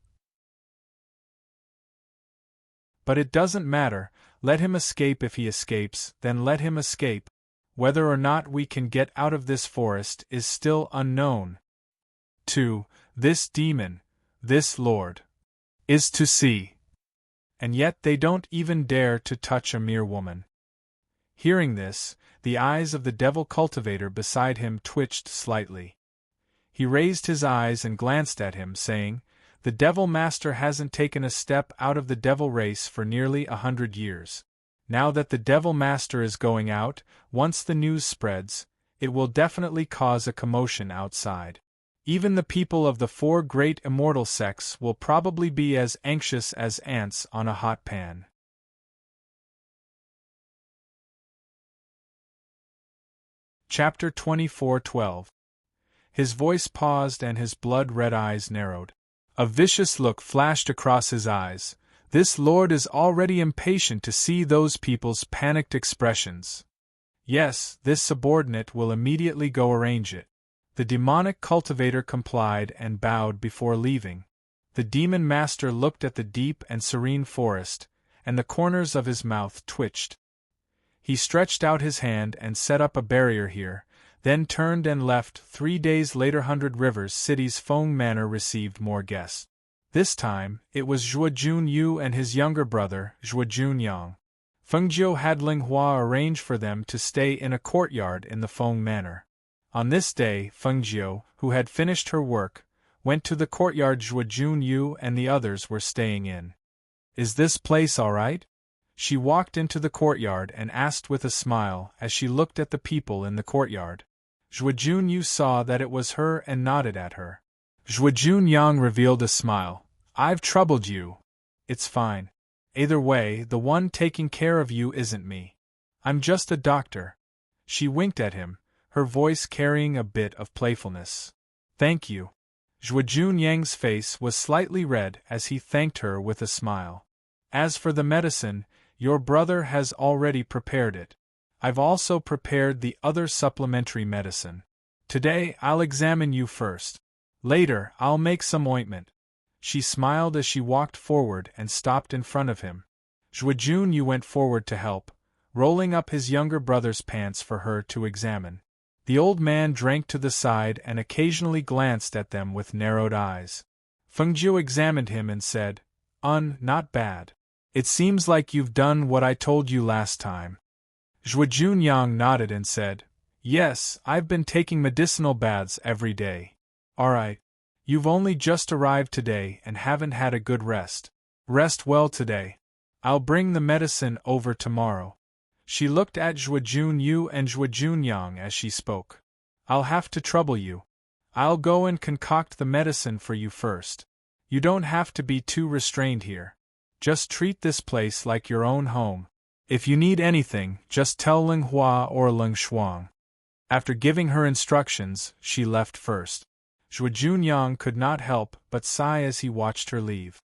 But it doesn't matter, let him escape. If he escapes, then let him escape. Whether or not we can get out of this forest is still unknown. To this demon, this lord, is to see. And yet they don't even dare to touch a mere woman." Hearing this, the eyes of the devil cultivator beside him twitched slightly. He raised his eyes and glanced at him, saying, "The devil master hasn't taken a step out of the devil race for nearly 100 years. Now that the devil master is going out, once the news spreads, it will definitely cause a commotion outside. Even the people of the 4 great immortal sects will probably be as anxious as ants on a hot pan." Chapter 24:12. His voice paused and his blood-red eyes narrowed. A vicious look flashed across his eyes. This lord is already impatient to see those people's panicked expressions. Yes, this subordinate will immediately go arrange it. The demonic cultivator complied and bowed before leaving. The demon master looked at the deep and serene forest, and the corners of his mouth twitched. He stretched out his hand and set up a barrier here, then turned and left. 3 days later, 100 Rivers City's Feng Manor received more guests. This time, it was Zhuo Junyu and his younger brother, Zhuo Junyang. Fengjiu had Ling Hua arrange for them to stay in a courtyard in the Feng Manor. On this day, Fengjiu, who had finished her work, went to the courtyard Zhuo Junyu and the others were staying in. "Is this place all right?" She walked into the courtyard and asked with a smile as she looked at the people in the courtyard. Zhuo Junyu saw that it was her and nodded at her. Zhuo Junyang revealed a smile. I've troubled you. It's fine. Either way, the one taking care of you isn't me. I'm just a doctor. She winked at him, her voice carrying a bit of playfulness. Thank you. Zhuo Junyang's face was slightly red as he thanked her with a smile. As for the medicine, your brother has already prepared it. I've also prepared the other supplementary medicine. Today I'll examine you first. Later I'll make some ointment. She smiled as she walked forward and stopped in front of him. Zhuo Junyu went forward to help, rolling up his younger brother's pants for her to examine. The old man drank to the side and occasionally glanced at them with narrowed eyes. Fengjiu examined him and said, Not bad. It seems like you've done what I told you last time. Zhuo Junyang nodded and said, Yes, I've been taking medicinal baths every day. Alright. You've only just arrived today and haven't had a good rest. Rest well today. I'll bring the medicine over tomorrow. She looked at Zhuo Junyu and Zhuo Junyang as she spoke. I'll have to trouble you. I'll go and concoct the medicine for you first. You don't have to be too restrained here. Just treat this place like your own home. If you need anything, just tell Ling Hua or Ling Shuang. After giving her instructions, she left first. Zhuo Junyang could not help but sigh as he watched her leave.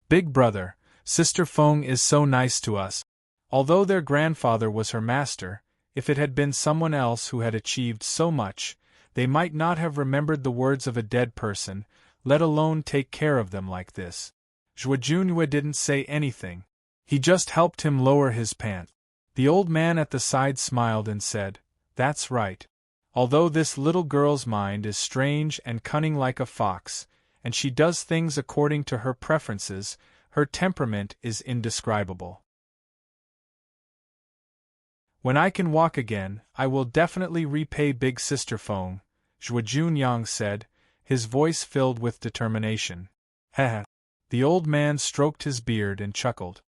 Big brother, Sister Feng is so nice to us. Although their grandfather was her master, if it had been someone else who had achieved so much, they might not have remembered the words of a dead person, let alone take care of them like this. Zhuo Junyue didn't say anything. He just helped him lower his pants. The old man at the side smiled and said, That's right. Although this little girl's mind is strange and cunning like a fox, and she does things according to her preferences, her temperament is indescribable. When I can walk again, I will definitely repay Big Sister Feng, Zhuo Junyang said, his voice filled with determination. Heh. The old man stroked his beard and chuckled.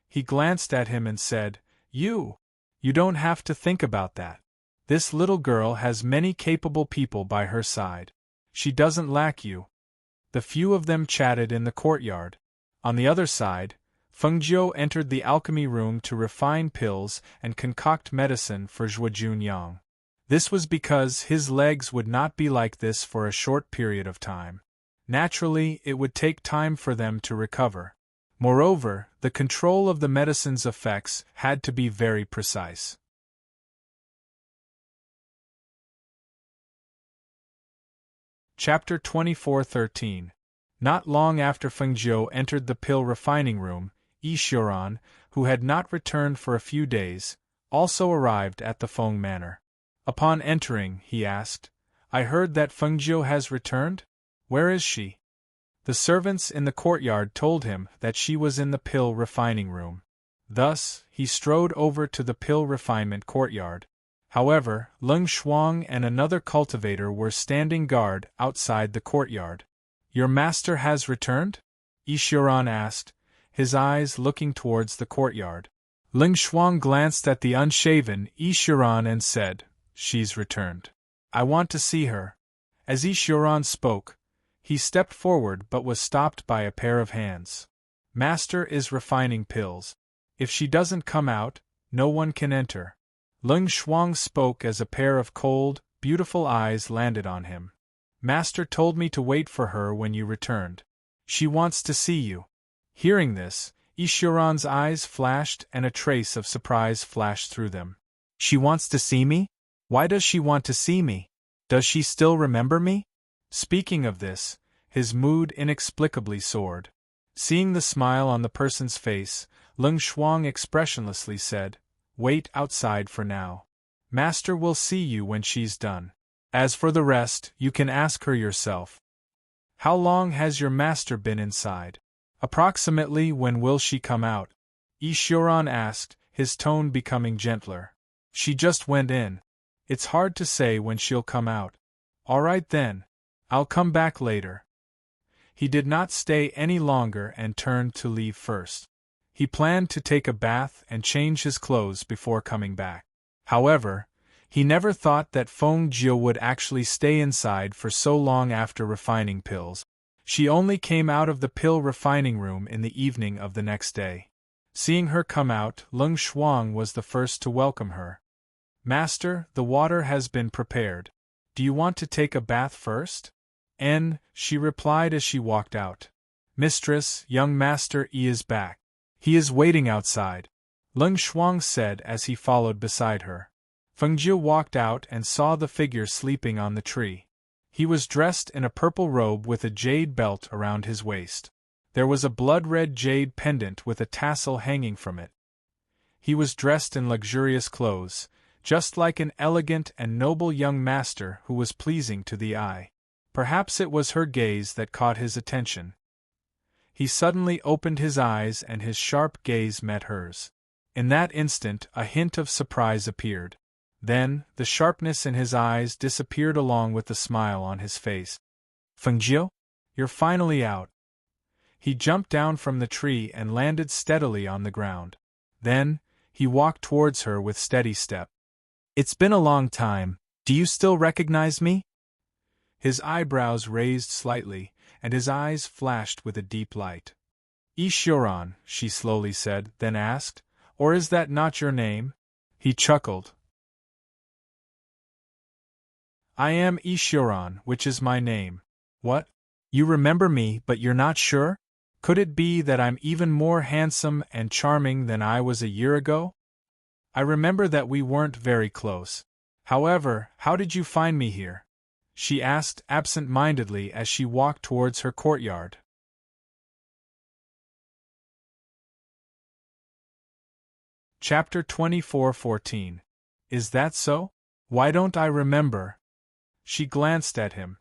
He glanced at him and said, You don't have to think about that. This little girl has many capable people by her side. She doesn't lack you. The few of them chatted in the courtyard. On the other side, Fengjiu entered the alchemy room to refine pills and concoct medicine for Zhuo Junyang. This was because his legs would not be like this for a short period of time. Naturally, it would take time for them to recover. Moreover, the control of the medicine's effects had to be very precise. Chapter 24:13. Not long after Fengjiu entered the pill refining room, Yishuran, who had not returned for a few days, also arrived at the Feng Manor. Upon entering, he asked, I heard that Fengjiu has returned? Where is she? The servants in the courtyard told him that she was in the pill refining room. Thus, he strode over to the pill refinement courtyard. However, Ling Shuang and another cultivator were standing guard outside the courtyard. Your master has returned? Yishuran asked, his eyes looking towards the courtyard. Ling Shuang glanced at the unshaven Yishuran and said, She's returned. I want to see her. As Yishuran spoke, he stepped forward but was stopped by a pair of hands. Master is refining pills. If she doesn't come out, no one can enter. Ling Shuang spoke as a pair of cold, beautiful eyes landed on him. Master told me to wait for her when you returned. She wants to see you. Hearing this, Yishuran's eyes flashed and a trace of surprise flashed through them. She wants to see me? Why does she want to see me? Does she still remember me? Speaking of this, his mood inexplicably soared. Seeing the smile on the person's face, Ling Shuang expressionlessly said, Wait outside for now. Master will see you when she's done. As for the rest, you can ask her yourself. How long has your master been inside? Approximately when will she come out? Yishuran asked, his tone becoming gentler. She just went in. It's hard to say when she'll come out. All right then. I'll come back later. He did not stay any longer and turned to leave first. He planned to take a bath and change his clothes before coming back. However, he never thought that Feng Jiu would actually stay inside for so long after refining pills. She only came out of the pill refining room in the evening of the next day. Seeing her come out, Leng Shuang was the first to welcome her. "Master, the water has been prepared. Do you want to take a bath first?" She replied as she walked out. "Mistress, young Master Yi is back. He is waiting outside," Leng Shuang said as he followed beside her. Feng Jiu walked out and saw the figure sleeping on the tree. He was dressed in a purple robe with a jade belt around his waist. There was a blood-red jade pendant with a tassel hanging from it. He was dressed in luxurious clothes, just like an elegant and noble young master who was pleasing to the eye. Perhaps it was her gaze that caught his attention. He suddenly opened his eyes and his sharp gaze met hers. In that instant, a hint of surprise appeared. Then, the sharpness in his eyes disappeared along with the smile on his face. "Feng Jiu? You're finally out." He jumped down from the tree and landed steadily on the ground. Then, he walked towards her with steady step. "It's been a long time. Do you still recognize me?" His eyebrows raised slightly, and his eyes flashed with a deep light. "Yi Shuran," she slowly said, then asked, "Or is that not your name?" He chuckled. "I am Yi Shuran, which is my name." "What? You remember me but you're not sure? Could it be that I'm even more handsome and charming than I was a year ago? I remember that we weren't very close. However, how did you find me here?" she asked absent-mindedly as she walked towards her courtyard. Chapter 24:14. Is that so? Why don't I remember? She glanced at him.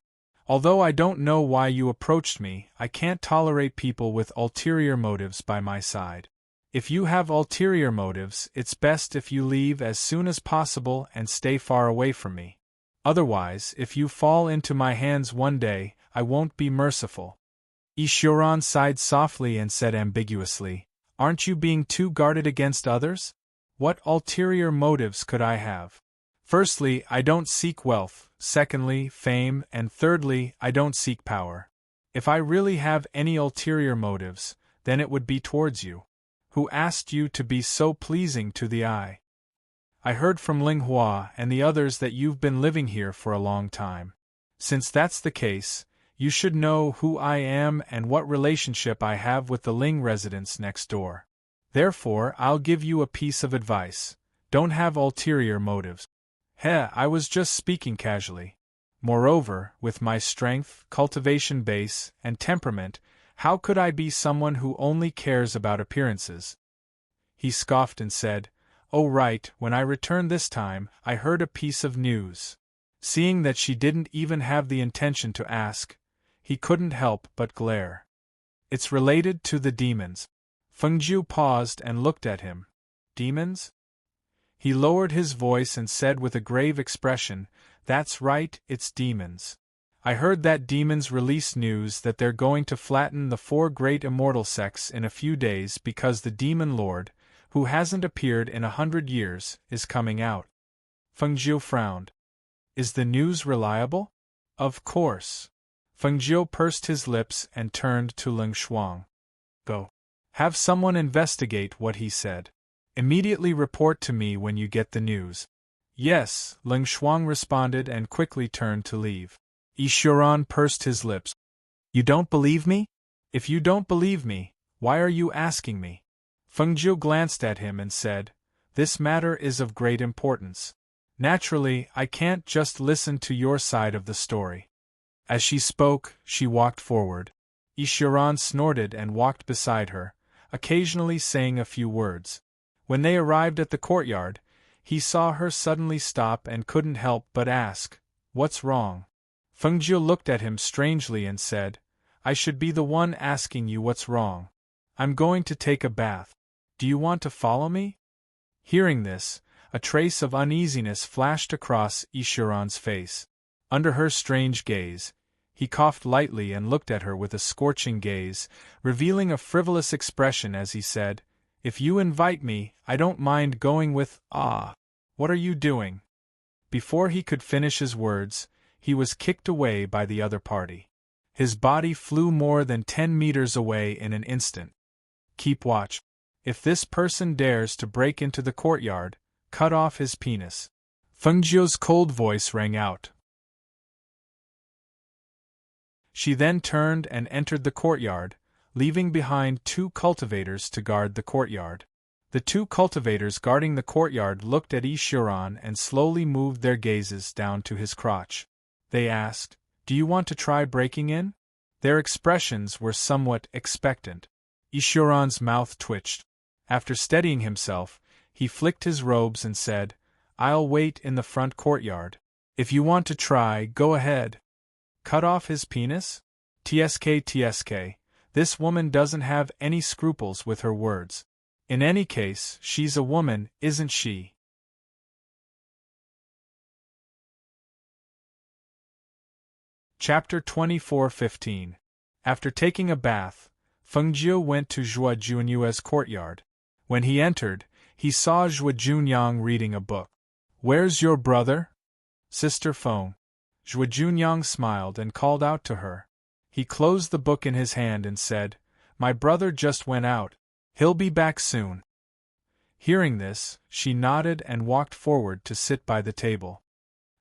"Although I don't know why you approached me, I can't tolerate people with ulterior motives by my side. If you have ulterior motives, it's best if you leave as soon as possible and stay far away from me. Otherwise, if you fall into my hands one day, I won't be merciful." Yi Shuran sighed softly and said ambiguously, "Aren't you being too guarded against others? What ulterior motives could I have? Firstly, I don't seek wealth, secondly, fame, and thirdly, I don't seek power. If I really have any ulterior motives, then it would be towards you. Who asked you to be so pleasing to the eye? I heard from Ling Hua and the others that you've been living here for a long time. Since that's the case, you should know who I am and what relationship I have with the Ling residents next door. Therefore, I'll give you a piece of advice. Don't have ulterior motives." I was just speaking casually. Moreover, with my strength, cultivation base, and temperament, how could I be someone who only cares about appearances? He scoffed and said, "Oh right, when I returned this time, I heard a piece of news." Seeing that she didn't even have the intention to ask, he couldn't help but glare. "It's related to the demons." Feng Jiu paused and looked at him. "Demons?" He lowered his voice and said with a grave expression, "That's right, it's demons. I heard that demons release news that they're going to flatten the 4 great immortal sects in a few days because the demon lord, who hasn't appeared in 100 years, is coming out." Feng Jiu frowned. "Is the news reliable?" "Of course." Feng Jiu pursed his lips and turned to Leng Shuang. "Go. Have someone investigate what he said. Immediately report to me when you get the news." "Yes," Leng Shuang responded and quickly turned to leave. Yi Shuran pursed his lips. "You don't believe me? If you don't believe me, why are you asking me?" Feng Jiu glanced at him and said, "This matter is of great importance. Naturally, I can't just listen to your side of the story." As she spoke, she walked forward. Yi Shuran snorted and walked beside her, occasionally saying a few words. When they arrived at the courtyard, he saw her suddenly stop and couldn't help but ask, "What's wrong?" Feng Jiu looked at him strangely and said, "I should be the one asking you what's wrong. I'm going to take a bath. Do you want to follow me?" Hearing this, a trace of uneasiness flashed across Yi Shuran's face. Under her strange gaze, he coughed lightly and looked at her with a scorching gaze, revealing a frivolous expression as he said, If you invite me, I don't mind going with. Ah, what are you doing? Before he could finish his words, he was kicked away by the other party. His body flew more than 10 meters away in an instant. Keep watch. If this person dares to break into the courtyard, cut off his penis. Feng Jiu's cold voice rang out. She then turned and entered the courtyard, leaving behind 2 cultivators to guard the courtyard. The 2 cultivators guarding the courtyard looked at Ishiran and slowly moved their gazes down to his crotch. They asked, "Do you want to try breaking in?" Their expressions were somewhat expectant. Ishiran's mouth twitched. After steadying himself, he flicked his robes and said, "I'll wait in the front courtyard. If you want to try, go ahead." Cut off his penis? TSK, this woman doesn't have any scruples with her words. In any case, she's a woman, isn't she? Chapter 24:15. After taking a bath, Feng Jiu went to Zhuo Junyue's courtyard. When he entered, he saw Zhuo Junyang reading a book. "Where's your brother?" "Sister Feng." Zhuo Junyang smiled and called out to her. He closed the book in his hand and said, "My brother just went out. He'll be back soon." Hearing this, she nodded and walked forward to sit by the table.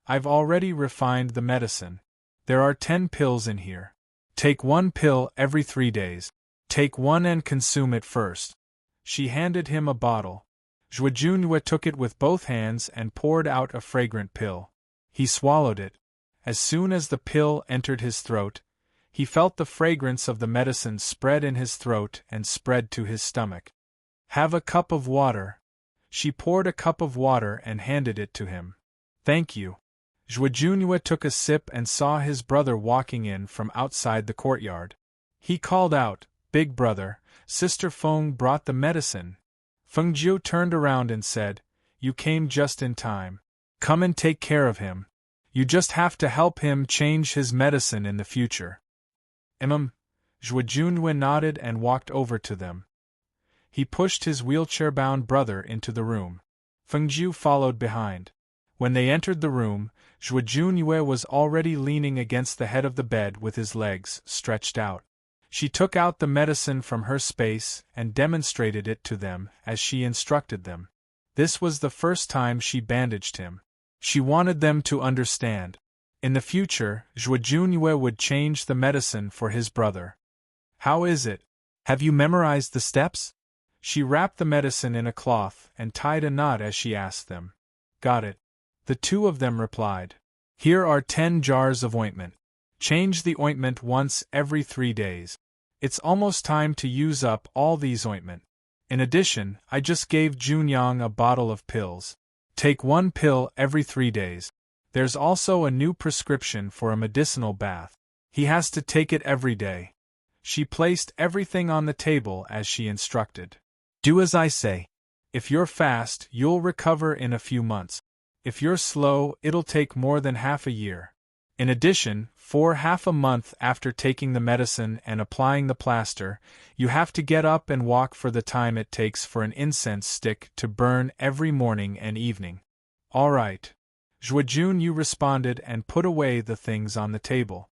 "I've already refined the medicine. There are 10 pills in here. Take 1 pill every 3 days. Take 1 and consume it first." She handed him a bottle. Zhuo Junyue took it with both hands and poured out a fragrant pill. He swallowed it. As soon as the pill entered his throat, he felt the fragrance of the medicine spread in his throat and spread to his stomach. "Have a cup of water." She poured a cup of water and handed it to him. "Thank you." Zhuo Junyue took a sip and saw his brother walking in from outside the courtyard. He called out, "Big brother, Sister Feng brought the medicine." Feng Jiu turned around and said, "You came just in time. Come and take care of him. You just have to help him change his medicine in the future." Zhuo Junyue nodded and walked over to them. He pushed his wheelchair-bound brother into the room. Feng Jiu followed behind. When they entered the room, Zhuo Junyue was already leaning against the head of the bed with his legs stretched out. She took out the medicine from her space and demonstrated it to them as she instructed them. This was the first time she bandaged him. She wanted them to understand. In the future, Zhuo Junyue would change the medicine for his brother. "How is it? Have you memorized the steps?" She wrapped the medicine in a cloth and tied a knot as she asked them. "Got it." The 2 of them replied. "Here are 10 jars of ointment. Change the ointment once every 3 days. It's almost time to use up all these ointment. In addition, I just gave Junyang a bottle of pills. Take 1 pill every 3 days. There's also a new prescription for a medicinal bath. He has to take it every day." She placed everything on the table as she instructed. "Do as I say. If you're fast, you'll recover in a few months. If you're slow, it'll take more than half a year. In addition, for half a month after taking the medicine and applying the plaster, you have to get up and walk for the time it takes for an incense stick to burn every morning and evening." "All right." Zhuo Junyue responded and put away the things on the table.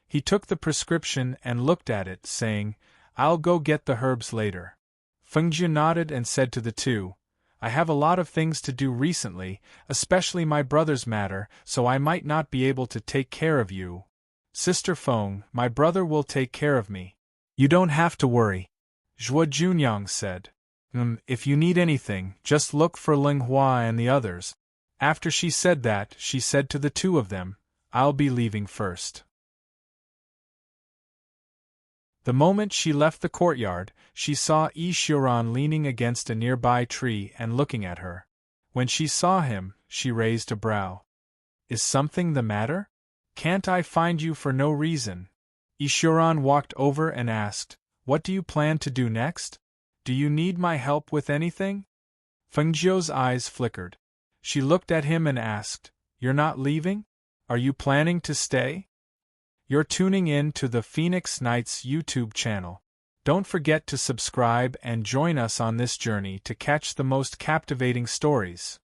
He took the prescription and looked at it, saying, "I'll go get the herbs later." Feng Jiu nodded and said to the 2, "I have a lot of things to do recently, especially my brother's matter, so I might not be able to take care of you. Sister Feng, my brother will take care of me. You don't have to worry." Zhuo Junyang said, If you need anything, just look for Ling Hua and the others." After she said that, she said to the 2 of them, "I'll be leaving first." The moment she left the courtyard, she saw Ishiran leaning against a nearby tree and looking at her. When she saw him, she raised a brow. "Is something the matter? Can't I find you for no reason?" Ishiran walked over and asked, "What do you plan to do next? Do you need my help with anything?" Feng Jiu's eyes flickered. She looked at him and asked, "You're not leaving? Are you planning to stay?" "You're tuning in to the Phoenix Nights YouTube channel. Don't forget to subscribe and join us on this journey to catch the most captivating stories.